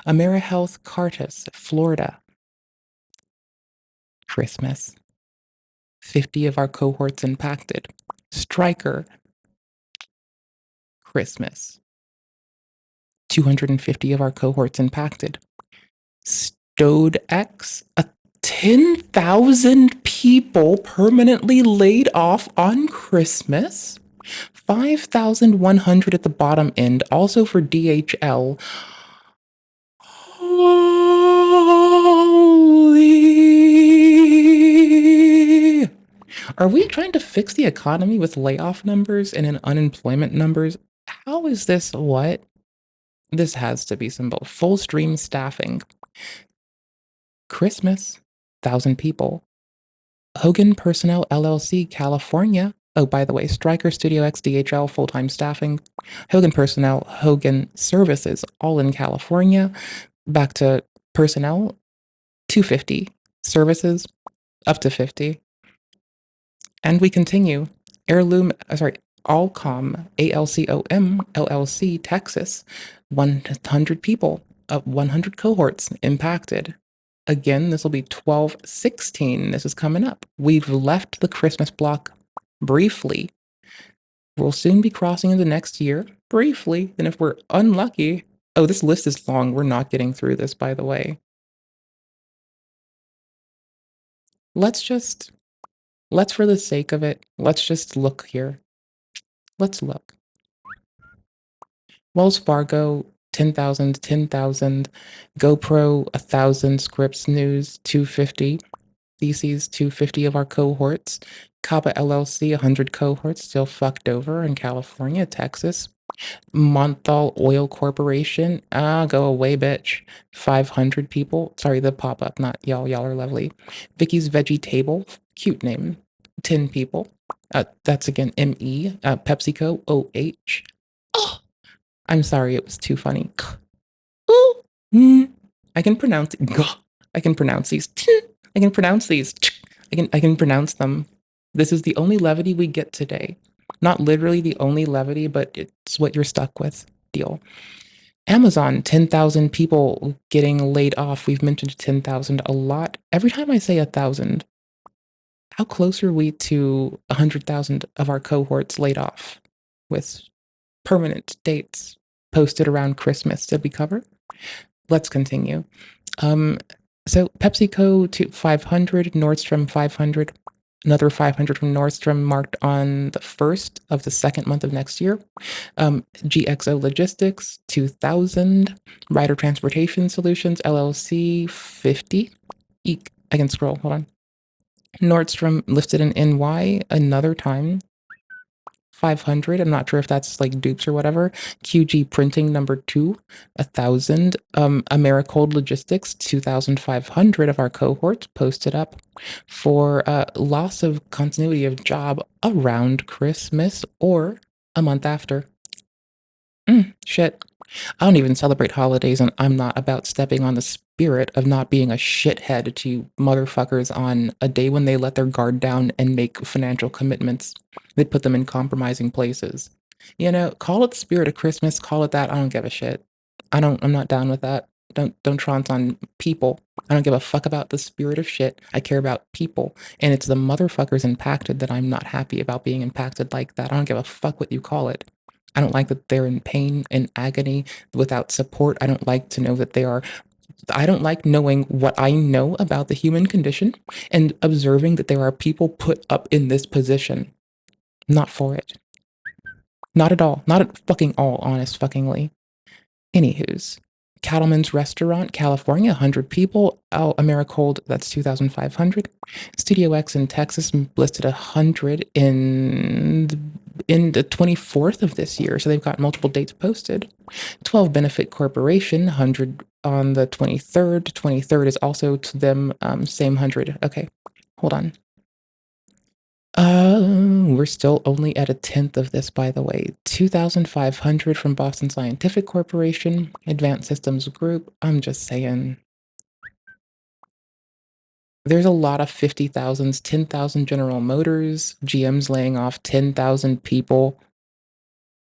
AmeriHealth Cartus, Florida, Christmas, 50 of our cohorts impacted. Stryker, Christmas, 250 of our cohorts impacted. Stowed X, 10,000 people permanently laid off on Christmas. 5,100 at the bottom end, also for DHL. Holy! Are we trying to fix the economy with layoff numbers and in unemployment numbers? How is this what? This has to be some full stream staffing. Christmas, 1,000 people. Hogan Personnel LLC, California, Oh, by the way, Stryker, Studio X, DHL, full-time staffing, Hogan personnel, Hogan services, all in California. Back to personnel, 250. Services, up to 50. And we continue. Alcom, ALCOM, LLC, Texas, 100 people, 100 cohorts impacted. Again, this will be 12/16. This is coming up. We've left the Christmas block briefly. We'll soon be crossing into next year, briefly. And if we're unlucky, oh, this list is long. We're not getting through this, by the way. Let's for the sake of it, let's just look here. Let's look. Wells Fargo, 10,000, 10,000. GoPro, 1,000. Scripps News, 250. Theses, 250 of our cohorts. Kappa LLC, 100 cohorts, still fucked over in California, Texas. Monthal Oil Corporation, go away, bitch. 500 people. Sorry, the pop-up, not y'all. Y'all are lovely. Vicky's Veggie Table, cute name. 10 people. That's again ME. PepsiCo, OH. Oh, I'm sorry, it was too funny. I can pronounce it. I can pronounce these. I can pronounce these. I can pronounce them. This is the only levity we get today. Not literally the only levity, but it's what you're stuck with. Deal. Amazon, 10,000 people getting laid off. We've mentioned 10,000 a lot. Every time I say 1,000, how close are we to 100,000 of our cohorts laid off with permanent dates posted around Christmas? Did we cover? Let's continue. So PepsiCo to 500, Nordstrom 500, another 500 from Nordstrom marked on the 1st of the second month of next year. GXO Logistics 2,000, Ryder Transportation Solutions LLC 50. Eek, I can scroll, hold on. Nordstrom listed in NY another time. 500. I'm not sure if that's like dupes or whatever. QG Printing number 2, 1,000. Americold Logistics, 2,500 of our cohorts posted up for loss of continuity of job around Christmas or a month after. Shit. I don't even celebrate holidays, and I'm not about stepping on the spirit of not being a shithead to motherfuckers on a day when they let their guard down and make financial commitments that put them in compromising places. You know, call it the spirit of Christmas, call it that. I don't give a shit. I'm not down with that. Don't trounce on people. I don't give a fuck about the spirit of shit. I care about people. And it's the motherfuckers impacted that I'm not happy about being impacted like that. I don't give a fuck what you call it. I don't like that they're in pain and agony without support. I don't like to know that they are. I don't like knowing what I know about the human condition and observing that there are people put up in this position. Not for it. Not at all. Not at fucking all, honest fuckingly. Anywho's. Cattleman's Restaurant, California, 100 people. Americold, that's 2,500. Studio X in Texas listed 100 in the 24th of this year, so they've got multiple dates posted. 12 Benefit Corporation, 100 on the 23rd. 23rd is also to them, same 100. Okay, hold on. We're still only at 1/10 of this, by the way. 2,500 from Boston Scientific Corporation, Advanced Systems Group. I'm just saying. There's a lot of 50,000s, 10,000 General Motors, GM's laying off 10,000 people.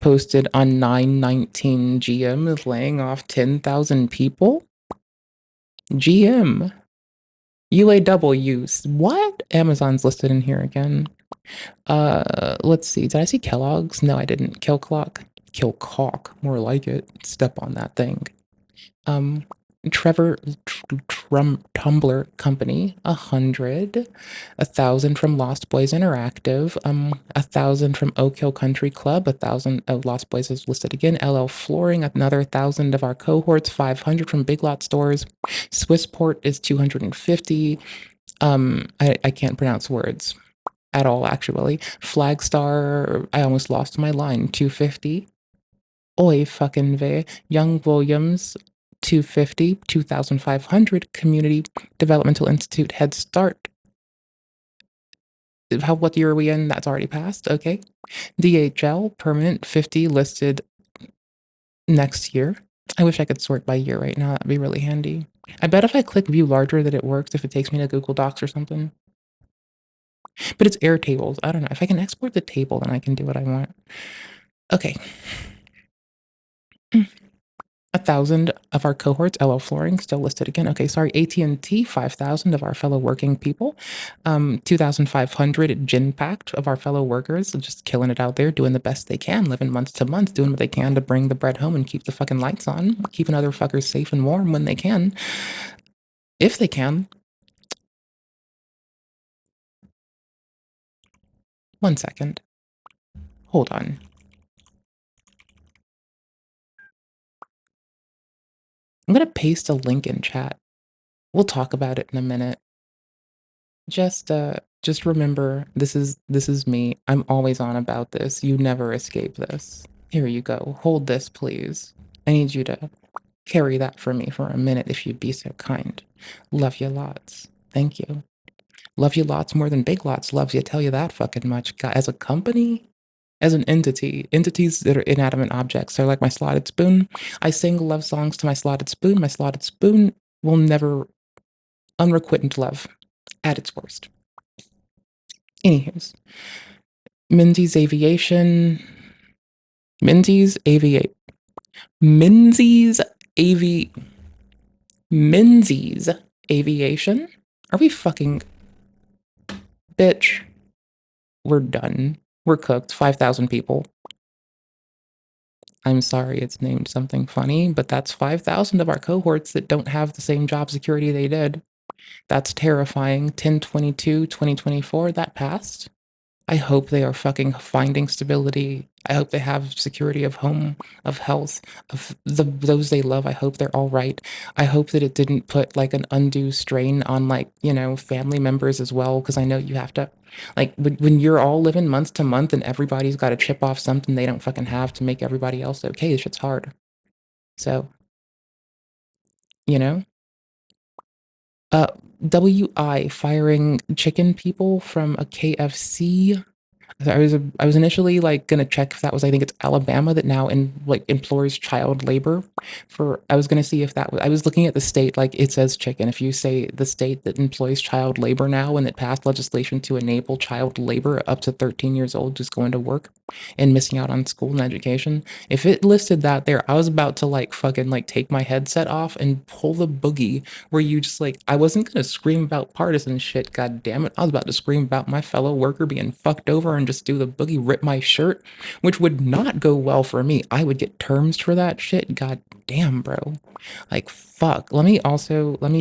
Posted on 9/19, GM is laying off 10,000 people. GM. UAW. What? Amazon's listed in here again. Let's see. Did I see Kellogg's? No, I didn't. Kilcock. More like it. Step on that thing. Trevor Tumbler Company, 100. 1,000 from Lost Boys Interactive. 1,000 from Oak Hill Country Club. 1,000 of Lost Boys is listed again. LL Flooring, another 1,000 of our cohorts. 500 from Big Lot Stores. Swissport is 250. I can't pronounce words at all, actually. Flagstar, I almost lost my line. 250. Oi fucking ve. Young Williams, 250, 2,500. Community Developmental Institute Head Start. What year are we in? That's already passed. Okay. DHL, permanent 50 listed next year. I wish I could sort by year right now. That'd be really handy. I bet if I click view larger that it works if it takes me to Google Docs or something. But it's Airtables. I don't know. If I can export the table, then I can do what I want. Okay. 1,000 of our cohorts, LL Flooring, still listed again. Okay, sorry, AT&T, 5,000 of our fellow working people. 2,500 Genpact of our fellow workers, just killing it out there, doing the best they can, living month to month, doing what they can to bring the bread home and keep the fucking lights on, keeping other fuckers safe and warm when they can. If they can. 1 second. Hold on. I'm gonna paste a link in chat. We'll talk about it in a minute. Just remember, this is me. I'm always on about this. You never escape this. Here you go. Hold this, please. I need you to carry that for me for a minute if you'd be so kind. Love you lots. Thank you. Love you lots more than Big Lots loves you. Tell you that fucking much. As a company, as an entity, entities that are inanimate objects. So like my slotted spoon, I sing love songs to my slotted spoon. My slotted spoon will never unrequited love at its worst. Anywho's, Menzies Aviation, Menzies Aviate, Menzies Avi, Menzies Aviation. Are we fucking, bitch? We're done. We're cooked. 5,000 people. I'm sorry it's named something funny, but that's 5,000 of our cohorts that don't have the same job security they did. That's terrifying. 10/22/2024, that passed. I hope they are fucking finding stability. I hope they have security of home, of health, of those they love. I hope they're all right. I hope that it didn't put like an undue strain on like, you know, family members as well. Cause I know you have to, like when you're all living month to month and everybody's got to chip off something they don't fucking have to make everybody else okay, this shit's hard. So, you know, WI firing chicken people from a KFC. I was initially like gonna check if that was, I think it's Alabama that now employs child labor. I was gonna see if that was, I was looking at the state, like it says chicken. If you say the state that employs child labor now and that passed legislation to enable child labor up to 13 years old just going to work and missing out on school and education, if it listed that there, I was about to like fucking like take my headset off and pull the boogie where you just like, I wasn't gonna scream about partisan shit, god damn it. I was about to scream about my fellow worker being fucked over and just do the boogie, rip my shirt, which would not go well for me. I would get terms for that shit. God damn, bro. Like, fuck. Let me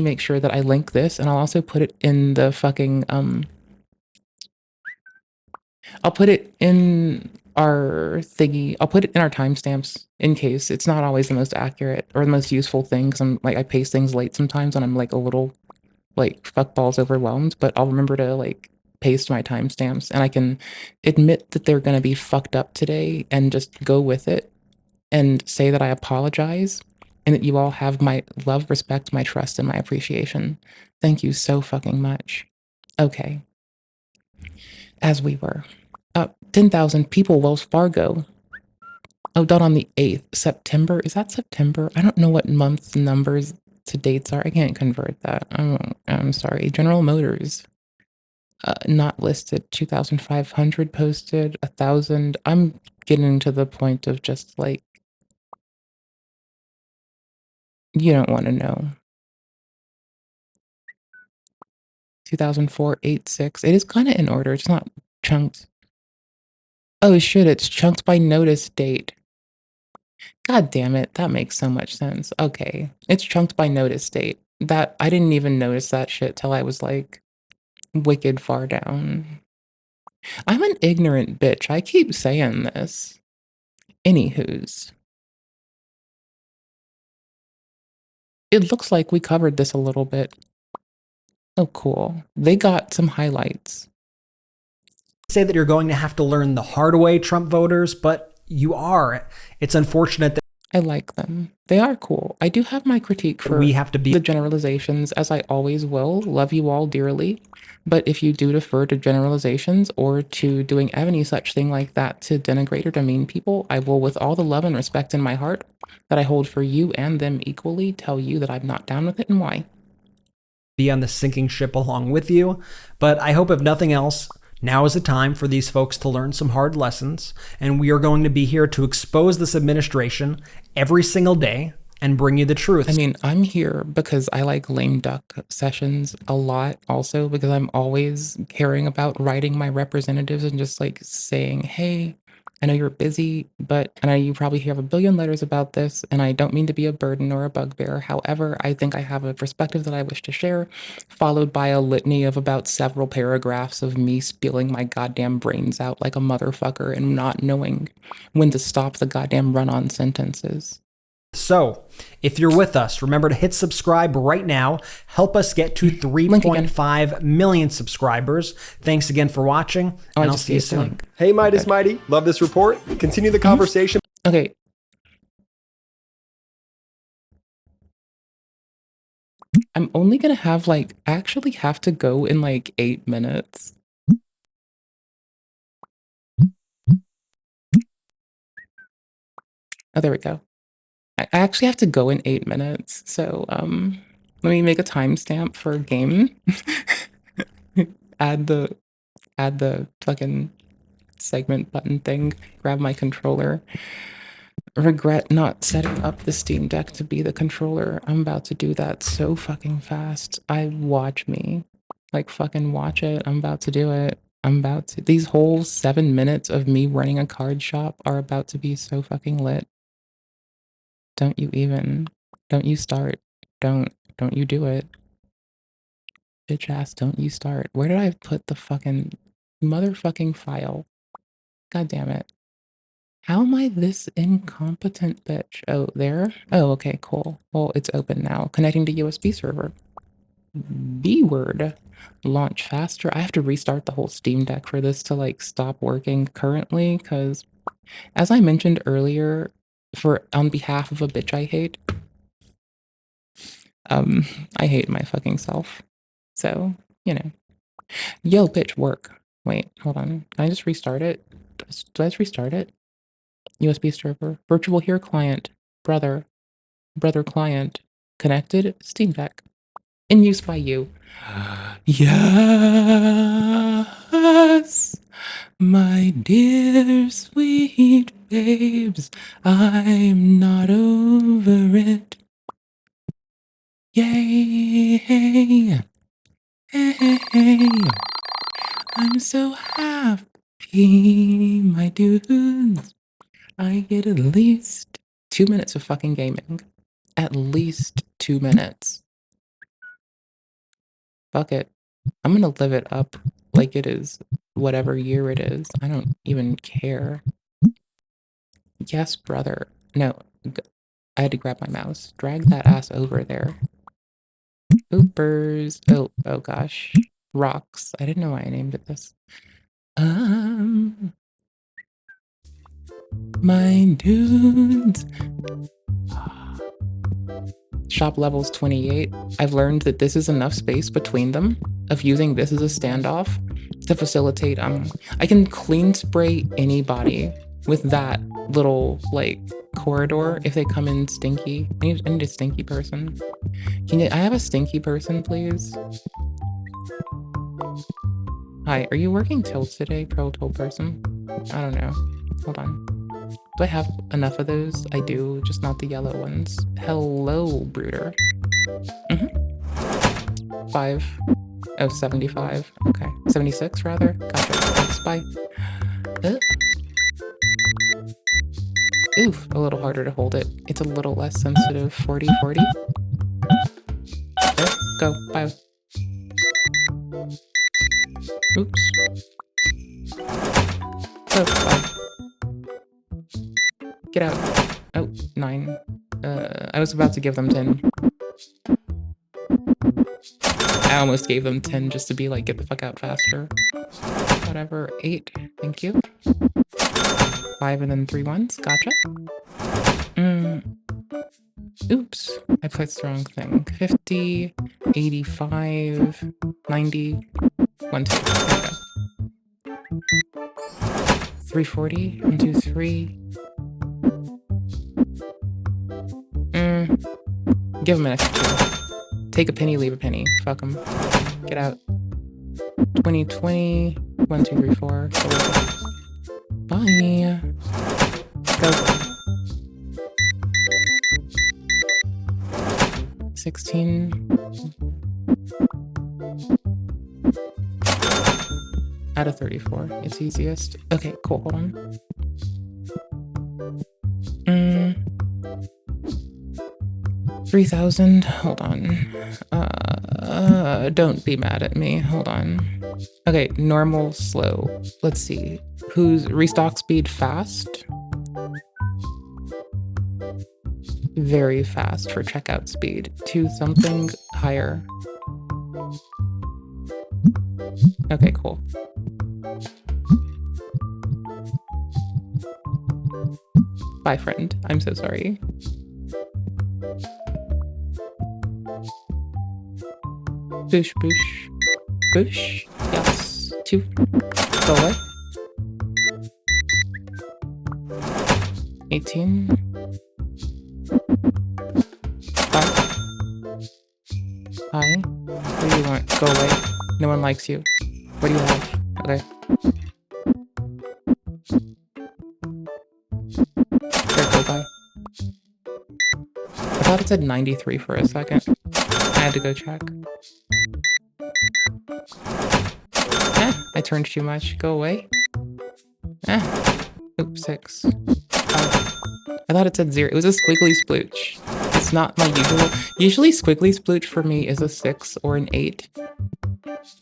make sure that I link this, and I'll also put it in the fucking, I'll put it in our thingy. I'll put it in our timestamps in case it's not always the most accurate or the most useful thing, because I'm like, I paste things late sometimes and I'm like a little like fuckballs overwhelmed, but I'll remember to like paste my timestamps, and I can admit that they're going to be fucked up today and just go with it and say that I apologize and that you all have my love, respect, my trust, and my appreciation. Thank you so fucking much. Okay. As we were. 10,000 people, Wells Fargo. Oh, done on the 8th. September? Is that September? I don't know what month numbers to dates are. I can't convert that. I'm sorry. General Motors. Not listed. 2,500 posted. 1,000. I'm getting to the point of just like, you don't want to know. 2004-86. It is kind of in order. It's not chunked. Oh shit, it's chunked by notice date. God damn it, that makes so much sense. Okay, it's chunked by notice date. That, I didn't even notice that shit till I was like wicked far down. I'm an ignorant bitch. I keep saying this. Anywho's. It looks like we covered this a little bit. Oh, cool. They got some highlights. Say that you're going to have to learn the hard way, Trump voters, but you are. It's unfortunate that I like them. They are cool. I do have my critique for We have to be the generalizations, as I always will. Love you all dearly. But if you do defer to generalizations or to doing any such thing like that to denigrate or demean people, I will, with all the love and respect in my heart that I hold for you and them equally, tell you that I'm not down with it and why. Be on the sinking ship along with you. But I hope, if nothing else, now is the time for these folks to learn some hard lessons, and we are going to be here to expose this administration every single day and bring you the truth. I mean, I'm here because I like lame duck sessions a lot, also because I'm always caring about writing my representatives and just like saying, hey, I know you're busy, but I know you probably have a billion letters about this, and I don't mean to be a burden or a bugbear. However, I think I have a perspective that I wish to share, followed by a litany of about several paragraphs of me spilling my goddamn brains out like a motherfucker and not knowing when to stop the goddamn run-on sentences. So, if you're with us, remember to hit subscribe right now. Help us get to 3.5 million subscribers. Thanks again for watching, and I'll see you soon. Hey, Midas Mighty. Love this report. Continue the conversation. Okay. I'm only gonna have actually have to go in 8 minutes. Oh, there we go. I actually have to go in 8 minutes, so let me make a timestamp for a game. add the fucking segment button thing. Grab my controller. Regret not setting up the Steam Deck to be the controller. I'm about to do that so fucking fast. Watch me. Fucking watch it. I'm about to do it. These whole 7 minutes of me running a card shop are about to be so fucking lit. Don't you start. Don't you do it. Bitch ass, don't you start. Where did I put the fucking motherfucking file? God damn it. How am I this incompetent bitch? Oh, there? Oh, okay, cool. Well, it's open now. Connecting to USB server. B-word. Launch faster. I have to restart the whole Steam Deck for this to stop working currently, because as I mentioned earlier, on behalf of a bitch I hate, I hate my fucking self. So, Yo, bitch, work. Wait, hold on. Can I just restart it? Do I just restart it? USB server. Virtual here client. Brother client. Connected. Steam Deck. In use by you. Yes, my dear sweet babes, I'm not over it. Yay, hey, I'm so happy, my dudes. I get at least 2 minutes of fucking gaming. At least 2 minutes. Fuck it. I'm gonna live it up like it is whatever year it is. I don't even care. Yes, brother. No, I had to grab my mouse. Drag that ass over there. Oopers. Oh gosh. Rocks. I didn't know why I named it this. My dudes. Shop levels 28. I've learned that this is enough space between them of using this as a standoff to facilitate I can clean spray anybody with that little corridor if they come in stinky. I need a stinky person. I have a stinky person, please? Hi, are you working tilts today, pro tilt person? I don't know. Hold on. Do I have enough of those? I do, just not the yellow ones. Hello, brooder. 75. Okay. 76, rather. Gotcha. Thanks, bye. Oof, a little harder to hold it. It's a little less sensitive. 40. There, go. Bye. Oops. Oh, bye. Get out. Oh, 9. I was about to give them 10. I almost gave them 10 just to be get the fuck out faster. Whatever. 8. Thank you. 5 and then 3 ones. Gotcha. Oops, I pressed the wrong thing. 50, 85, 90, 1, 2. There we go. 340, 1, 2, 3. Give him an extra 2. Take a penny, leave a penny. Fuck him. Get out. 20, 20. 1, 2, 3, 4. Bye. Go. 16. Out of 34. It's easiest. Okay, cool. Hold on. 3,000. Hold on. Don't be mad at me. Hold on. Okay, normal, slow. Let's see. Who's restock speed fast? Very fast for checkout speed. 2 something higher. Okay, cool. Bye, friend. I'm so sorry. Boosh, boosh. Boosh. Yes. 2. Go away. 18. 5. Hi. What do you want? Go away. No one likes you. What do you have? Okay. There, go by. I thought it said 93 for a second. I had to go check. I turned too much. Go away. Oops, 6. 5. I thought it said 0. It was a squiggly splooch. It's not my usual. Usually squiggly splooch for me is a 6 or an 8.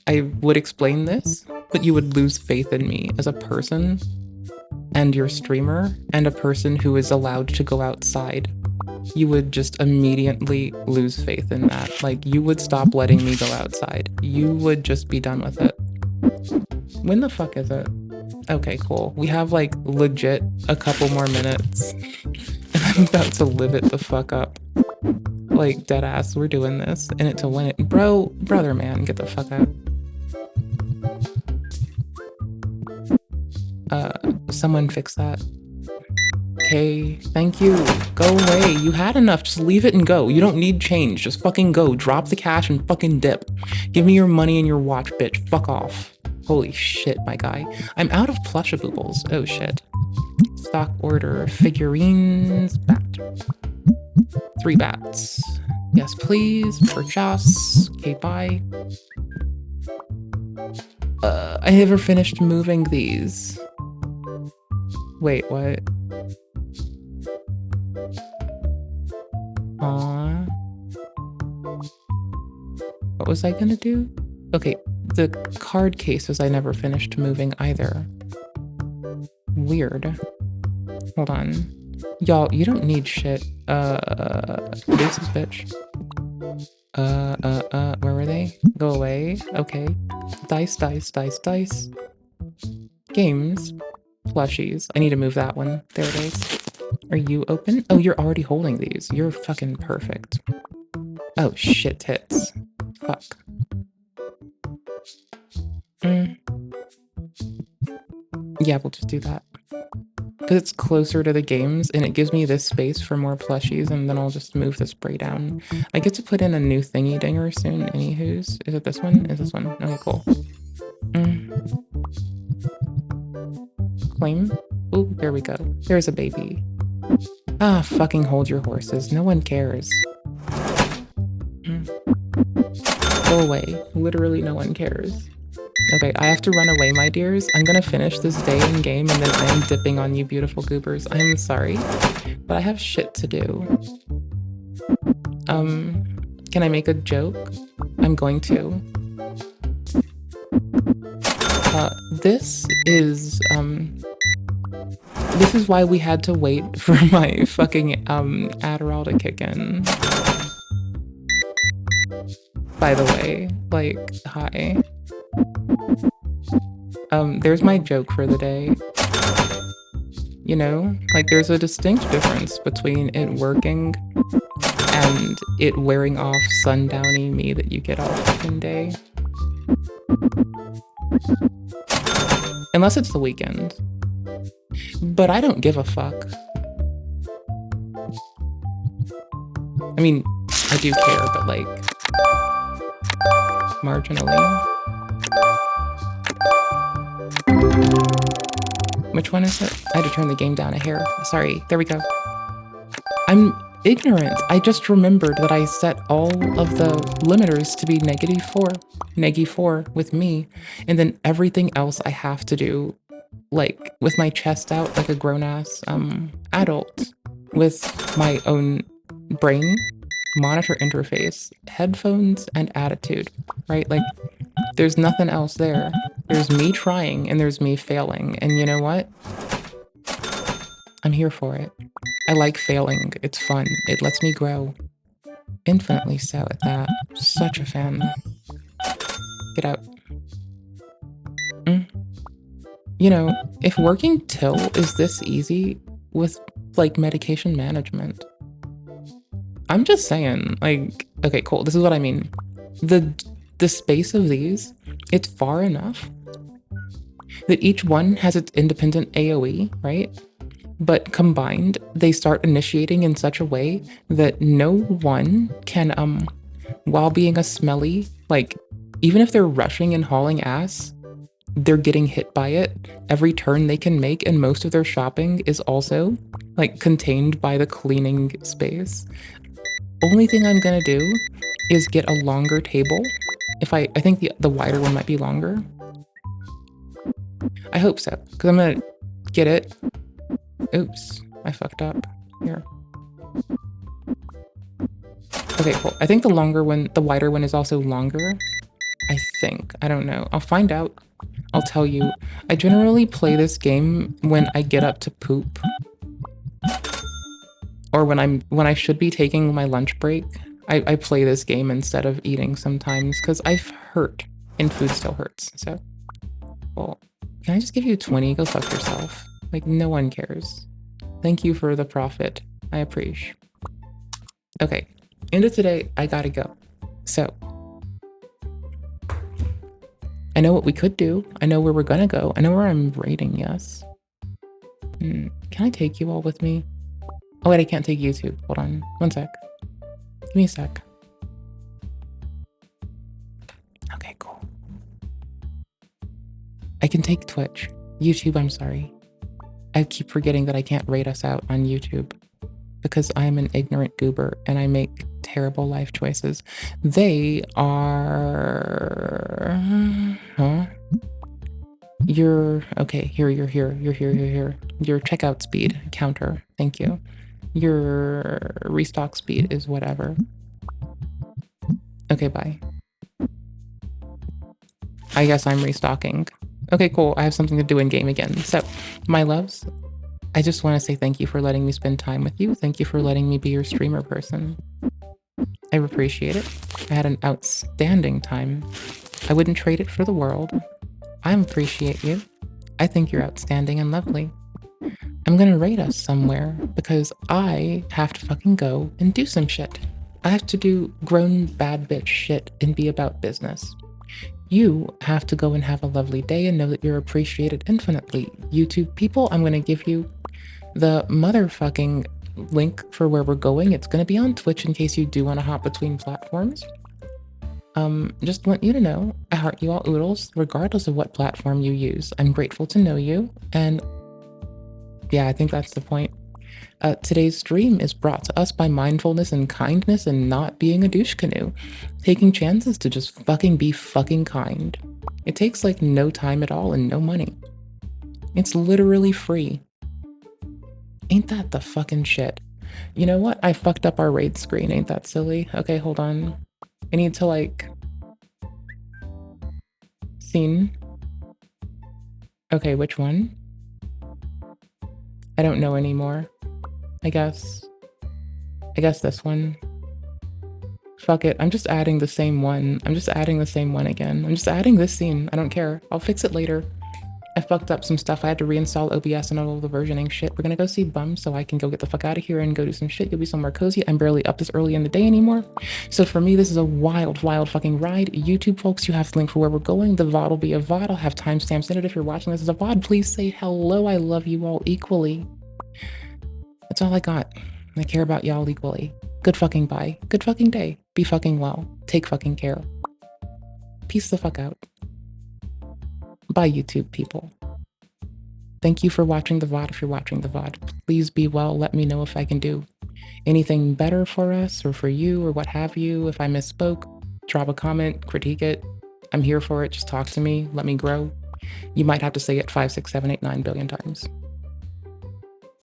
I would explain this, but you would lose faith in me as a person and your streamer and a person who is allowed to go outside. You would just immediately lose faith in that. Like, you would stop letting me go outside. You would just be done with it. When the fuck is it? Okay, cool. We have, like, legit a couple more minutes. And I'm about to live it the fuck up. Like, deadass, we're doing this. In it to win it. Brother, man, get the fuck out. Someone fix that. Okay, thank you. Go away. You had enough. Just leave it and go. You don't need change. Just fucking go. Drop the cash and fucking dip. Give me your money and your watch, bitch. Fuck off. Holy shit, my guy. I'm out of plushables. Oh shit. Stock order. Figurines. Bat. 3 bats. Yes, please. Purchase. Okay, bye. I never finished moving these. Wait, what? Aww. What was I gonna do? Okay, the card cases I never finished moving either. Weird. Hold on. Y'all, you don't need shit. Deuces, bitch. Where were they? Go away. Okay. Dice, dice, dice, dice. Games. Plushies. I need to move that one. There it is. Are you open? Oh, you're already holding these. You're fucking perfect. Oh, shit tits. Fuck. Yeah, we'll just do that. Because it's closer to the games, and it gives me this space for more plushies, and then I'll just move the spray down. I get to put in a new thingy dinger soon, anywho's. Is it this one? Is this one? Okay, cool. Claim? Oh, there we go. There's a baby. Ah, fucking hold your horses. No one cares. Go away. Literally no one cares. Okay, I have to run away, my dears. I'm gonna finish this day in game and then I am dipping on you beautiful goobers. I'm sorry, but I have shit to do. Can I make a joke? I'm going to. This is why we had to wait for my fucking Adderall to kick in. By the way, like, hi. There's my joke for the day. You know? Like, there's a distinct difference between it working and it wearing off sundowny me that you get all fucking day. Unless it's the weekend. But I don't give a fuck. I mean, I do care, but like, marginally. Which one is it? I had to turn the game down a hair. Sorry, there we go. I'm ignorant. I just remembered that I set all of the limiters to be -4 with me, and then everything else I have to do, like, with my chest out like a grown-ass adult, with my own brain, monitor interface, headphones, and attitude, right? Like, there's nothing else there. There's me trying and there's me failing. And you know what? I'm here for it. I like failing. It's fun. It lets me grow. Infinitely so at that. Such a fan. Get out. You know, if working till is this easy with, like, medication management, I'm just saying, like, okay, cool. This is what I mean. The space of these, it's far enough that each one has its independent AoE, right? But combined, they start initiating in such a way that no one can, while being a smelly, like, even if they're rushing and hauling ass, they're getting hit by it every turn they can make, and most of their shopping is also, like, contained by the cleaning space. Only thing I'm gonna do is get a longer table. I think the wider one might be longer. I hope so, because I'm gonna get it. Oops, I fucked up. Here. Okay, cool. I think the wider one is also longer. I think. I don't know. I'll find out. I'll tell you. I generally play this game when I get up to poop. Or when I should be taking my lunch break. I play this game instead of eating sometimes, because I've hurt, and food still hurts, so. Well, can I just give you 20? Go fuck yourself. Like, no one cares. Thank you for the profit. I appreciate. Okay, end of today, I gotta go. So, I know what we could do. I know where we're gonna go. I know where I'm raiding, yes. Can I take you all with me? Oh wait, I can't take YouTube. Hold on, one sec. Give me a sec. Okay, cool. I can take Twitch. YouTube, I'm sorry. I keep forgetting that I can't raid us out on YouTube because I'm an ignorant goober and I make terrible life choices. They are... Huh? Okay, you're here. Your checkout speed counter. Thank you. Your restock speed is whatever. Okay, bye. I guess I'm restocking. Okay, cool. I have something to do in game again. So, my loves, I just want to say thank you for letting me spend time with you. Thank you for letting me be your streamer person. I appreciate it. I had an outstanding time. I wouldn't trade it for the world. I appreciate you. I think you're outstanding and lovely. I'm gonna raid us somewhere because I have to fucking go and do some shit. I have to do grown bad bitch shit and be about business. You have to go and have a lovely day and know that you're appreciated infinitely. YouTube people, I'm gonna give you the motherfucking link for where we're going. It's gonna be on Twitch in case you do want to hop between platforms. Just want you to know, I heart you all oodles, regardless of what platform you use. I'm grateful to know you, and yeah, I think that's the point. Today's stream is brought to us by mindfulness and kindness and not being a douche canoe. Taking chances to just fucking be fucking kind. It takes like no time at all and no money. It's literally free. Ain't that the fucking shit? You know what? I fucked up our raid screen. Ain't that silly? Okay, hold on. I need to like... Scene. Okay, which one? I don't know anymore. I guess this one. Fuck it, I'm just adding the same one. I'm just adding the same one again. I'm just adding this scene. I don't care. I'll fix it later. I fucked up some stuff. I had to reinstall OBS and all the versioning shit. We're gonna go see Bum so I can go get the fuck out of here and go do some shit. You'll be somewhere cozy. I'm barely up this early in the day anymore. So for me, this is a wild fucking ride. YouTube folks, you have the link for where we're going. The VOD will be a VOD. I'll have timestamps in it. If you're watching this as a VOD, please say hello. I love you all equally. That's all I got. I care about y'all equally. Good fucking bye. Good fucking day. Be fucking well. Take fucking care. Peace the fuck out. Bye, YouTube people. Thank you for watching the VOD if you're watching the VOD. Please be well. Let me know if I can do anything better for us or for you or what have you. If I misspoke, drop a comment, critique it. I'm here for it. Just talk to me. Let me grow. You might have to say it 5, 6, 7, 8, 9 billion times.